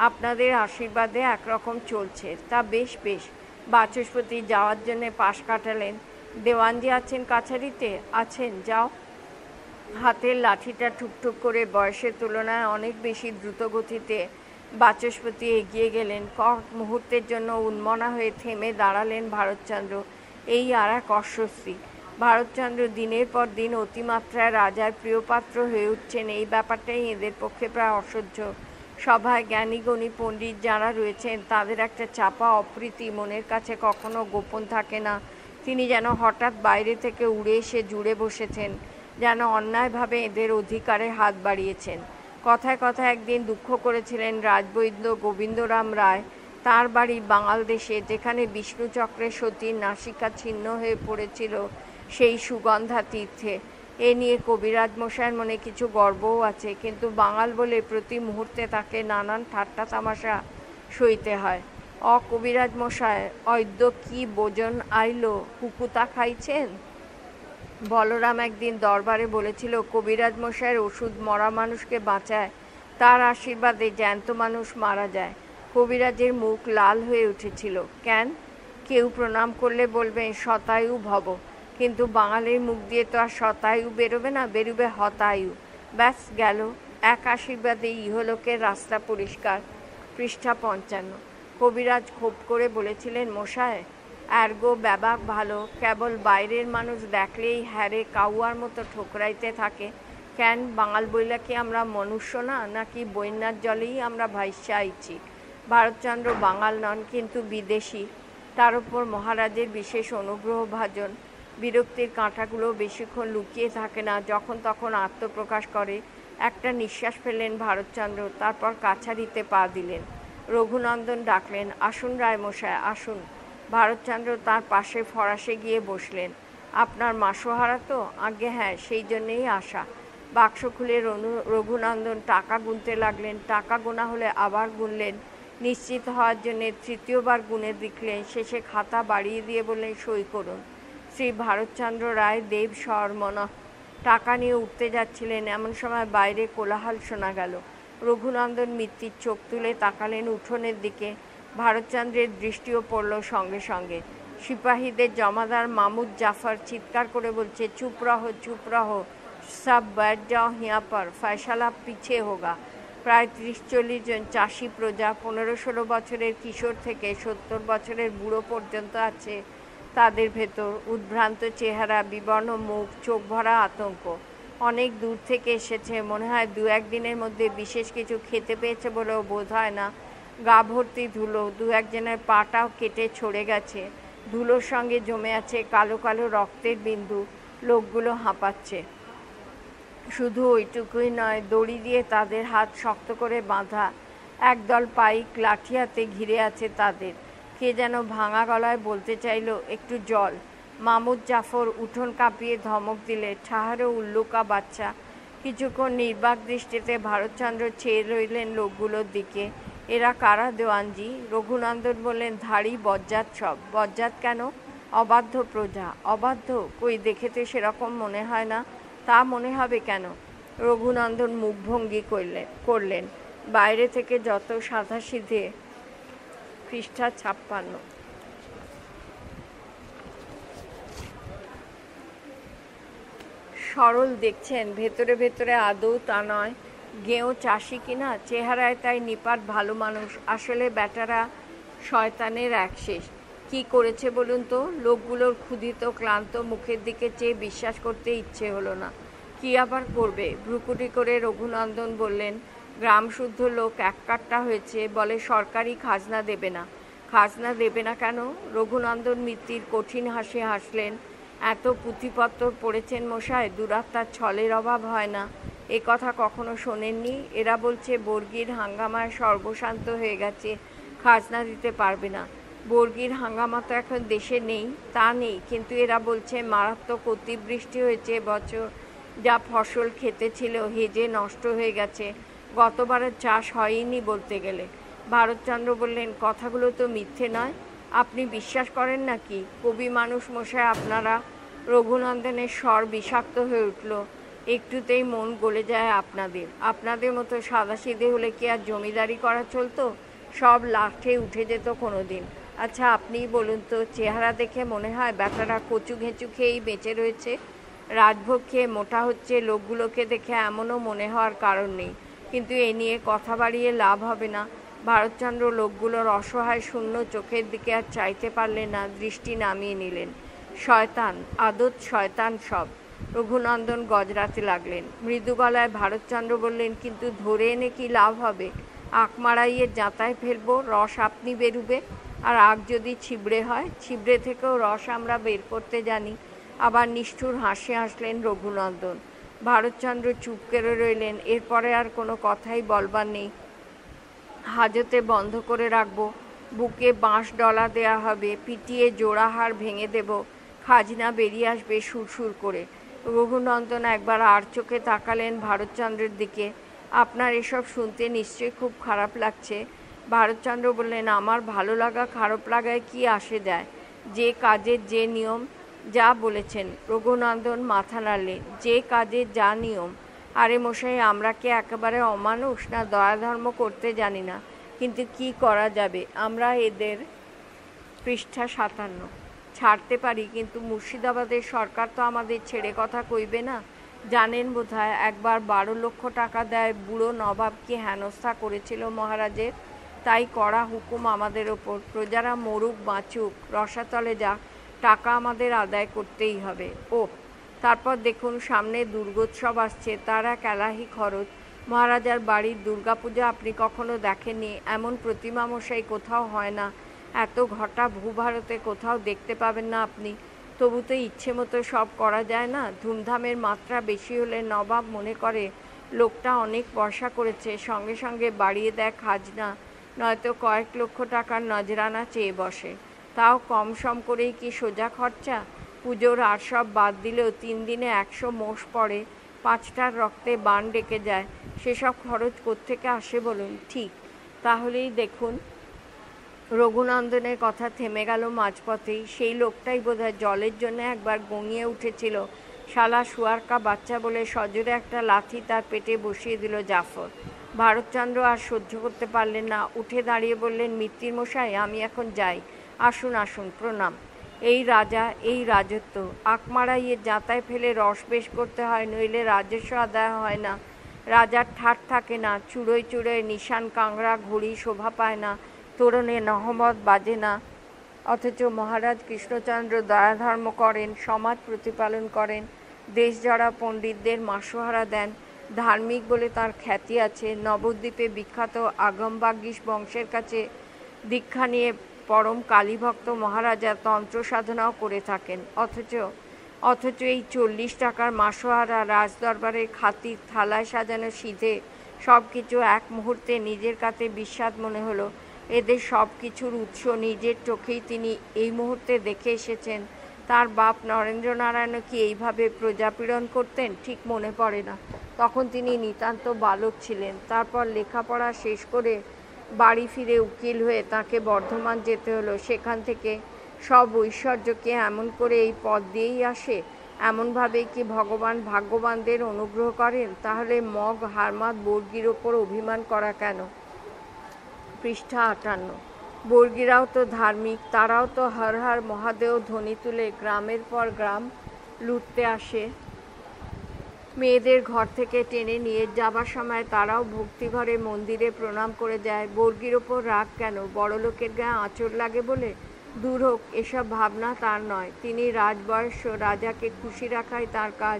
আপনাদের আশীর্বাদে একরকম চলছে। তা বেশ বেশ। বাচস্পতি যাওয়ার জন্যে পাশ কাটালেন। দেওয়ানজি আছেন কাছারিতে? আছেন, যাও। হাতের লাঠিটা ঠুকঠুক করে বয়সের তুলনায় অনেক বেশি দ্রুত গতিতে বাচস্পতি এগিয়ে গেলেন। কয়েক মুহূর্তের জন্য উন্মনা হয়ে থেমে দাঁড়ালেন ভারতচন্দ্র। এই আর এক অস্বস্তি। ভারতচন্দ্র দিনের পর দিন অতিমাত্রায় রাজার প্রিয়পাত্র হয়ে উঠছেন, এই ব্যাপারটাই এদের পক্ষে প্রায় অসহ্য। সভায় জ্ঞানীগুণী পণ্ডিত যারা রয়েছেন তাদের একটা চাপা অপ্রীতি মনের কাছে কখনো গোপন থাকে না। তিনি যেন হঠাৎ বাইরে থেকে উড়ে এসে জুড়ে বসেছেন, যেন অন্যায়ভাবে এদের অধিকারে হাত বাড়িয়েছেন। কথায় কথায় একদিন দুঃখ করেছিলেন রাজবৈদ্য গোবিন্দরাম রায়। তার বাড়ি বাঙাল দেশে, যেখানে বিষ্ণুচক্রের সতীর নাসিকা ছিন্ন হয়ে পড়েছিল সেই সুগন্ধা তীর্থে। এ নিয়ে কবিরাজ মশাইয়ের মনে কিছু গর্বও আছে, কিন্তু বাঙাল বলে প্রতি মুহূর্তে তাকে নানান ঠাট্টা তামাশা সইতে হয়। কবিরাজ মশাই, অদ্য কি ভোজন আইলো, হুকুতা খাইছেন? বলরাম একদিন দরবারে বলেছিল, কবিরাজ মশাইয়ের ওষুধ মরা মানুষকে বাঁচায়, তার আশীর্বাদে জ্যান্ত মানুষ মারা যায়। কবিরাজের মুখ লাল হয়ে উঠেছিল। কেন? কেউ প্রণাম করলে বলবেন শতায়ু ভব, কিন্তু বাঙালির মুখ দিয়ে তো আর শতায়ু বেরোবে না, বেরোবে হতায়ু। ব্যাস গেল। এক আশীর্বাদে ইহলোকের রাস্তা পরিষ্কার। পৃষ্ঠা 55। কবিরাজ ক্ষোভ করে বলেছিলেন, মশাই, অ্যার্গো ব্যাবাক ভালো, কেবল বাইরের মানুষ দেখলেই হ্যারে কাউয়ার মতো ঠোকরাইতে থাকে। কেন, বাঙাল বইলা কি আমরা মনুষ্য না, নাকি বন্যার জলেই আমরা ভাইসা আইছি? ভারতচন্দ্র বাঙাল নন, কিন্তু বিদেশি। তার উপর মহারাজের বিশেষ অনুগ্রহ ভাজন। বিরক্তির কাঁটাগুলো বেশিক্ষণ লুকিয়ে থাকে না, যখন তখন আত্মপ্রকাশ করে। একটা নিঃশ্বাস ফেললেন ভারতচন্দ্র, তারপর কাছারিতে পা দিলেন। রঘুনন্দন ডাকলেন, আসুন রায়মশাই, আসুন। ভারতচন্দ্র তার পাশে ফরাসে গিয়ে বসলেন। আপনার মাসোহারা তো? আজ্ঞে হ্যাঁ, সেই জন্যেই আসা। বাক্স খুলে রঘুনন্দন টাকা গুনতে লাগলেন। টাকা গোনা হলে আবার গুনলেন। নিশ্চিত হওয়ার জন্যে তৃতীয়বার গুনে দেখলেন। শেষে খাতা বাড়িয়ে দিয়ে বললেন, সই করুন। শ্রী ভারতচন্দ্র রায় দেব শর্মনঃ। টাকা নিয়ে উঠতে যাচ্ছিলেন, এমন সময় বাইরে কোলাহল শোনা গেল। রঘুনন্দন মিত্তির চোখ তুলে তাকালেন উঠোনের দিকে। ভারতচন্দ্রের দৃষ্টিও পড়ল সঙ্গে সঙ্গে। সিপাহীদের জমাদার মামুদ জাফর চিৎকার করে বলছে, চুপ রহো, চুপ রহো, সব बैठ जाओ यहाँ पर, फैसला पीछे होगा। প্রায় 30-40 জন চাষি প্রজা, 15-16 বছরের কিশোর থেকে 70 বছরের বুড়ো পর্যন্ত আছে তাদের ভেতর। উদ্ভ্রান্ত চেহারা, বিবর্ণ মুখ, চোখ ভরা আতঙ্ক। অনেক দূর থেকে এসেছে, মনে হয় 2-1 দিনের মধ্যে বিশেষ কিছু খেতে পেয়েছে বলেও বোধ হয় না। গা ভর্তি ধুলো, 2-1 জনের পাটাও কেটে ছড়ে গেছে। ধুলোর সঙ্গে জমে আছে কালো কালো রক্তের বিন্দু। লোকগুলো হাঁপাচ্ছে। শুধু ওইটুকুই নয়, দড়ি দিয়ে তাদের হাত শক্ত করে বাঁধা। একদল পাইক লাঠি হাতে ঘিরে আছে তাদের। কে যেন ভাঙা গলায় বলতে চাইল, একটু জল। মামুদ জাফর উঠোন কাঁপিয়ে ধমক দিলে, ঠাহারো উল্লুকা বাচ্চা। কিছুক্ষণ নির্বাক দৃষ্টিতে ভারতচন্দ্র চেয়ে রইলেন লোকগুলোর দিকে। এরা কারা দেওয়ানজি? রঘুনন্দন বললেন, ধাড়ি বজ্জাত সব। বজ্জাত কেন? অবাধ্য প্রজা। অবাধ্য? কই, দেখে তো সেরকম মনে হয় না। তা মনে হবে কেন? রঘুনন্দন মুখভঙ্গি করলেন। বাইরে থেকে যত সাদাসিধে। পৃষ্ঠা 56। সরল দেখছেন, ভেতরে ভেতরে আদৌ তা নয়। গেঁয়ো চাষি কিনা, চেহারায় তাই নিপাট ভালো মানুষ, আসলে ব্যাটারা শয়তানের একশেষ। কি করেছে বলুন তো? লোকগুলোর ক্ষুধিত ক্লান্ত মুখের দিকে চেয়ে বিশ্বাস করতে ইচ্ছে হলো না। কি আবার করবে? ভ্রুকুটি করে রঘুনন্দন বললেন, গ্রামশুদ্ধ লোক এককাট্টা হয়েছে, বলে সরকারি খাজনা দেবে না। খাজনা দেবে না কেন? রঘুনন্দন মিত্তির কঠিন হাসি হাসলেন। এত পুঁথিপত্র পড়েছেন মশাই, দুরাত্মার ছলের অভাব হয় না। এ কথা কখনো শোনেননি? এরা বলছে বর্গির হাঙ্গামায় সর্বশান্ত হয়ে গেছে, খাজনা দিতে পারবে না। বর্গির হাঙ্গামা তো এখন দেশে নেই, তা নেই, কিন্তু এরা বলছে মারাত্মক অতিবৃষ্টি হয়েছে এবছর, যা ফসল খেতে ছিল হেজে নষ্ট হয়ে গেছে। গতবারের চাষ হয়নি বলতে গেলে। ভারতচন্দ্র বললেন, কথাগুলো তো মিথ্যে নয়। আপনি বিশ্বাস করেন নাকি? কবি মানুষ মশাই আপনারা। রঘুনন্দনের স্বর বিষাক্ত হয়ে উঠল। একটুতেই মন গলে যায় আপনাদের। আপনাদের মতো সাদাসিধে হলে কি আর জমিদারি করা চলতো? সব লাঠে উঠে যেত কোনো দিন। আচ্ছা, আপনিই বলুন তো, চেহারা দেখে মনে হয় ব্যাটারা কচু ঘেঁচু খেয়েই বেঁচে রয়েছে। রাজভোগ খেয়ে মোটা হচ্ছে লোকগুলোকে দেখে এমনও মনে হওয়ার কারণ নেই। কিন্তু এ নিয়ে কথা বাড়িয়ে লাভ হবে না। ভারতচন্দ্র লোকগুলোর অসহায় শূন্য চোখের দিকে আর চাইতে পারলেন না, দৃষ্টি নামিয়ে নিলেন। শয়তান, আদত শয়তান সব। রঘুনন্দন গজরাতে লাগলেন। মৃদু গলায় ভারতচন্দ্র বললেন, কিন্তু ধরে এনে কি লাভ হবে? আখ মারাইয়ে জাঁতায় ফেলবো, রস আপনি বেরুবে। আর আখ যদি ছিবড়ে হয়, ছিবড়ে থেকেও রস আমরা বের করতে জানি। আবার নিষ্ঠুর হাসি হাসলেন রঘুনন্দন। ভারতচন্দ্র চুপ করে রইলেন। এরপরে আর কোনো কথাই বলবার নেই। হাজতে বন্ধ করে রাখবো, বুকে বাঁশ ডলা দেয়া হবে, পিটিয়ে জোড়াহাড় ভেঙে দেব, খাজনা বেরিয়ে আসবে সুরসুর করে। রঘুনন্দন একবার আর চোখে তাকালেন ভারতচন্দ্রের দিকে। আপনার এসব শুনতে নিশ্চয়ই খুব খারাপ লাগছে। ভারতচন্দ্র বললেন, আমার ভালো লাগা খারাপ লাগায় কি আসে যায়? যে কাজের যে নিয়ম। যা বলেছেন। রঘুনন্দন মাথা নাড়লেন। যে কাজের যা নিয়ম। আরে মশাই, আমরা কি একেবারে অমানুষ, না দয়া ধর্ম করতে জানি না? কিন্তু কি করা যাবে? আমরা এদের। পৃষ্ঠা 57। ছাড়তে পারি, কিন্তু মুর্শিদাবাদের সরকার তো আমাদের ছেড়ে কথা কইবে না। জানেন বোধহয়, একবার 12 লক্ষ টাকা দেয় বুড়ো নবাব কি হেনস্থা করেছিল মহারাজের। তাই কড়া হুকুম আমাদের ওপর, প্রজারা মরুক বাঁচুক, রসাতলে যাক, টাকা আমাদের আদায় করতেই হবে। ওহ, তারপর দেখুন, সামনে দুর্গোৎসব আসছে, তার এক এলাহি খরচ। মহারাজার বাড়ির দুর্গাপূজা আপনি কখনো দেখেননি? এমন প্রতিমা মশাই কোথাও হয় না। এত ঘটা ভূভারতে কোথাও দেখতে পাবেন না আপনি। তবু তো ইচ্ছে মতো সব করা যায় না। ধুমধামের মাত্রা বেশি হলে নবাব মনে করে লোকটা অনেক পয়সা করেছে, সঙ্গে সঙ্গে বাড়িয়ে দেয় খাজনা, নয়তো কয়েক লক্ষ টাকার নজরানা চেয়ে বসে। তাও কম সম করেই কি সোজা খরচা? পুজোর আর সব বাদ দিলেও 3 দিনে 100 মোষ পড়ে, 5টার রক্তে বান ডেকে যায়। সেসব খরচ কোত্থেকে আসে বলুন? ঠিক তাহলেই দেখুন। রঘুনন্দনের কথা থেমে গেল মাঝপথেই। সেই লোকটাই বোধহয় জলের জন্য একবার গঙিয়ে উঠেছিল। শালা শুয়ারকা বাচ্চা বলে সজোরে একটা লাথি তার পেটে বসিয়ে দিল জাফর। ভারতচন্দ্র আর সহ্য করতে পারলেন না, উঠে দাঁড়িয়ে বললেন, মিত্তির মশাই, আমি এখন যাই। আসুন আসুন, প্রণাম। এই রাজা, এই রাজত্ব। আখমারাইয়ের জাঁতায় ফেলে রস বেশ করতে হয়, নইলে রাজস্ব আদায় হয় না। রাজার ঠাট থাকে না, চুড়োয় চুড়োয় নিশান কাংড়া ঘড়ি শোভা পায় না, তোরণে নহমত বাজে না। অথচ মহারাজ কৃষ্ণচন্দ্র দয়াধর্ম করেন, সমাজ প্রতিপালন করেন, দেশজড়া পণ্ডিতদের মাসোহারা দেন। ধার্মিক বলে তাঁর খ্যাতি আছে। নবদ্বীপে বিখ্যাত আগমবাগীশ বংশের কাছে দীক্ষা নিয়ে পরম কালীভক্ত মহারাজা তন্ত্র সাধনাও করে থাকেন। অথচ এই 40 টাকার মাসোহারা রাজদরবারের খাতির থালায় সাজানো সিধে সব কিছু এক মুহূর্তে নিজের কাছে বিস্বাদ মনে হলো। এদের সব কিছুর উৎস নিজের চোখেই তিনি এই মুহূর্তে দেখে এসেছেন। তার বাপ নরেন্দ্রনারায়ণও কি এইভাবে প্রজাপীড়ন করতেন ঠিক মনে পড়ে না। তখন তিনি নিতান্ত বালক ছিলেন। তারপর লেখাপড়া শেষ করে বাড়ি ফিরে উকিল হয়ে তাকে বর্ধমান যেতে হলো। সেখান থেকে সব ঐশ্বর্যকে এমন করে এই পথ দিয়েই আসে, এমনভাবেই কি ভগবান ভাগ্যবানদের অনুগ্রহ করেন? তাহলে মগ হারমাত বর্গির ওপর অভিমান করা কেন? পৃষ্ঠা 58। বর্গিরাও তো ধার্মিক, তারাও তো হর হর মহাদেব ধ্বনি তুলে গ্রামের পর গ্রাম লুটতে আসে। মেয়েদের ঘর থেকে টেনে নিয়ে যাবার সময় তারাও ভক্তিঘরে মন্দিরে প্রণাম করে যায়। বর্গির ওপর রাগ কেন? বড়লোকের গায়ে আঁচড় লাগে বলে? দূর হোক, এসব ভাবনা তার নয়। তিনি রাজবয়স্য, রাজাকে খুশি রাখাই তার কাজ।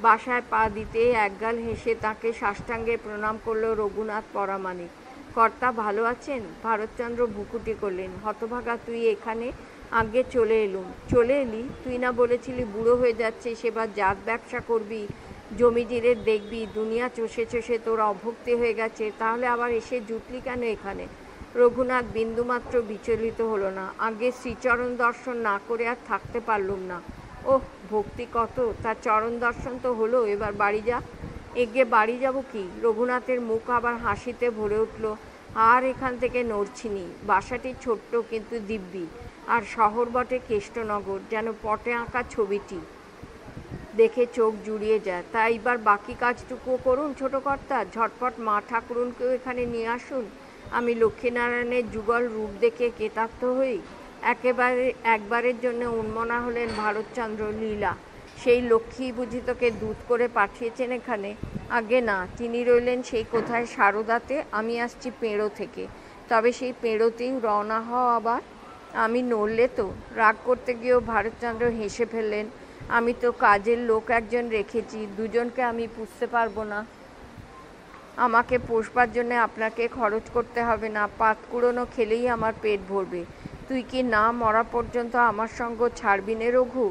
বাসায় পা দিতে একগাল হেসে তাকে সাষ্টাঙ্গে প্রণাম করল রঘুনাথ পরামানিক। কর্তা ভালো আছেন? ভারতচন্দ্র ভ্রুকুটি করলেন। হতভাগা, তুই এখানে? আগে চলে এলুম। চলে এলি? তুই না বলেছিলি বুড়ো হয়ে যাচ্ছিস, এবার জাত ব্যবসা করবি, জমিজিরের দেখবি, দুনিয়া চষে চষে তোর অভক্তি হয়ে গেছে, তাহলে আবার এসে জুটলি কেন এখানে? রঘুনাথ বিন্দুমাত্র বিচলিত হলো না। আগে শ্রীচরণ দর্শন না করে আর থাকতে পারলুম না। ওহ, ভক্তি কত! তার চরণ দর্শন তো হলো, এবার বাড়ি যা। এগে বাড়ি যাব কি? রঘুনাথের মুখ আবার হাসিতে ভরে উঠল। আর এখান থেকে নড়ছিনি। বাসাটি ছোট্ট কিন্তু দিব্যি, আর শহর বটে কেষ্টনগর, যেন পটে আঁকা ছবিটি দেখে চোখ জুড়িয়ে যায়। তাই এবার বাকি কাজটুকুও করুন ছোট কর্তা, ঝটপট মা ঠাকুরুনকেও এখানে নিয়ে আসুন। আমি লক্ষ্মীনারায়ণের যুগল রূপ দেখে কৃতার্থ হই। একবারের জন্য উন্মনা হলেন ভারতচন্দ্র। লীলা, সেই লক্ষ্মী বুঝি তোকে দূত করে পাঠিয়েছেন এখানে? আগে না, তিনি রইলেন সেই কোথায় সারদাতে, আমি আসছি পেঁড়ো থেকে। তবে সেই পেঁড়োতেই রওনা হও আবার? আমি নড়লে তো? রাগ করতে গিয়েও ভারতচন্দ্র হেসে ফেললেন। আমি তো কাজের লোক একজন রেখেছি, দুজনকে আমি পুষতে পারবো না। আমাকে পোষবার জন্যে আপনাকে খরচ করতে হবে না, পাত কুড়োনো খেলেই আমার পেট ভরবে। তুই কি না মরা পর্যন্ত আমার সঙ্গ ছাড়বি নে রঘু?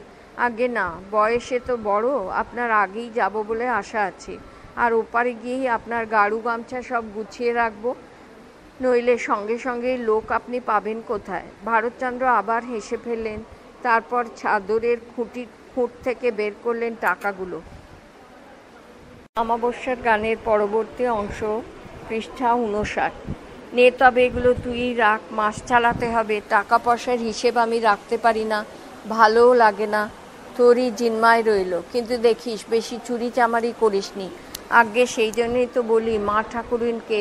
আগে না, বয়সে তো বড়, আপনার আগেই যাব বলে আশা আছে। আর ওপারে গিয়েই আপনার গাড়ু গামছা সব গুছিয়ে রাখবো, নইলে সঙ্গে সঙ্গেই লোক আপনি পাবেন কোথায়? ভারতচন্দ্র আবার হেসে ফেললেন। তারপর চাদরের খুঁট থেকে বের করলেন টাকাগুলো। অমাবস্যার গানের পরবর্তী অংশ, পৃষ্ঠা 59। নে তবে এগুলো তুই রাখ, মাস চালাতে হবে। টাকা পয়সার হিসেব আমি রাখতে পারি না, ভালোও লাগে না। তোরই জিম্মায় রইল, কিন্তু দেখিস বেশি চুরি চামারি করিসনি। আগে সেই জন্যই তো বলি মা ঠাকুরুনকে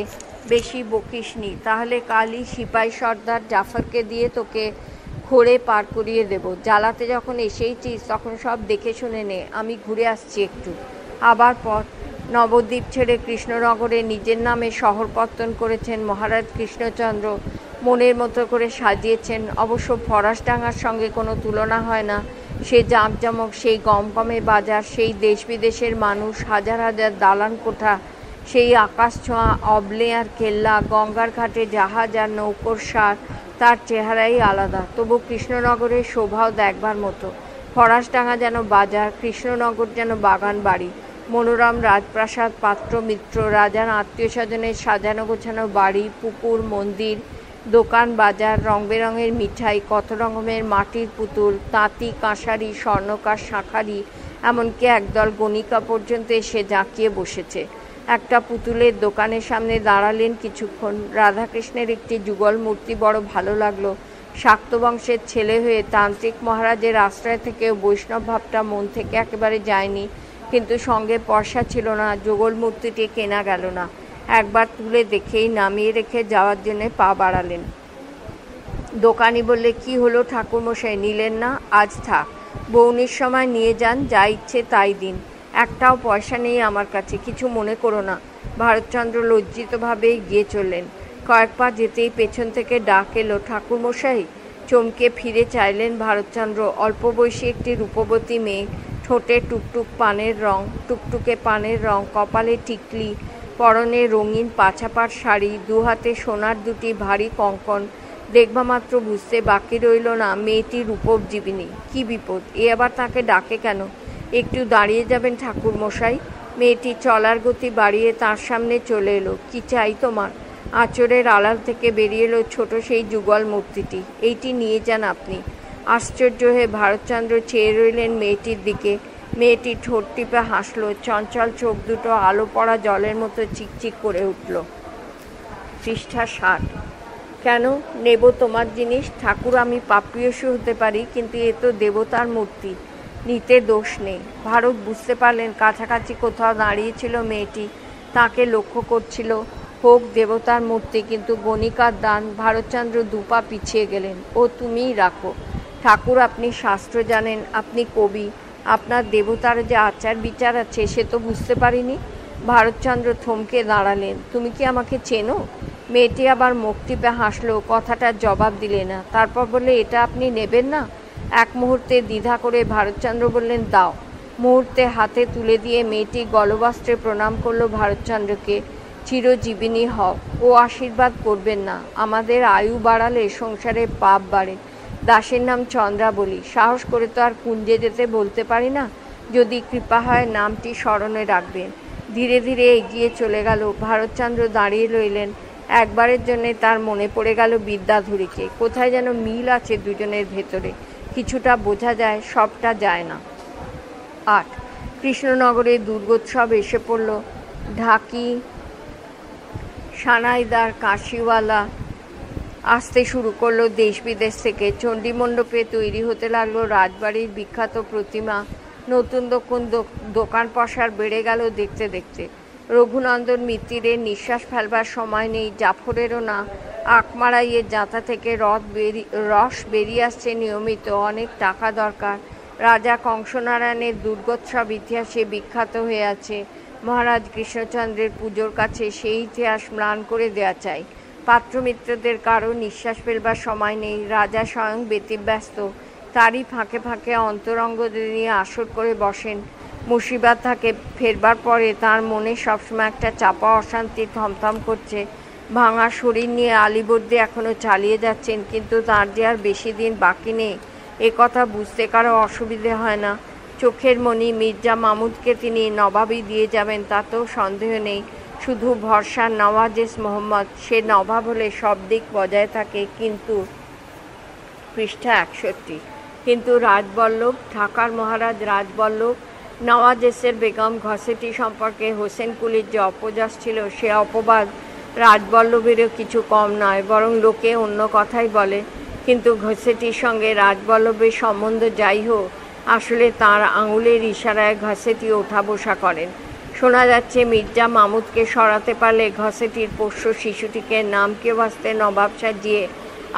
বেশি বকিসনি, তাহলে কালই সিপাই সর্দার জাফরকে দিয়ে তোকে ঘোরে পার করিয়ে দেব। জ্বালাতে যখন এসেইছিস তখন সব দেখে শুনে নে, আমি ঘুরে আসছি একটু। আবার পথ। নবদ্বীপ ছেড়ে কৃষ্ণনগরে নিজের নামে শহর পত্তন করেছেন মহারাজ কৃষ্ণচন্দ্র। মনের মতো করে সাজিয়েছেন। অবশ্য ফরাসডাঙ্গার সঙ্গে কোনো তুলনা হয় না। সে জাঁকজমক, সেই গমগমে বাজার, সেই দেশ বিদেশের মানুষ, হাজার হাজার দালান কোঠা, সেই আকাশ ছোঁয়া অবলে আর কেল্লা, গঙ্গার ঘাটে জাহাজ আর নৌকোর সার, তার চেহারাই আলাদা। তবু কৃষ্ণনগরের শোভাও দেখবার মতো। ফরাসডাঙ্গা যেন বাজার, কৃষ্ণনগর যেন বাগান বাড়ি, মনোরম রাজপ্রাসাদ, পাত্র মিত্র, রাজার আত্মীয় স্বজনের সাজানো গোছানো বাড়ি, পুকুর, মন্দির, দোকান বাজার, রং বেরঙের মিঠাই, কত রকমের মাটির পুতুল, তাঁতি, কাঁসারি, স্বর্ণকার, শাঁখারি, এমনকি একদল গণিকা পর্যন্ত এসে জাঁকিয়ে বসেছে। একটা পুতুলের দোকানের সামনে দাঁড়ালেন কিছুক্ষণ। রাধাকৃষ্ণের একটি যুগল মূর্তি বড় ভালো লাগলো। শাক্ত বংশের ছেলে হয়ে তান্ত্রিক মহারাজের আশ্রয় থেকেও বৈষ্ণব ভাবটা মন থেকে একেবারে যায়নি, কিন্তু সঙ্গে পয়সা ছিল না, যুগল মূর্তিটি কেনা গেল না। একবার তুলে দেখেই নামিয়ে রেখে যাওয়ার জন্য পা বাড়ালেন। দোকানি বললে, কি হলো ঠাকুরমশাই, নিলেন না? আজ থাক, বৌনির সময় নিয়ে যান, যা ইচ্ছে তাই দিন। একটাও পয়সা নেই আমার কাছে, কিছু মনে করো না। ভারতচন্দ্র লজ্জিতভাবে এগিয়ে চললেন। কয়েক পা যেতেই পেছন থেকে ডাক এলো, ঠাকুরমশাই। চমকে ফিরে চাইলেন ভারতচন্দ্র। অল্প বয়সী একটি রূপবতী মেয়ে, ঠোঁটে টুকটুকে পানের রং, কপালে টিকলি, পরনে রঙিন পাছাপাট শাড়ি, দুহাতে সোনার দুটি ভারী কঙ্কণ। দেখবা মাত্র বুঝতে বাকি রইল না মেয়েটি রূপজীবিনী। কি বিপদ, এ আবার তাকে ডাকে কেন? একটু দাঁড়িয়ে যাবেন ঠাকুরমশাই? মেয়েটি চলার গতি বাড়িয়ে তার সামনে চলে এলো। কি চাই তোমার? আঁচড়ের আড়াল থেকে বেরিয়ে এলো ছোট সেই যুগল মূর্তিটি। এইটি নিয়ে যান আপনি। আশ্চর্য হয়ে ভারতচন্দ্র চেয়ে রইলেন মেয়েটির দিকে। মেয়েটি ঠোঁট টিপে হাসল। চঞ্চল চোখ দুটো আলো পড়া জলের মতো চিকচিক করে উঠল। পৃষ্ঠা 60। কেন নেব তোমার জিনিস? ঠাকুর, আমি পাপিয়সী হতে পারি, কিন্তু এ তো দেবতার মূর্তি, নিতে দোষ নেই। ভারত বুঝতে পারলেন কাছাকাছি কোথাও দাঁড়িয়েছিল মেয়েটি, তাকে লক্ষ্য করছিল। হোক দেবতার মূর্তি, কিন্তু গণিকার দান। ভারতচন্দ্র দুপা পিছিয়ে গেলেন। ও তুমিই রাখো ঠাকুর, আপনি শাস্ত্র জানেন, আপনি কবি, আপনার দেবতার যে আচার বিচার আছে সে তো বুঝতে পারিনি। ভারতচন্দ্র থমকে দাঁড়ালেন। তুমি কি আমাকে চেনো? মেয়েটি আবার মুখ টিপে হাসলো, কথাটার জবাব দিলে না। তারপর বললে, এটা আপনি নেবেন না? এক মুহূর্তে দ্বিধা করে ভারতচন্দ্র বললেন, দাও। মুহূর্তে হাতে তুলে দিয়ে মেয়েটি গলবস্ত্রে প্রণাম করলো ভারতচন্দ্রকে। চিরজীবিনী হও। ও আশীর্বাদ করবেন না, আমাদের আয়ু বাড়ালে সংসারে পাপ বাড়ে। দাসের নাম চন্দ্রাবলী, সাহস করে তো আর কুঞ্জে যেতে বলতে পারি না। যদি কৃপা হয় নামটি স্মরণে রাখবেন। ধীরে ধীরে এগিয়ে চলে গেল। ভারতচন্দ্র দাঁড়িয়ে রইলেন। একবারের জন্যে তার মনে পড়ে গেল বিদ্যাধরীকে। কোথায় যেন মিল আছে দুজনের ভেতরে। কিছুটা বোঝা যায়, সবটা যায় না। 8। কৃষ্ণনগরে দুর্গোৎসব এসে পড়ল। ঢাকি, সানাইদার, কাশিওয়ালা আসতে শুরু করলো দেশ বিদেশ থেকে। চণ্ডীমণ্ডপে তৈরি হতে লাগলো রাজবাড়ির বিখ্যাত প্রতিমা। নতুন দোকান পসার বেড়ে গেল দেখতে দেখতে। রঘুনন্দন মিত্তিরের নিঃশ্বাস ফেলবার সময় নেই, জাফরেরও না। আখমারাইয়ের জাঁতা থেকে রস বেরিয়ে আসছে নিয়মিত, অনেক টাকা দরকার। রাজা কংসনারায়ণের দুর্গোৎসব ইতিহাসে বিখ্যাত হয়ে আছে। মহারাজ কৃষ্ণচন্দ্রের পুজোর কাছে সেই ইতিহাস ম্লান করে দেওয়া চাই। পাত্রমিত্রদের কারো নিঃশ্বাস ফেলবার সময় নেই। রাজা স্বয়ং ব্যতিব্যস্ত। তারই ফাঁকে ফাঁকে অন্তরঙ্গদের নিয়ে আসর করে বসেন। মুর্শিদাবাদ থেকে ফেরবার পরে তার মনে সবসময় একটা চাপা অশান্তি থমথম করছে। ভাঙা শরীর নিয়ে আলিবর্দী এখনও চালিয়ে যাচ্ছেন, কিন্তু তার যে আর বেশি দিন বাকি নেই এ কথা বুঝতে কারো অসুবিধে হয় না। চোখের মণি মির্জা মামুদকে তিনি নবাবই দিয়ে যাবেন, তাতেও সন্দেহ নেই। শুধু ভরসা নওয়াজেশ মোহাম্মদ, সে নবাব হলে সব দিক বজায় থাকে। কিন্তু পৃষ্ঠা 61। কিন্তু রাজবল্লভ, ঢাকার মহারাজ রাজবল্লভ, নওয়াজেশের বেগম ঘসেটি সম্পর্কে হোসেন কুলির যে অপযশ ছিল, সে অপবাদ রাজবল্লভেরও কিছু কম নয়, বরং লোকে অন্য কথাই বলে। কিন্তু ঘসেটির সঙ্গে রাজবল্লভের সম্বন্ধ যাই হোক, আসলে তাঁর আঙুলের ইশারায় ঘসেটি ওঠা বসা করেন। শোনা যাচ্ছে মির্জা মামুদকে সরাতে পারলে ঘসেটির পোষ্য শিশুটিকে নামকে বাঁচতে নবাব সাজিয়ে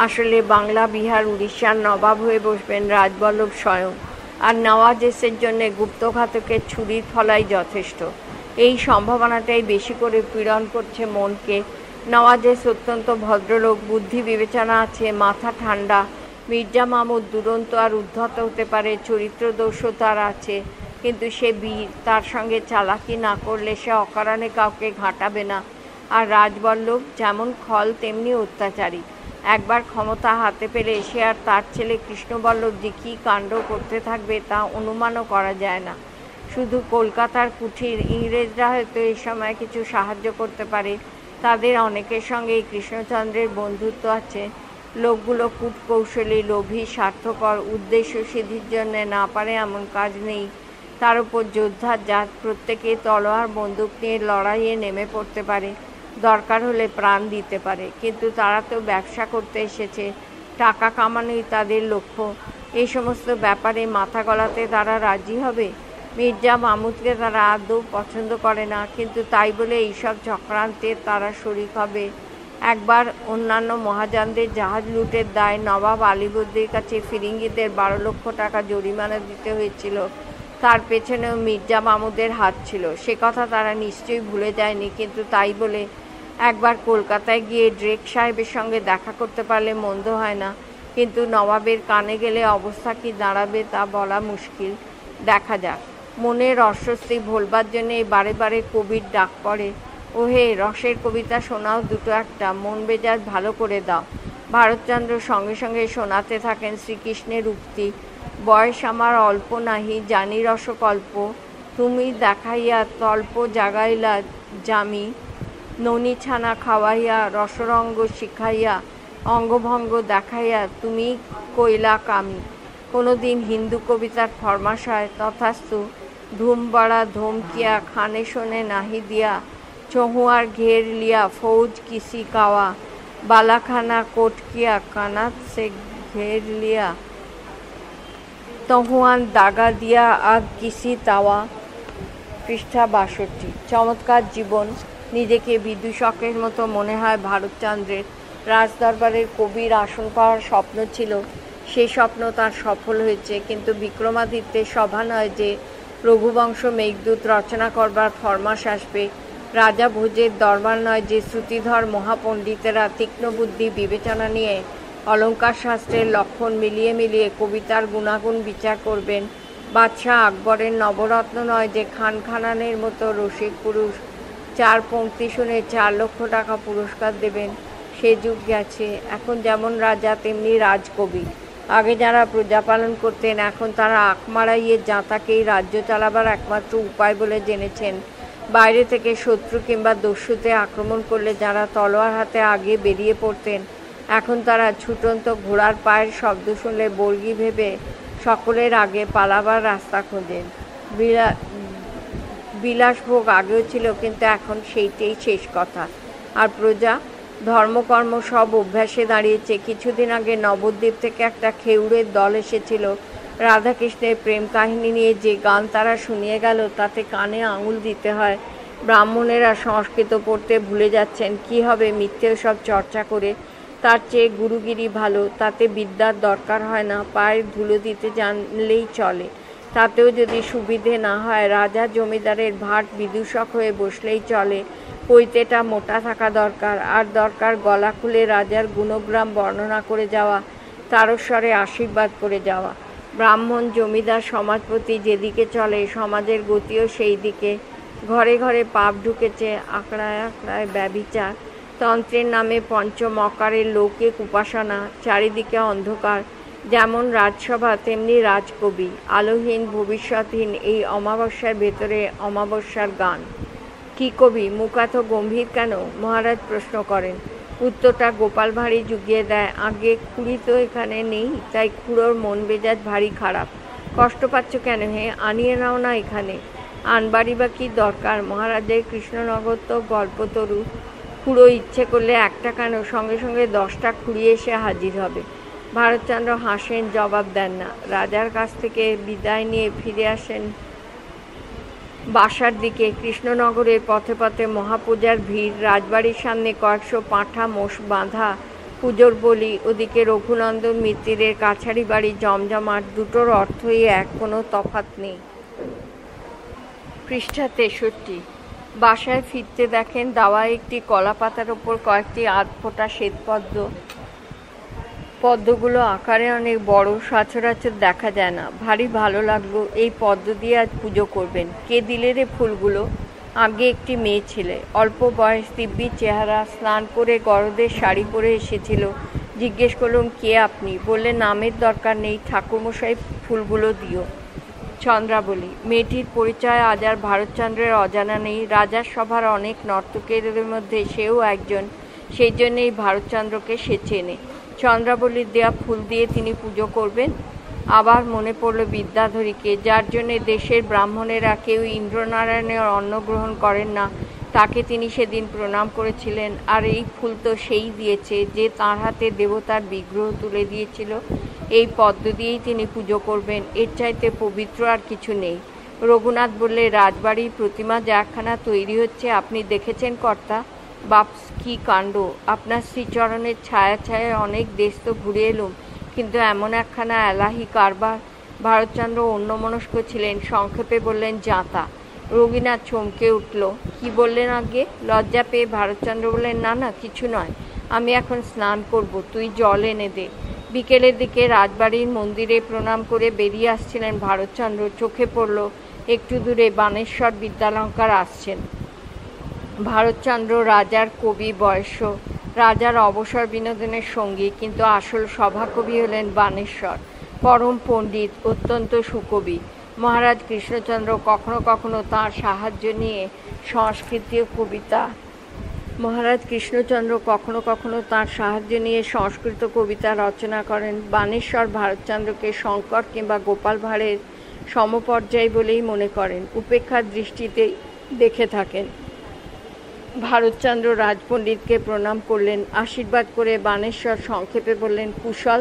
আসলে বাংলা, বিহার, উড়িষ্যার নবাব হয়ে বসবেন রাজবল্লভ স্বয়ং। আর নওয়াজেশের জন্যে গুপ্তঘাতকের ছুরির ফলাই যথেষ্ট। এই সম্ভাবনাটাই বেশি করে পীড়ন করছে মনকে। নওয়াজেশ অত্যন্ত ভদ্রলোক, বুদ্ধি বিবেচনা আছে, মাথা ঠান্ডা। মির্জা মামুদ দুরন্ত আর উদ্ধত হতে পারে, চরিত্র দোষও তার আছে, কিন্তু সে বীর। তার সঙ্গে চালাকি না করলে সে অকারণে কাউকে ঘাঁটাবে না। আর রাজবল্লভ যেমন খল তেমনি অত্যাচারী। একবার ক্ষমতা হাতে পেলে সে আর তার ছেলে কৃষ্ণবল্লভ যে কী কাণ্ড করতে থাকবে তা অনুমানও করা যায় না। শুধু কলকাতার কুঠির ইংরেজরা হয়তো এই সময় কিছু সাহায্য করতে পারে। তাদের অনেকের সঙ্গেই কৃষ্ণচন্দ্রের বন্ধুত্ব আছে। লোকগুলো কূটকৌশলী, লোভী, স্বার্থপর, উদ্দেশ্য সিদ্ধির জন্য না পারে এমন কাজ নেই। তার উপর যোদ্ধার জাত, প্রত্যেকেই তলোয়ার বন্দুক নিয়ে লড়াইয়ে নেমে পড়তে পারে, দরকার হলে প্রাণ দিতে পারে। কিন্তু তারা তো ব্যবসা করতে এসেছে, টাকা কামানোই তাদের লক্ষ্য। এই সমস্ত ব্যাপারে মাথা গলাতে তারা রাজি হবে? মির্জা মামুদকে তারা আদৌ পছন্দ করে না, কিন্তু তাই বলে এইসব চক্রান্তে তারা শরিক হবে? একবার অন্যান্য মহাজনদের জাহাজ লুটের দায় নবাব আলীবর্দীর কাছে ফিরিঙ্গিদের 12 লক্ষ টাকা জরিমানা দিতে হয়েছিল। তার পেছনেও মির্জা মামুদের হাত ছিল, সে কথা তারা নিশ্চয়ই ভুলে যায়নি। কিন্তু তাই বলে একবার কলকাতায় গিয়ে ড্রেক সাহেবের সঙ্গে দেখা করতে পারলে মন্দ হয় না। কিন্তু নবাবের কানে গেলে অবস্থা কি দাঁড়াবে তা বলা মুশকিল। দেখা যাক। মনের অস্বস্তি ভোলবার জন্যে বারে বারে কবির ডাক পড়ে। ওহে, রসের কবিতা শোনাও দুটো একটা, মন মেজাজ ভালো করে দাও। ভারতচন্দ্র সঙ্গে সঙ্গে শোনাতে থাকেন শ্রীকৃষ্ণের উক্তি। বয়স আমার অল্প নাহি, জানি রসকল্প, তুমি দেখাইয়া তল্প জাগাইলা জামি, ননি ছানা খাওয়াইয়া রসরঙ্গ শিখাইয়া অঙ্গভঙ্গ দেখাইয়া তুমি কইলা কামি। কোনোদিন হিন্দু কবিতার ফরমাস হয়, তথাস্তু। ধুম বড়া ধমকিয়া খানে শোনে নাহি দিয়া, চহুয়ার ঘের লিয়া ফৌজ কিসি কাওয়া, বালাখানা কোটকিয়া কানাত সে ঘের লিয়া, তহুয়ান দাগা দিয়া আগ কিসি তাওয়া। পৃষ্ঠা 62। চমৎকার জীবন। নিজেকে বিদূষকের মতো মনে হয় ভারতচন্দ্রের। রাজদরবারের কবির আসন পাওয়ার স্বপ্ন ছিল, সেই স্বপ্ন তার সফল হয়েছে, কিন্তু বিক্রমাদিত্যের সভা নয় যে রঘুবংশ মেঘদূত রচনা করবার ফরমাস আসবে, রাজা ভোজের দরবার নয় যে শ্রুতিধর মহাপণ্ডিতেরা তীক্ষ্ণ বুদ্ধি বিবেচনা নিয়ে অলঙ্কার শাস্ত্রের লক্ষণ মিলিয়ে মিলিয়ে কবিতার গুণাগুণ বিচার করবেন, বাদশাহ আকবরের নবরত্ন নয় যে খান খানানের মতো রসিক পুরুষ 4 পংক্তি শুনে 4 লক্ষ টাকা পুরস্কার দেবেন। সে যুগ গেছে। এখন যেমন রাজা তেমনি রাজকবি। আগে যারা প্রজা পালন করতেন, এখন তারা আখ মারাইয়ে জাঁতাকেই রাজ্য চালাবার একমাত্র উপায় বলে জেনেছেন। বাইরে থেকে শত্রু কিংবা দস্যুতে আক্রমণ করলে যারা তলোয়ার হাতে আগে বেরিয়ে পড়তেন, এখন তারা ছুটন্ত ঘোড়ার পায়ের শব্দ শুনলে বর্গি ভেবে সকলের আগে পালাবার রাস্তা খোঁজেন। বিলাসভোগ আগেও ছিল, কিন্তু এখন সেইটাই শেষ কথা। আর প্রজা ধর্মকর্ম সব অভ্যাসে দাঁড়িয়েছে। কিছুদিন আগে নবদ্বীপ থেকে একটা খেউড়ের দল এসেছিল। রাধাকৃষ্ণের প্রেম কাহিনী নিয়ে যে গান তারা শুনিয়ে গেল, তাতে কানে আঙুল দিতে হয়। ব্রাহ্মণেরা সংস্কৃত পড়তে ভুলে যাচ্ছেন। কি হবে মিথ্যে সব চর্চা করে? তার চেয়ে গুরুগিরি ভালো। তাতে বিদ্যার দরকার হয় না, পায়ের ধুলো দিতে জানলেই চলে। তাতেও যদি সুবিধে না হয়, রাজা জমিদারের ভাট বিদূষক হয়ে বসলেই চলে। পৈতেটা মোটা থাকা দরকার, আর দরকার গলা খুলে রাজার গুণগ্রাম বর্ণনা করে যাওয়া, তারস্বরে আশীর্বাদ করে যাওয়া। ব্রাহ্মণ জমিদার সমাজপতি যেদিকে চলে, সমাজের গতিও সেই দিকে। ঘরে ঘরে পাপ ঢুকেছে, আঁকড়ায় আঁকড়ায় ব্যভিচার, তন্ত্রের নামে পঞ্চম অকারের লৌকিক উপাসনা, চারিদিকে অন্ধকার। যেমন রাজসভা তেমনি রাজকবি। আলোহীন ভবিষ্যৎহীন এই অমাবস্যার ভেতরে অমাবস্যার গান। কি কবি? মুখ এত গম্ভীর কেন? মহারাজ প্রশ্ন করেন। উত্তরটা গোপাল ভাঁড়ি জুগিয়ে দেয়। আগে খুড়ি তো এখানে নেই, তাই খুড়োর মন মেজাজ ভারী খারাপ। কষ্ট পাচ্ছ কেন হে? আনিয়ে নাও না এখানে। আনবারই বা কী দরকার? মহারাজের কৃষ্ণনগর তো গল্পতরু। খুড়ো ইচ্ছে করলে একটা কেন, সঙ্গে সঙ্গে 10টা খুঁড়ি এসে হাজির হবে। ভারতচন্দ্র হাসেন, জবাব দেন না। রাজার কাছ থেকে বিদায় নিয়ে ফিরে আসেন বাসার দিকে। কৃষ্ণনগরের পথে পথে মহাপূজার ভিড়। রাজবাড়ির সামনে কয়েকশো পাঁঠা মোষ বাঁধা, পুজোর বলি। ওদিকে রঘুনন্দন মিত্তিরের কাছারি বাড়ি জমজমাট। দুটোর অর্থই এক, কোনো তফাৎ নেই। পৃষ্ঠা 63। বাসায় ফিরতে দেখেন দাওয়ায় একটি কলা পাতার ওপর কয়েকটি আধফোটা শ্বেতপদ্ম। পদ্মগুলো আকারে অনেক বড়, সচরাচর দেখা যায় না। ভারী ভালো লাগলো। এই পদ্ম দিয়ে আজ পুজো করবেন। কে দিলে রে ফুলগুলো? আগে একটি মেয়ে ছেলে, অল্প বয়স, দিব্যি চেহারা, স্নান করে গরদের শাড়ি পরে এসেছিল। জিজ্ঞেস করলাম, কে আপনি? বললে, নামের দরকার নেই, ঠাকুরমশাই ফুলগুলো দিও। চন্দ্রাবলী। মেয়েটির পরিচয় আজ আর ভারতচন্দ্রের অজানা নেই। রাজার সভার অনেক নর্তকীদের মধ্যে সেও একজন। সেই জন্যেই ভারতচন্দ্রকে সে চেনে। চন্দ্রাবলীর দেয়া ফুল দিয়ে তিনি পুজো করবেন। আবার মনে পড়ল বিদ্যাধরীকে, যার জন্যে দেশের ব্রাহ্মণেরা কেউ ইন্দ্রনারায়ণের অন্ন গ্রহণ করেন না। তাকে তিনি সেদিন প্রণাম করেছিলেন। আর এই ফুল তো সেই দিয়েছে যে তাঁর হাতে দেবতার বিগ্রহ তুলে দিয়েছিল। এই পদ্ম দিয়েই তিনি পুজো করবেন। এর চাইতে পবিত্র আর কিছু নেই। রঘুনাথ বললে, রাজবাড়ির প্রতিমা যে একখানা তৈরি হচ্ছে আপনি দেখেছেন কর্তা? বাপস, কী কাণ্ড! আপনার শ্রীচরণের ছায়া ছায়া অনেক দেশ তো ঘুরে এলুম, কিন্তু এমন একখানা এলাহি কারবার। ভারতচন্দ্র অন্যমনস্ক ছিলেন। সংক্ষেপে বললেন, জাঁতা। রঘুনাথ চমকে উঠল। কি বললেন আগে? লজ্জা পেয়ে ভারতচন্দ্র বললেন, না না, কিছু নয়, আমি এখন স্নান করব, তুই জল এনে দে। বিকেলের দিকে রাজবাড়ির মন্দিরে প্রণাম করে বেরিয়ে আসছিলেন ভারতচন্দ্র। চোখে পড়ল একটু দূরে বানেশ্বর বিদ্যালঙ্কার আসছেন। ভারতচন্দ্র রাজার কবি, বয়স্য, রাজার অবসর বিনোদনের সঙ্গী, কিন্তু আসল সভাকবি হলেন বানেশ্বর। পরম পণ্ডিত, অত্যন্ত সুকবি। মহারাজ কৃষ্ণচন্দ্র কখনো কখনো তাঁর সাহায্য নিয়ে সংস্কৃত কবিতা রচনা করেন। বাণেশ্বর ভারতচন্দ্রকে শঙ্কর কিংবা গোপাল ভাঁড়ের সমপর্যায় বলেই মনে করেন, উপেক্ষার দৃষ্টিতেই দেখে থাকেন। ভারতচন্দ্র রাজপণ্ডিতকে প্রণাম করলেন, আশীর্বাদ করে বাণেশ্বর সংক্ষেপে বললেন, কুশল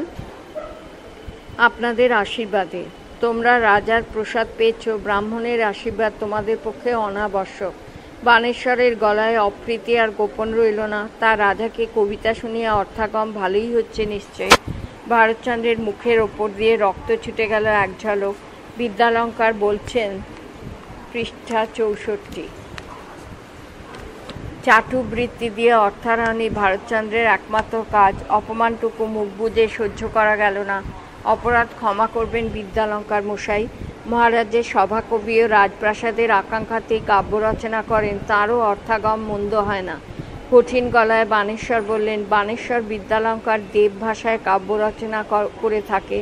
আপনাদের আশীর্বাদে। তোমরা রাজার প্রসাদ পেয়েছ, ব্রাহ্মণের আশীর্বাদ তোমাদের পক্ষে অনাবশ্যক। বাণেশ্বরের গলায় অপ্রীতি আর গোপন রইল না। তার রাজাকে কবিতা শুনিয়ে অর্থাগম ভালোই হচ্ছে নিশ্চয়ই। ভারতচন্দ্রের মুখের ওপর দিয়ে রক্ত ছুটে গেল এক ঝলক। বিদ্যালঙ্কার বলছেন, পৃষ্ঠা 64। চাটুবৃত্তি দিয়ে অর্থায়নই ভারতচন্দ্রের একমাত্র কাজ। অপমানটুকু মুখ বুজে সহ্য করা গেল না। অপরাধ ক্ষমা করবেন বিদ্যালঙ্কার মশাই। মহারাজের সভাকবি ও রাজপ্রাসাদের আকাঙ্ক্ষাতেই কাব্য রচনা করেন, তাঁরও অর্থাগম মন্দ হয় না। কঠিন গলায় বাণেশ্বর বললেন, বাণেশ্বর বিদ্যালঙ্কার দেব ভাষায় কাব্য রচনা করে থাকে,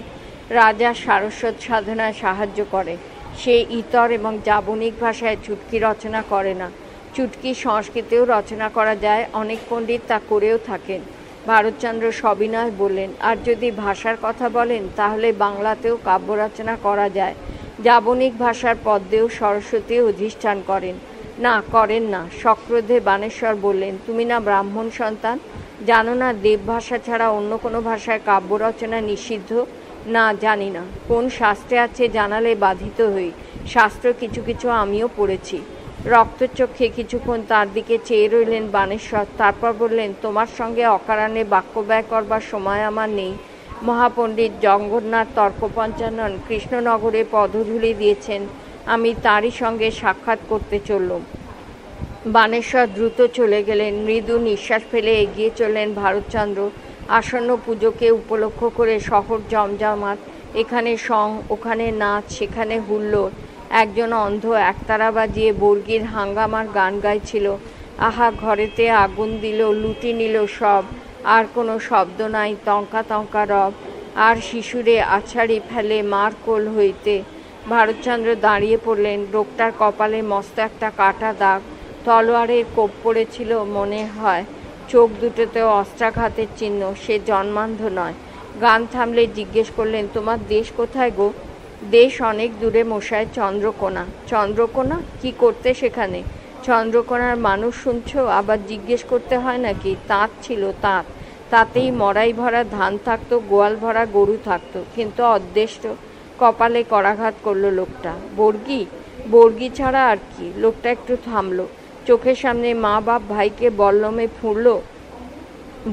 রাজা সারস্বত সাধনায় সাহায্য করে। সে ইতর এবং জাবনিক ভাষায় চুটকি রচনা করে না। চুটকি সংস্কৃতেও রচনা করা যায়, অনেক পণ্ডিত তা করেও থাকেন। ভারতচন্দ্র সবিনয় বললেন, আর যদি ভাষার কথা বলেন তাহলে বাংলাতেও কাব্য রচনা করা যায়। জাবনিক ভাষার পদ্মেও সরস্বতী অধিষ্ঠান করেন। না, করেন না। সক্রোধে বাণেশ্বর বললেন, তুমি না ব্রাহ্মণ সন্তান, জানো না দেব ভাষা ছাড়া অন্য কোনো ভাষায় কাব্য রচনা নিষিদ্ধ? না, জানি না। কোন শাস্ত্রে আছে জানালে বাধিত হই। শাস্ত্র কিছু কিছু আমিও পড়েছি। রক্তচক্ষে কিছুক্ষণ তার দিকে চেয়ে রইলেন বাণেশ্বর, তারপর বললেন, তোমার সঙ্গে অকারণে বাক্য ব্যয় করবার সময় আমার নেই। মহাপণ্ডিত জগন্নাথ তর্কপঞ্চানন কৃষ্ণনগরে পদধূলি দিয়েছেন, আমি তারই সঙ্গে সাক্ষাৎ করতে চললুম। বাণেশ্বর দ্রুত চলে গেলেন। মৃদু নিঃশ্বাস ফেলে এগিয়ে চললেন ভারতচন্দ্র। আসন্ন পুজোকে উপলক্ষ করে শহর জমজমাট, এখানে সং, ওখানে নাচ, সেখানে হুল্লোড়। একজন অন্ধ একতারা বাজিয়ে বর্গির হাঙ্গামার গান গাইছিল। আহা, ঘরেতে আগুন দিল, লুটি নিল সব, আর কোনো শব্দ নাই, তঙ্কা তঙ্কা রব, আর শিশুরে আছাড়ি ফেলে মার কোল হইতে। ভারতচন্দ্র দাঁড়িয়ে পড়লেন। লোকটার কপালে মস্ত একটা কাটা দাগ, তলোয়ারের কোপ পড়েছিল মনে হয়। চোখ দুটোতেও অস্ত্রাঘাতের চিহ্ন। সে জন্মান্ধ নয়। গান থামলে জিজ্ঞেস করলেন, তোমার দেশ কোথায় গো? দেশ অনেক দূরে মশাই, চন্দ্রকোনা। চন্দ্রকোনা? কি করতে সেখানে? চন্দ্রকোনার মানুষ শুনছো? আবার জিজ্ঞেস করতে হয় নাকি? তাঁত ছিল, তাঁত। তাতেই মড়াই ভরা ধান থাকতো, গোয়াল ভরা গরু থাকতো। কিন্তু অদৃষ্ট, কপালে করাঘাত করলো লোকটা। বর্গি? বর্গি ছাড়া আর কি? লোকটা একটু থামলো। চোখের সামনে মা বাপ ভাইকে বল্লমে ফুঁড়ল।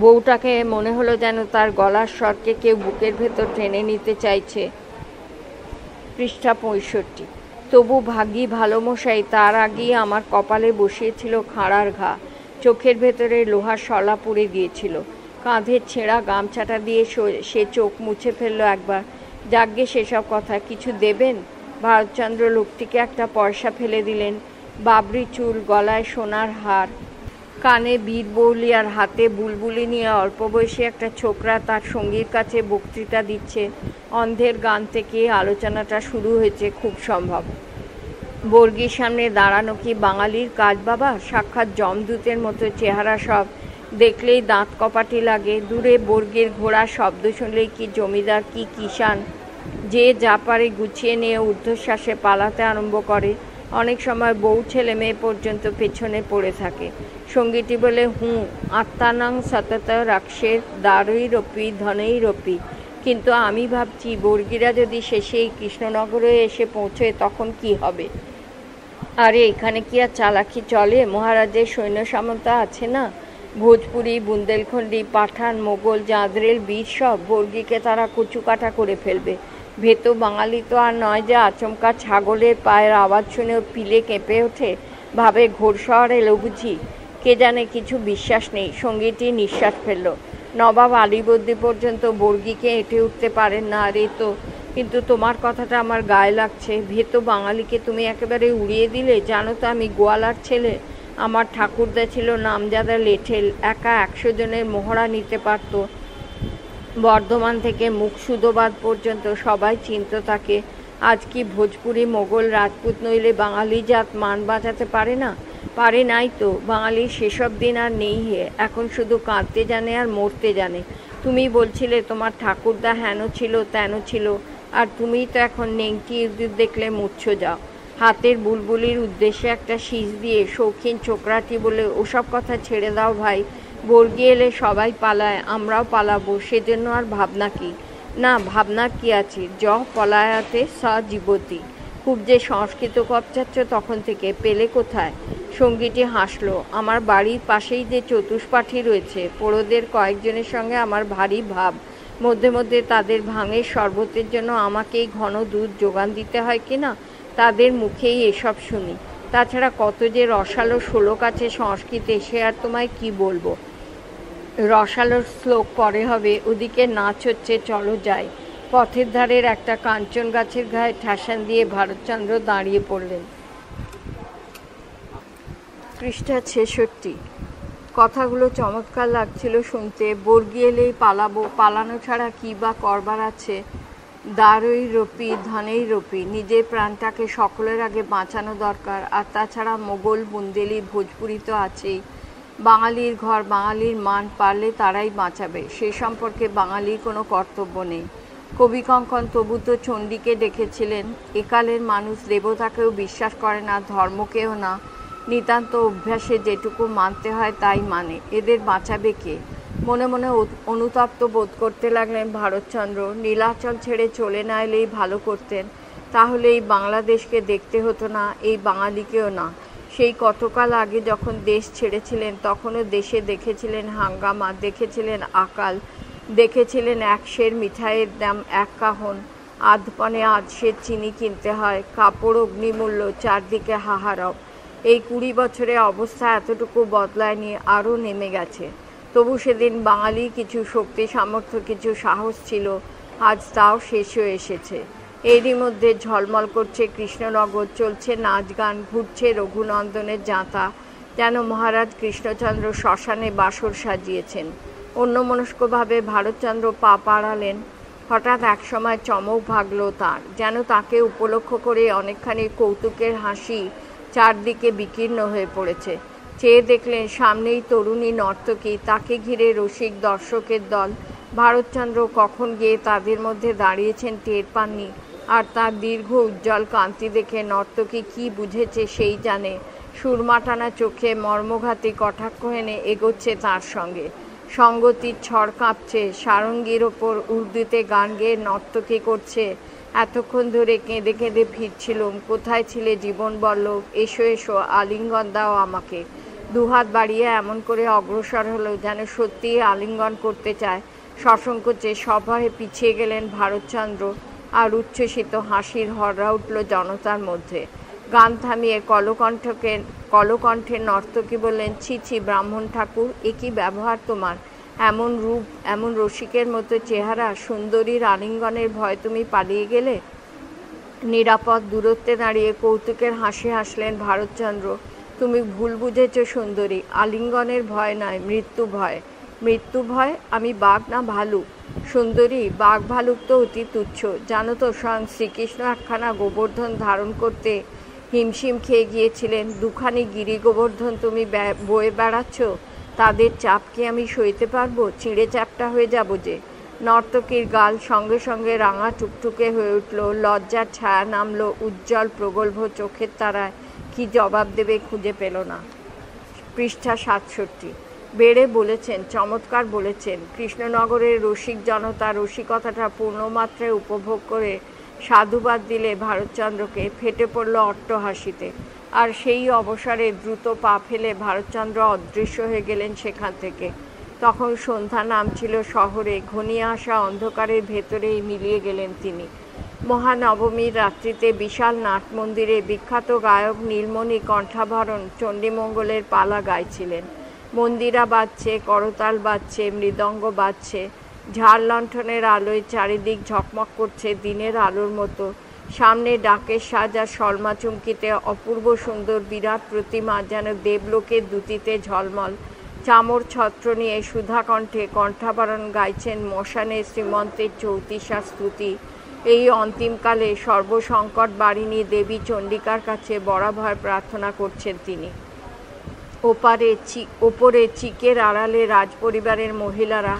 বউটাকে মনে হলো যেন তার গলার স্বরকে কেউ বুকের ভেতর টেনে নিতে চাইছে। পৃষ্ঠা 65। তবু ভাগ্যি ভালো মশাই, তার আগেই আমার কপালে বসিয়েছিল খাঁড়ার ঘা। চোখের ভেতরে লোহার শলা পুড়ে দিয়েছিল। কাঁধের ছেঁড়া গামছাটা দিয়ে সে চোখ মুছে ফেলল একবার। যাগ্গে সেসব কথা, কিছু দেবেন? ভারতচন্দ্র লোকটিকে একটা পয়সা ফেলে দিলেন। বাবরি চুল, গলায় সোনার হার, কানে বীরবৌলি আর হাতে বুলবুলি নিয়ে অল্প বয়সী একটা ছোকরা তার সঙ্গীর কাছে বক্তৃতা দিচ্ছে। অন্ধের গান থেকে আলোচনাটা শুরু হয়েছে খুব সম্ভব। বর্গির সামনে দাঁড়ানো কি বাঙালির কাজ বাবা? সাক্ষাৎ যমদূতের মতো চেহারা সব, দেখলেই দাঁত কপাটি লাগে। দূরে বর্গির ঘোড়ার শব্দ শুনলেই কি জমিদার, কি কিষান, যে যা পারে গুছিয়ে নিয়ে ঊর্ধ্বশ্বাসে পালাতে আরম্ভ করে। অনেক সময় বউ ছেলে মেয়ে পর্যন্ত পেছনে পড়ে থাকে। সঙ্গীটি বলে, হুঁ, আত্মানাং সতত রাক্ষের দ্বারৈরপি ধনৈরপি। কিন্তু আমি ভাবছি, বর্গিরা যদি শেষে এই কৃষ্ণনগরে এসে পৌঁছে তখন কি হবে? আরে এখানে কি আর চালাকি চলে? মহারাজের সৈন্য সামন্ত আছে না, ভোজপুরি, বুন্দেলখণ্ডী, পাঠান, মোগল, জাঁদরেল, বীর সব। বর্গিকে তারা কুচুকাটা করে ফেলবে। ভেতো বাঙালি তো আর নয় যে আচমকা ছাগলের পায়ের আওয়াজ শুনে পিলে কেঁপে ওঠে, ভাবে ঘোড়শহর এলো বুঝি। কে জানে, কিছু বিশ্বাস নেই। সঙ্গীটি নিঃশ্বাস ফেলল। নবাব আলীবর্দী পর্যন্ত বর্গিকে এঁটে উঠতে পারেন না। আরে তো, কিন্তু তোমার কথাটা আমার গায়ে লাগছে। ভেতো বাঙালিকে তুমি একেবারে উড়িয়ে দিলে। জানো তো আমি গোয়ালার ছেলে। আমার ঠাকুরদা ছিল নামজাদা লেঠেল, একা 100 জনের মোহরা নিতে পারত। বর্ধমান থেকে মুকসুদাবাদ পর্যন্ত সবাই চিনত তাকে। আজ কি ভোজপুরি মোগল রাজপুত নইলে বাঙালি জাত মান বাঁচাতে পারে না? পারে নাই তো। বাঙালির সেসব দিন আর নেই হে, এখন শুধু কাঁদতে জানে আর মরতে জানে। তুমি বলছিলে তোমার ঠাকুরদা হেন ছিল তেন ছিল, আর তুমিই তো এখন নেংটি ইঁদুর দেখলে মুচ্ছ যাও। হাতের বুলবুলির উদ্দেশ্যে একটা শীষ দিয়ে শৌখিন ছোকরাটি বলে ওসব কথা ছেড়ে দাও ভাই, বর্গি এলে সবাই পালায়, আমরাও পালাবো, সেজন্য আর ভাবনা কি? না, ভাবনার কি আছে? পলায়াতে স জীবতী। খুব যে সংস্কৃত কপচাচ্ছ তখন থেকে, পেলে কোথায়? সঙ্গীটি হাসলো। আমার বাড়ির পাশেই যে চতুষ্পাঠী রয়েছে, পোড়োদের কয়েকজনের সঙ্গে আমার ভারী ভাব। মধ্যে মধ্যে তাদের ভাঙের শরবতের জন্য আমাকেই ঘন দুধ যোগান দিতে হয় কিনা, তাদের মুখেই এসব শুনি। তাছাড়া কত যে রসালো শ্লোক আছে সংস্কৃতে, সে আর তোমায় কি বলবো। রসালোর শ্লোক পরে হবে, ওদিকে নাচ হচ্ছে, চলো যাই। পথের ধারের একটা কাঞ্চন গাছের গায়ে ঠেসান দিয়ে ভারতচন্দ্র দাঁড়িয়ে পড়লেন। পৃষ্ঠা 66। কথাগুলো চমৎকার লাগছিল শুনতে। বর্গি এলেই পালাবো, পালানো ছাড়া কী বা করবার আছে? দ্বারই রপি ধনেই রপি, নিজের প্রাণটাকে সকলের আগে বাঁচানো দরকার। আর তাছাড়া মোগল, বুন্দেলি, ভোজপুরি তো আছেই। বাঙালির ঘর, বাঙালির মান, পারলে তারাই বাঁচাবে, সে সম্পর্কে বাঙালির কোনো কর্তব্য নেই। কবি কঙ্কন তবু তো চণ্ডীকে দেখেছিলেন। একালের মানুষ দেবতাকেও বিশ্বাস করে না, ধর্মকেও না, নিতান্ত অভ্যাসে যেটুকু মানতে হয় তাই মানে। এদের বাঁচাবে কে? মনে মনে অনুতপ্ত বোধ করতে লাগলেন ভারতচন্দ্র। নীলাচল ছেড়ে চলে না এলেই ভালো করতেন, তাহলে এই বাংলাদেশকে দেখতে হতো না, এই বাঙালিকেও না। সেই কতকাল আগে যখন দেশ ছেড়েছিলেন তখনও দেশে দেখেছিলেন হাঙ্গামা, দেখেছিলেন আকাল, দেখেছিলেন এক সের মিঠাইয়ের দাম 1 কাহন, আধপনে আধ সের চিনি কিনতে হয়, কাপড় অগ্নিমূল্য, চারদিকে হাহারব। এই 20 বছরে অবস্থা এতটুকু বদলায়নি, আরও নেমে গেছে। তবু সেদিন বাঙালি কিছু শক্তি, সামর্থ্য, কিছু সাহস ছিল, আজ তাও শেষ হয়ে এসেছে। এরই মধ্যে ঝলমল করছে কৃষ্ণনগর, চলছে নাচ গান, ঘুরছে রঘুনন্দনের যাঁতা, যেন মহারাজ কৃষ্ণচন্দ্র শ্মশানে বাসর সাজিয়েছেন। অন্যমনস্কভাবে ভারতচন্দ্র পা বাড়ালেন। হঠাৎ একসময় চমক ভাগল তাঁর, যেন তাকে উপলক্ষ করে অনেকখানি কৌতুকের হাসি চারদিকে বিকীর্ণ হয়ে পড়েছে। চেয়ে দেখলেন সামনেই তরুণী নর্তকী, তাকে ঘিরে রসিক দর্শকের দল। ভারতচন্দ্র কখন গিয়ে তাদের মধ্যে দাঁড়িয়েছেন টের পাননি, আর তার দীর্ঘ উজ্জ্বল কান্তি দেখে নর্তকী কি বুঝেছে সেই জানে। সুরমাটানা চোখে মর্মঘাতী কটাক্ষ এনে এগোচ্ছে তার সঙ্গে। সঙ্গতির ছড় কাঁপছে, সারঙ্গীর ওপর উর্দুতে গান গেয়ে নর্তকী করছে। এতক্ষণ ধরে কেঁদে কেঁদে ফিরছিলুম, কোথায় ছিলে জীবন বল্লভ, এসো এসো, আলিঙ্গন দাও আমাকে। দুহাত বাড়িয়ে এমন করে অগ্রসর হলো যেন সত্যিই আলিঙ্গন করতে চায়। সসংকোচে সভয়ে পিছিয়ে গেলেন ভারতচন্দ্র, আর উচ্ছ্বসিত হাসির হররা উঠল জনতার মধ্যে। গান থামিয়ে কলকণ্ঠে নর্তকী বললেন, ছি ছি ব্রাহ্মণ ঠাকুর, এ কী ব্যবহার তোমার? এমন রূপ, এমন রসিকের মতো চেহারা, সুন্দরীর আলিঙ্গনের ভয় তুমি পালিয়ে গেলে? নিরাপদ দূরত্বে দাঁড়িয়ে কৌতুকের হাসি হাসলেন ভারতচন্দ্র। তুমি ভুল বুঝেছ সুন্দরী, আলিঙ্গনের ভয় নয়, মৃত্যু ভয়। মৃত্যু ভয়? আমি বাঘ না ভালুক? সুন্দরী, বাঘ ভালুক তো অতি তুচ্ছ। জানো তো স্বয়ং শ্রীকৃষ্ণ একখানা গোবর্ধন ধারণ করতে হিমশিম খেয়ে গিয়েছিলেন। দুখানি গিরি গোবর্ধন তুমি বয়ে বেড়াচ্ছ, তাদের চাপ কি আমি সইতে পারবো? চিঁড়ে চ্যাপটা হয়ে যাব যে। নর্তকীর গাল সঙ্গে সঙ্গে রাঙা টুকটুকে হয়ে উঠল, লজ্জার ছায়া নামল উজ্জ্বল প্রগল্ভ চোখের তারায়। কি জবাব দেবে খুঁজে পেল না। পৃষ্ঠা 67। বেড়ে বলেছেন, চমৎকার বলেছেন। কৃষ্ণনগরের রসিক জনতা রসিকতাটা পূর্ণমাত্রায় উপভোগ করে সাধুবাদ দিলে ভারতচন্দ্রকে। ফেটে পড়ল অট্টহাসিতে। আর সেই অবসরে দ্রুত পা ফেলে ভারতচন্দ্র অদৃশ্য হয়ে গেলেন সেখান থেকে। তখন সন্ধ্যা নামছিল শহরে, ঘনিয়ে আসা অন্ধকারের ভেতরেই মিলিয়ে গেলেন তিনি। মহানবমীর রাত্রিতে বিশাল নাট মন্দিরে বিখ্যাত গায়ক নীলমণি কণ্ঠাভরণ চণ্ডীমঙ্গলের পালা গাইছিলেন। মন্দিরা বাজছে, করতাল বাজছে, মৃদঙ্গ বাজছে। ঝাড় লণ্ঠনের আলোয় চারিদিক ঝকমক করছে দিনের আলোর মতো। সামনে ডাকের সাজ আর সলমা চুমকিতে অপূর্ব সুন্দর বিরাট প্রতিমা, যেন দেবলোকের দ্যুতিতে ঝলমল। চামর ছত্র নিয়ে সুধাকণ্ঠে কণ্ঠাভরণ গাইছেন মশানে শ্রীমন্তের চৌতিসা স্তুতি। এই অন্তিমকালে সর্বসংকট বারিণী দেবী চণ্ডিকার কাছে বরাভয় প্রার্থনা করছেন তিনি। ওপরে চিকের আড়ালে রাজপরিবারের মহিলারা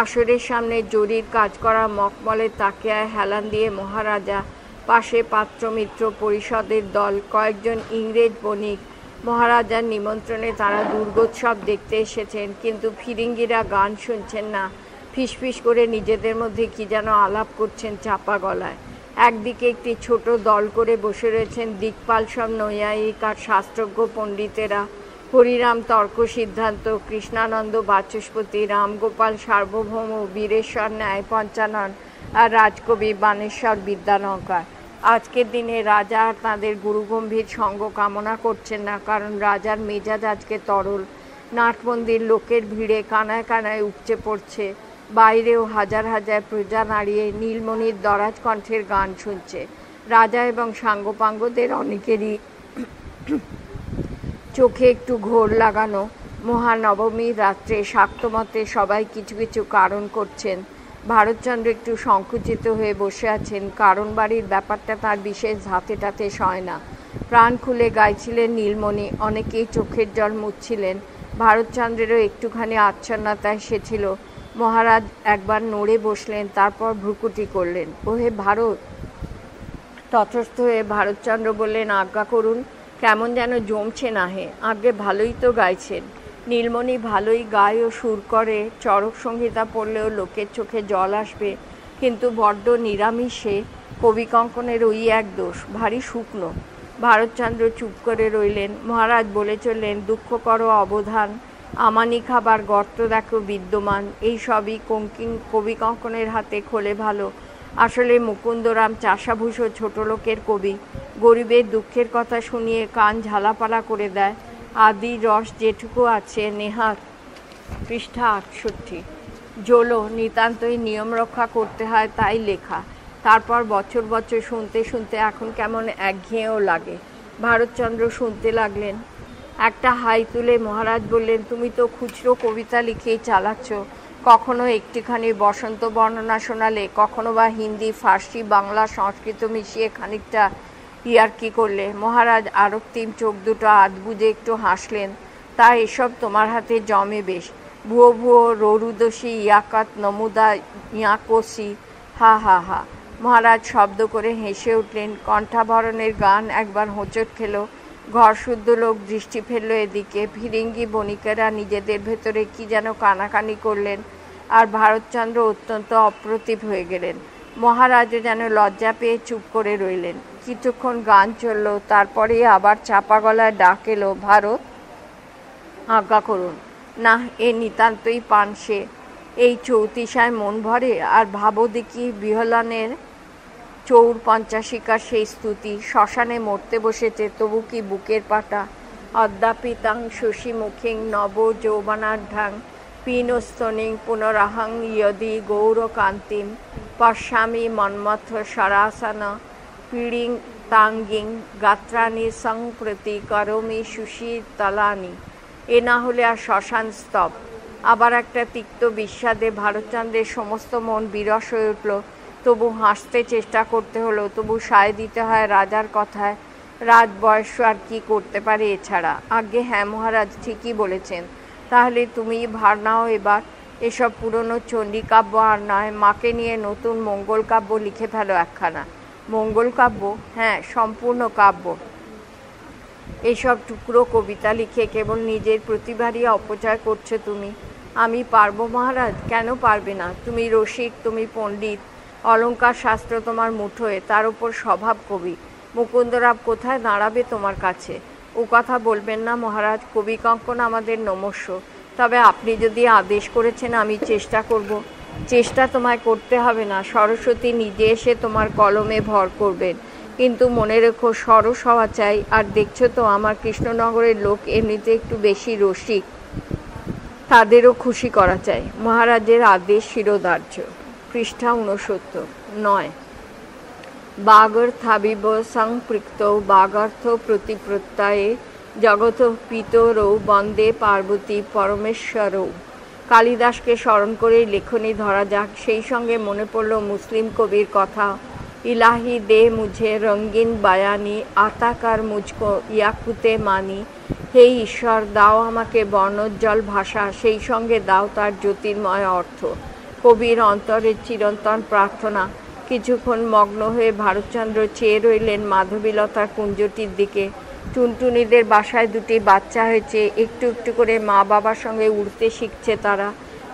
আসরের সামনে জরির কাজ করা মখমলের তাকিয়ায় হেলান দিয়ে মহারাজা, পাশে পাত্রমিত্র পরিষদের দল, কয়েকজন ইংরেজ বণিক। মহারাজার নিমন্ত্রণে তারা দুর্গোৎসব দেখতে এসেছেন, কিন্তু ফিরিঙ্গিরা গান শুনছেন না, ফিসফিস করে নিজেদের মধ্যে কি যেন আলাপ করছেন চাপা গলায়। একদিকে একটি ছোট দল করে বসে রয়েছেন দিকপাল সব নৈয়ায়িক আর শাস্ত্রজ্ঞ পণ্ডিতেরা, হরিরাম তর্ক সিদ্ধান্ত, কৃষ্ণানন্দ বাচস্পতি, রামগোপাল সার্বভৌম, বীরেশ্বর ন্যায় পঞ্চানন আর রাজকবি বানেশ্বর বিদ্যালঙ্কার। আজকের দিনে রাজা আর তাঁদের গুরুগম্ভীর সঙ্গ কামনা করছেন না, কারণ রাজার মেজাজ আজকে তরল। নাটমন্দির লোকের ভিড়ে কানায় কানায় উপচে পড়ছে, বাইরেও হাজার হাজার প্রজা নাড়িয়ে নীলমণির দরাজ কণ্ঠের গান শুনছে। রাজা এবং সাঙ্গপাঙ্গদের অনেকেরই চোখে একটু ঘোর লাগানো। মহানবমীর রাত্রে শাক্তমতে সবাই কিছু কিছু কারণ করছেন। ভারতচন্দ্র একটু সংকুচিত হয়ে বসে আছেন, কারণ বাড়ির ব্যাপারটা তার বিশেষ ধাতে টাতে সয় না। প্রাণ খুলে গাইছিলেন নীলমণি, অনেকেই চোখের জল মুছছিলেন। ভারতচন্দ্রেরও একটুখানি আচ্ছন্নতা এসেছিল। মহারাজ একবার নড়ে বসলেন, তারপর ভ্রুকুটি করলেন। ওহে ভারত! তটস্থ হয়ে ভারতচন্দ্র বললেন, আজ্ঞা করুন। কেমন যেন জমছে না হে। আগে ভালোই তো গাইছেন। নীলমণি ভালোই গায় ও সুর করে, চরক সংহিতা পড়লেও লোকের চোখে জল আসবে, কিন্তু বড্ড নিরামিষে। কবিকঙ্কনের ওই এক দোষ, ভারী শুকনো। ভারতচন্দ্র চুপ করে রইলেন। মহারাজ বলে চললেন, দুঃখ করো অবধান, আমানি খাবার গর্ত দেখো বিদ্যমান। এই সবই কবিকঙ্কনের হাতে খোলে ভালো। আসলে মুকুন্দরাম চাষাভূষো ছোট লোকের কবি, গরিবের দুঃখের কথা শুনিয়ে কান ঝালাপালা করে দেয়। আদি রস যেটুকু আছে নেহাত। পৃষ্ঠা 68। জোলো নিতান্তই নিয়ম রক্ষা করতে হয়, তাই লেখা। তারপর বছর বছর শুনতে শুনতে এখন কেমন একঘেয়েও লাগে। ভারতচন্দ্র শুনতে লাগলেন। একটা হাই তুলে মহারাজ বললেন, তুমি তো খুচরো কবিতা লিখেই চালাচ্ছ। কখনো একটিখানি বসন্ত বর্ণনা শোনালে, কখনো বা হিন্দি, ফার্সি, বাংলা, সংস্কৃত মিশিয়ে খানিকটা ইয়ার্কি করলে। মহারাজ আরক্তিম চোখ দুটো আধ বুঝে একটু হাসলেন। তা এসব তোমার হাতে জমে বেশ। ভুয়ো ভুয়ো রৌরুদোষী ইয়াকাত নমুদা ইয়াকোসি, হা হা হা। মহারাজ শব্দ করে হেসে উঠলেন। কণ্ঠাভরণের গান একবার হোঁচট খেল। ঘর শুদ্ধ লোক দৃষ্টি ফেলল এদিকে। ফিরিঙ্গি বণিকেরা নিজেদের ভেতরে কি যেন কানাকানি করলেন, আর ভারতচন্দ্র অত্যন্ত অপ্রতিভ হয়ে গেলেন। মহারাজও যেন লজ্জা পেয়ে চুপ করে রইলেন। কিছুক্ষণ গান চলল, তারপরে আবার চাপা গলায় ডাক এলো, ভারত! আজ্ঞা করুন। না, এ নিতান্তই পানসে। এই চৌতিসায় মন ভরে? আর ভাবো দেখি বিহলানের চৌর পঞ্চাশিকার সেই স্তুতি। শ্মশানে মরতে বসেছে, তবু কি বুকের পাটা। অদ্যাপিতাং শশী মুখিং নব যৌবনাঢ্যাং পিনস্তনিং পুনরাহং ইয়দি গৌরকান্তিম পশ্যামি মন্মথ সরাসন পীড়িং তাঙ্গিং গাত্রানি সংপ্রতি করমি সুশীতলানি। এ না হলে আর শ্মশান স্তব। আবার একটা তিক্ত বিস্বাদে ভারতচন্দ্রের সমস্ত মন বিরস হয়ে উঠল। তবু হাসতে চেষ্টা করতে হলো, তবু সায় দিতে হয় রাজার কথায়। রাজ বয়স আর কি করতে পারে এছাড়া। আজ্ঞে হ্যাঁ মহারাজ, ঠিকই বলেছেন। তাহলে তুমি ভার নাও এবার। এসব পুরনো চণ্ডীকাব্য আর নয়, মাকে নিয়ে নতুন মঙ্গল কাব্য লিখে ফেলো একখানা। মঙ্গল কাব্য? হ্যাঁ, সম্পূর্ণ কাব্য। এসব টুকরো কবিতা লিখে কেবল নিজের প্রতিভারই অপচয় করছো তুমি। আমি পারবো মহারাজ? কেন পারবে না? তুমি রসিক, তুমি পণ্ডিত, অলঙ্কার শাস্ত্র তোমার মুঠোয়, তার উপর স্বভাব কবি। মুকুন্দরাম কোথায় দাঁড়াবে তোমার কাছে? ও কথা বলবেন না মহারাজ। কবিকঙ্কন আমাদের নমস্য। তবে আপনি যদি আদেশ করেছেন, আমি চেষ্টা করব। চেষ্টা তোমায় করতে হবে না, সরস্বতী নিজে এসে তোমার কলমে ভর করবেন। কিন্তু মনে রেখো, সরস হওয়া চাই। আর দেখছো তো, আমার কৃষ্ণনগরের লোক এমনিতে একটু বেশি রসিক, তাদেরও খুশি করা চাই। মহারাজের আদেশ শিরোধার্য। পৃষ্ঠা 69। 9। বাগর্থাবিব সংপৃক্ত বাগার্থ প্রতিপ্রত্যয়ে জগৎ পিতরৌ বন্দে পার্বতী পরমেশ্বরৌ। কালিদাসকে স্মরণ করেই লেখনী ধরা যাক। সেই সঙ্গে মনে পড়ল মুসলিম কবির কথা, ইলাহি দে মুঝে রঙ্গিন বায়ানি, আতা কার মুঝকো ইয়াকুতে মানি। হে ঈশ্বর, দাও আমাকে বর্ণোজ্জ্বল ভাষা, সেই সঙ্গে দাও তার জ্যোতির্ময় অর্থ। কবির অন্তরের চিরন্তন প্রার্থনা। কিছুক্ষণ মগ্ন হয়ে ভারতচন্দ্র চেয়ে রইলেন মাধবীলতার কুঞ্জটির দিকে। টুনটুনিদের বাসায় দুটি বাচ্চা হয়েছে, একটু একটু করে মা বাবার সঙ্গে উড়তে শিখছে তারা।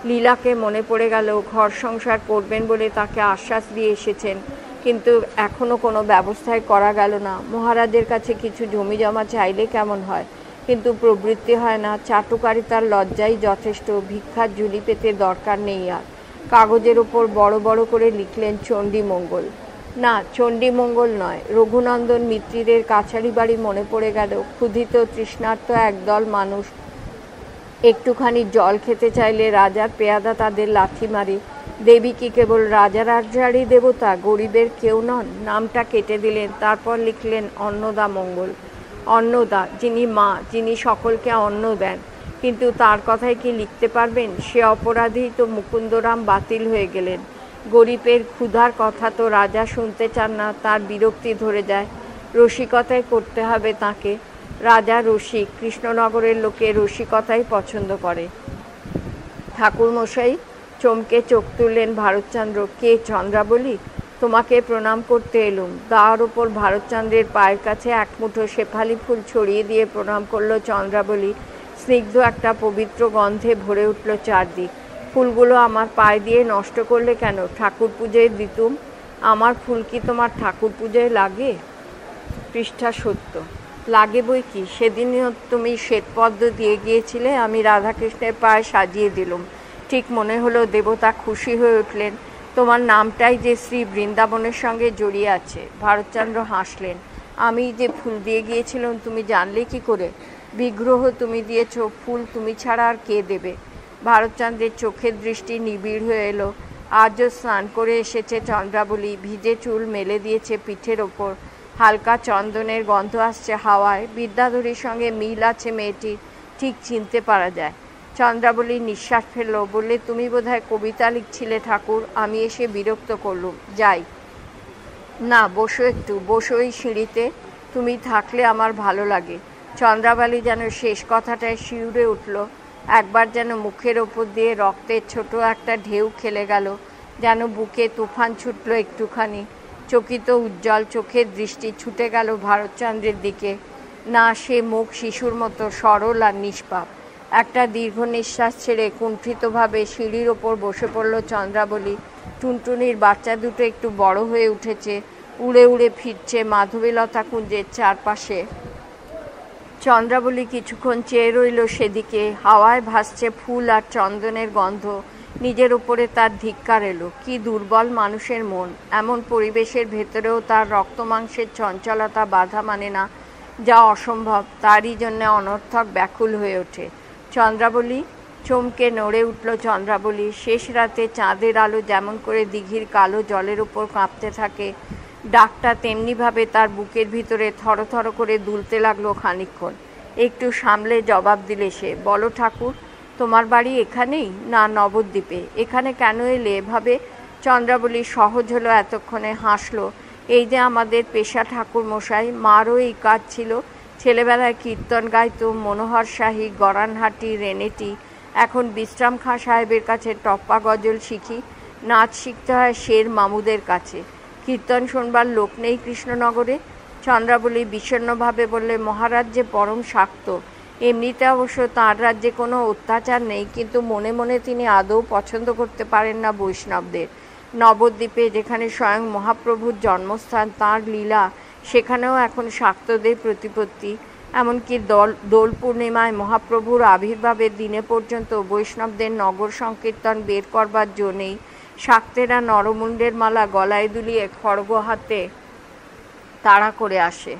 লীলাকে মনে পড়ে গেল, ঘর সংসার করবেন বলে তাকে আশ্বাস দিয়ে এসেছেন, কিন্তু এখনও কোনো ব্যবস্থাই করা গেল না। মহারাজের কাছে কিছু জমি জমা চাইলে কেমন হয়, কিন্তু প্রবৃত্তি হয় না। চাটুকারিতার লজ্জাই যথেষ্ট, ভিক্ষার ঝুলি পেতে দরকার নেই আর। কাগজের ওপর বড় বড় করে লিখলেন চণ্ডীমঙ্গল। না, চণ্ডীমঙ্গল নয়, রঘুনন্দন মিত্রীদের কাছারি বাড়ি মনে পড়ে গেল। ক্ষুধিত তৃষ্ণার্ত একদল মানুষ একটুখানি জল খেতে চাইলে রাজার পেয়াদা তাদের লাথি মারে। দেবী কি কেবল রাজারাজারই দেবতা, গরিবের কেউ নন? নামটা কেটে দিলেন, তারপর লিখলেন অন্নদা মঙ্গল। অন্নদা, যিনি মা, যিনি সকলকে অন্ন দেন, কিন্তু তার কথাই কি লিখতে পারবেন? সে অপরাধেই তো মুকুন্দরাম বাতিল হয়ে গেলেন। গরিবের ক্ষুধার কথা তো রাজা শুনতে চান না, তার বিরক্তি ধরে যায়। রসিকতাই করতে হবে তাকে। রাজা রসিক, কৃষ্ণনগরের লোকে রসিকতাই পছন্দ করে। ঠাকুরমশাই, চমকে চোখ তুললেন ভারতচন্দ্র। কে? চন্দ্রাবলী? তোমাকে প্রণাম করতে এলুম। দাওয়ার ওপর ভারতচন্দ্রের পায়ের কাছে এক মুঠো শেফালি ফুল ছড়িয়ে দিয়ে প্রণাম করল চন্দ্রাবলী। স্নিগ্ধ একটা পবিত্র গন্ধে ভরে উঠল চারদিক। ফুলগুলো আমার পায়ে দিয়ে নষ্ট করলে কেন? ঠাকুর পুজোয় দিতুম। আমার ফুল কি তোমার ঠাকুর পুজোয় লাগে? পৃষ্ঠা 70। লাগে বই কি, সেদিনও তুমি শ্বেতপদ্ম দিয়ে গিয়েছিলে, আমি রাধাকৃষ্ণের পায়ে সাজিয়ে দিলুম। ঠিক মনে হলো দেবতা খুশি হয়ে উঠলেন। তোমার নামটাই যে শ্রী বৃন্দাবনের সঙ্গে জড়িয়ে আছে। ভারতচন্দ্র হাসলেন। আমি যে ফুল দিয়ে গিয়েছিলাম তুমি জানলে কি করে? বিগ্রহ তুমি দিয়েছ, ফুল তুমি ছাড়া আর কে দেবে? ভারতচন্দ্রের চোখের দৃষ্টি নিবিড় হয়ে এলো। আজও স্নান করে এসেছে চন্দ্রাবলী, ভিজে চুল মেলে দিয়েছে পিঠের ওপর। হালকা চন্দনের গন্ধ আসছে হাওয়ায়। বিদ্যাধরীর সঙ্গে মিল আছে মেয়েটির, ঠিক চিনতে পারা যায়। চন্দ্রাবলী নিঃশ্বাস ফেলল, বললে, তুমি বোধহয় কবিতা লিখছিলে ঠাকুর। আমি এসে বিরক্ত করলুম, যাই। না, বসো একটু, বসো এই সিঁড়িতে। তুমি থাকলে আমার ভালো লাগে। চন্দ্রাবলী যেন শেষ কথাটায় শিউরে উঠল। একবার যেন মুখের ওপর দিয়ে রক্তের ছোট একটা ঢেউ খেলে গেল, যেন বুকে তুফান ছুটল একটুখানি। চকিত উজ্জ্বল চোখের দৃষ্টি ছুটে গেল ভারতচন্দ্রের দিকে। না, সে মুখ শিশুর মতো সরল আর নিষ্পাপ। একটা দীর্ঘ নিঃশ্বাস ছেড়ে কুণ্ঠিতভাবে সিঁড়ির ওপর বসে পড়ল চন্দ্রাবলী। টুনটুনির বাচ্চা দুটো একটু বড় হয়ে উঠেছে, উড়ে উড়ে ফিরছে মাধবীলতা কুঞ্জের চারপাশে। চন্দ্রাবলী কিছুক্ষণ চেয়ে রইল সেদিকে। হাওয়ায় ভাসছে ফুল আর চন্দনের গন্ধ। নিজের উপরে তার ধিক্কার এলো। কি দুর্বল মানুষের মন! এমন পরিবেশের ভেতরেও তার রক্তমাংসের চঞ্চলতা বাধা মানে না। যা অসম্ভব, তারই জন্যে অনর্থক ব্যাকুল হয়ে ওঠে। চন্দ্রাবলী! চমকে নড়ে উঠল চন্দ্রাবলী। শেষ রাতে চাঁদের আলো যেমন করে দিঘির কালো জলের উপর কাঁপতে থাকে, ডাকটা তেমনিভাবে তার বুকের ভিতরে থরথর করে দুলতে লাগলো খানিকক্ষণ। একটু সামলে জবাব দিলে সে, বলো ঠাকুর, তোমার বাড়ি এখানেই? না, নবদ্বীপে। এখানে কেন এলে এভাবে? চন্দ্রাবলী সহজ হলো এতক্ষণে, হাসলো। এই যে আমাদের পেশা ঠাকুর মশাই, মারও এই কাজ ছিল। ছেলেবেলায় কীর্তন গাইতো মনোহর শাহী, গরানহাটি, রেনেটি। এখন বিশ্রাম খাঁ সাহেবের কাছে টপ্পা গজল শিখি। নাচ শিখতে হয় শের মামুদের কাছে। কীর্তন শোনবার লোক নেই কৃষ্ণনগরে। চন্দ্রাবলী বিষণ্ণভাবে বললে, মহারাজ যে পরম শাক্ত। এমনিতে অবশ্য তাঁর রাজ্যে কোনো অত্যাচার নেই, কিন্তু মনে মনে তিনি আদৌ পছন্দ করতে পারেন না বৈষ্ণবদের। নবদ্বীপে, যেখানে স্বয়ং মহাপ্রভুর জন্মস্থান, তাঁর লীলা, সেখানেও এখন শাক্তদের প্রতিপত্তি। এমনকি দোল পূর্ণিমায় মহাপ্রভুর আবির্ভাবের দিনে পর্যন্ত বৈষ্ণবদের নগর সংকীর্তন বের করবার জো নেই। শাক্তেরা নরমুণ্ডের মালা গলায় দুলিয়ে খড়গ হাতে তাড়া করে আসে।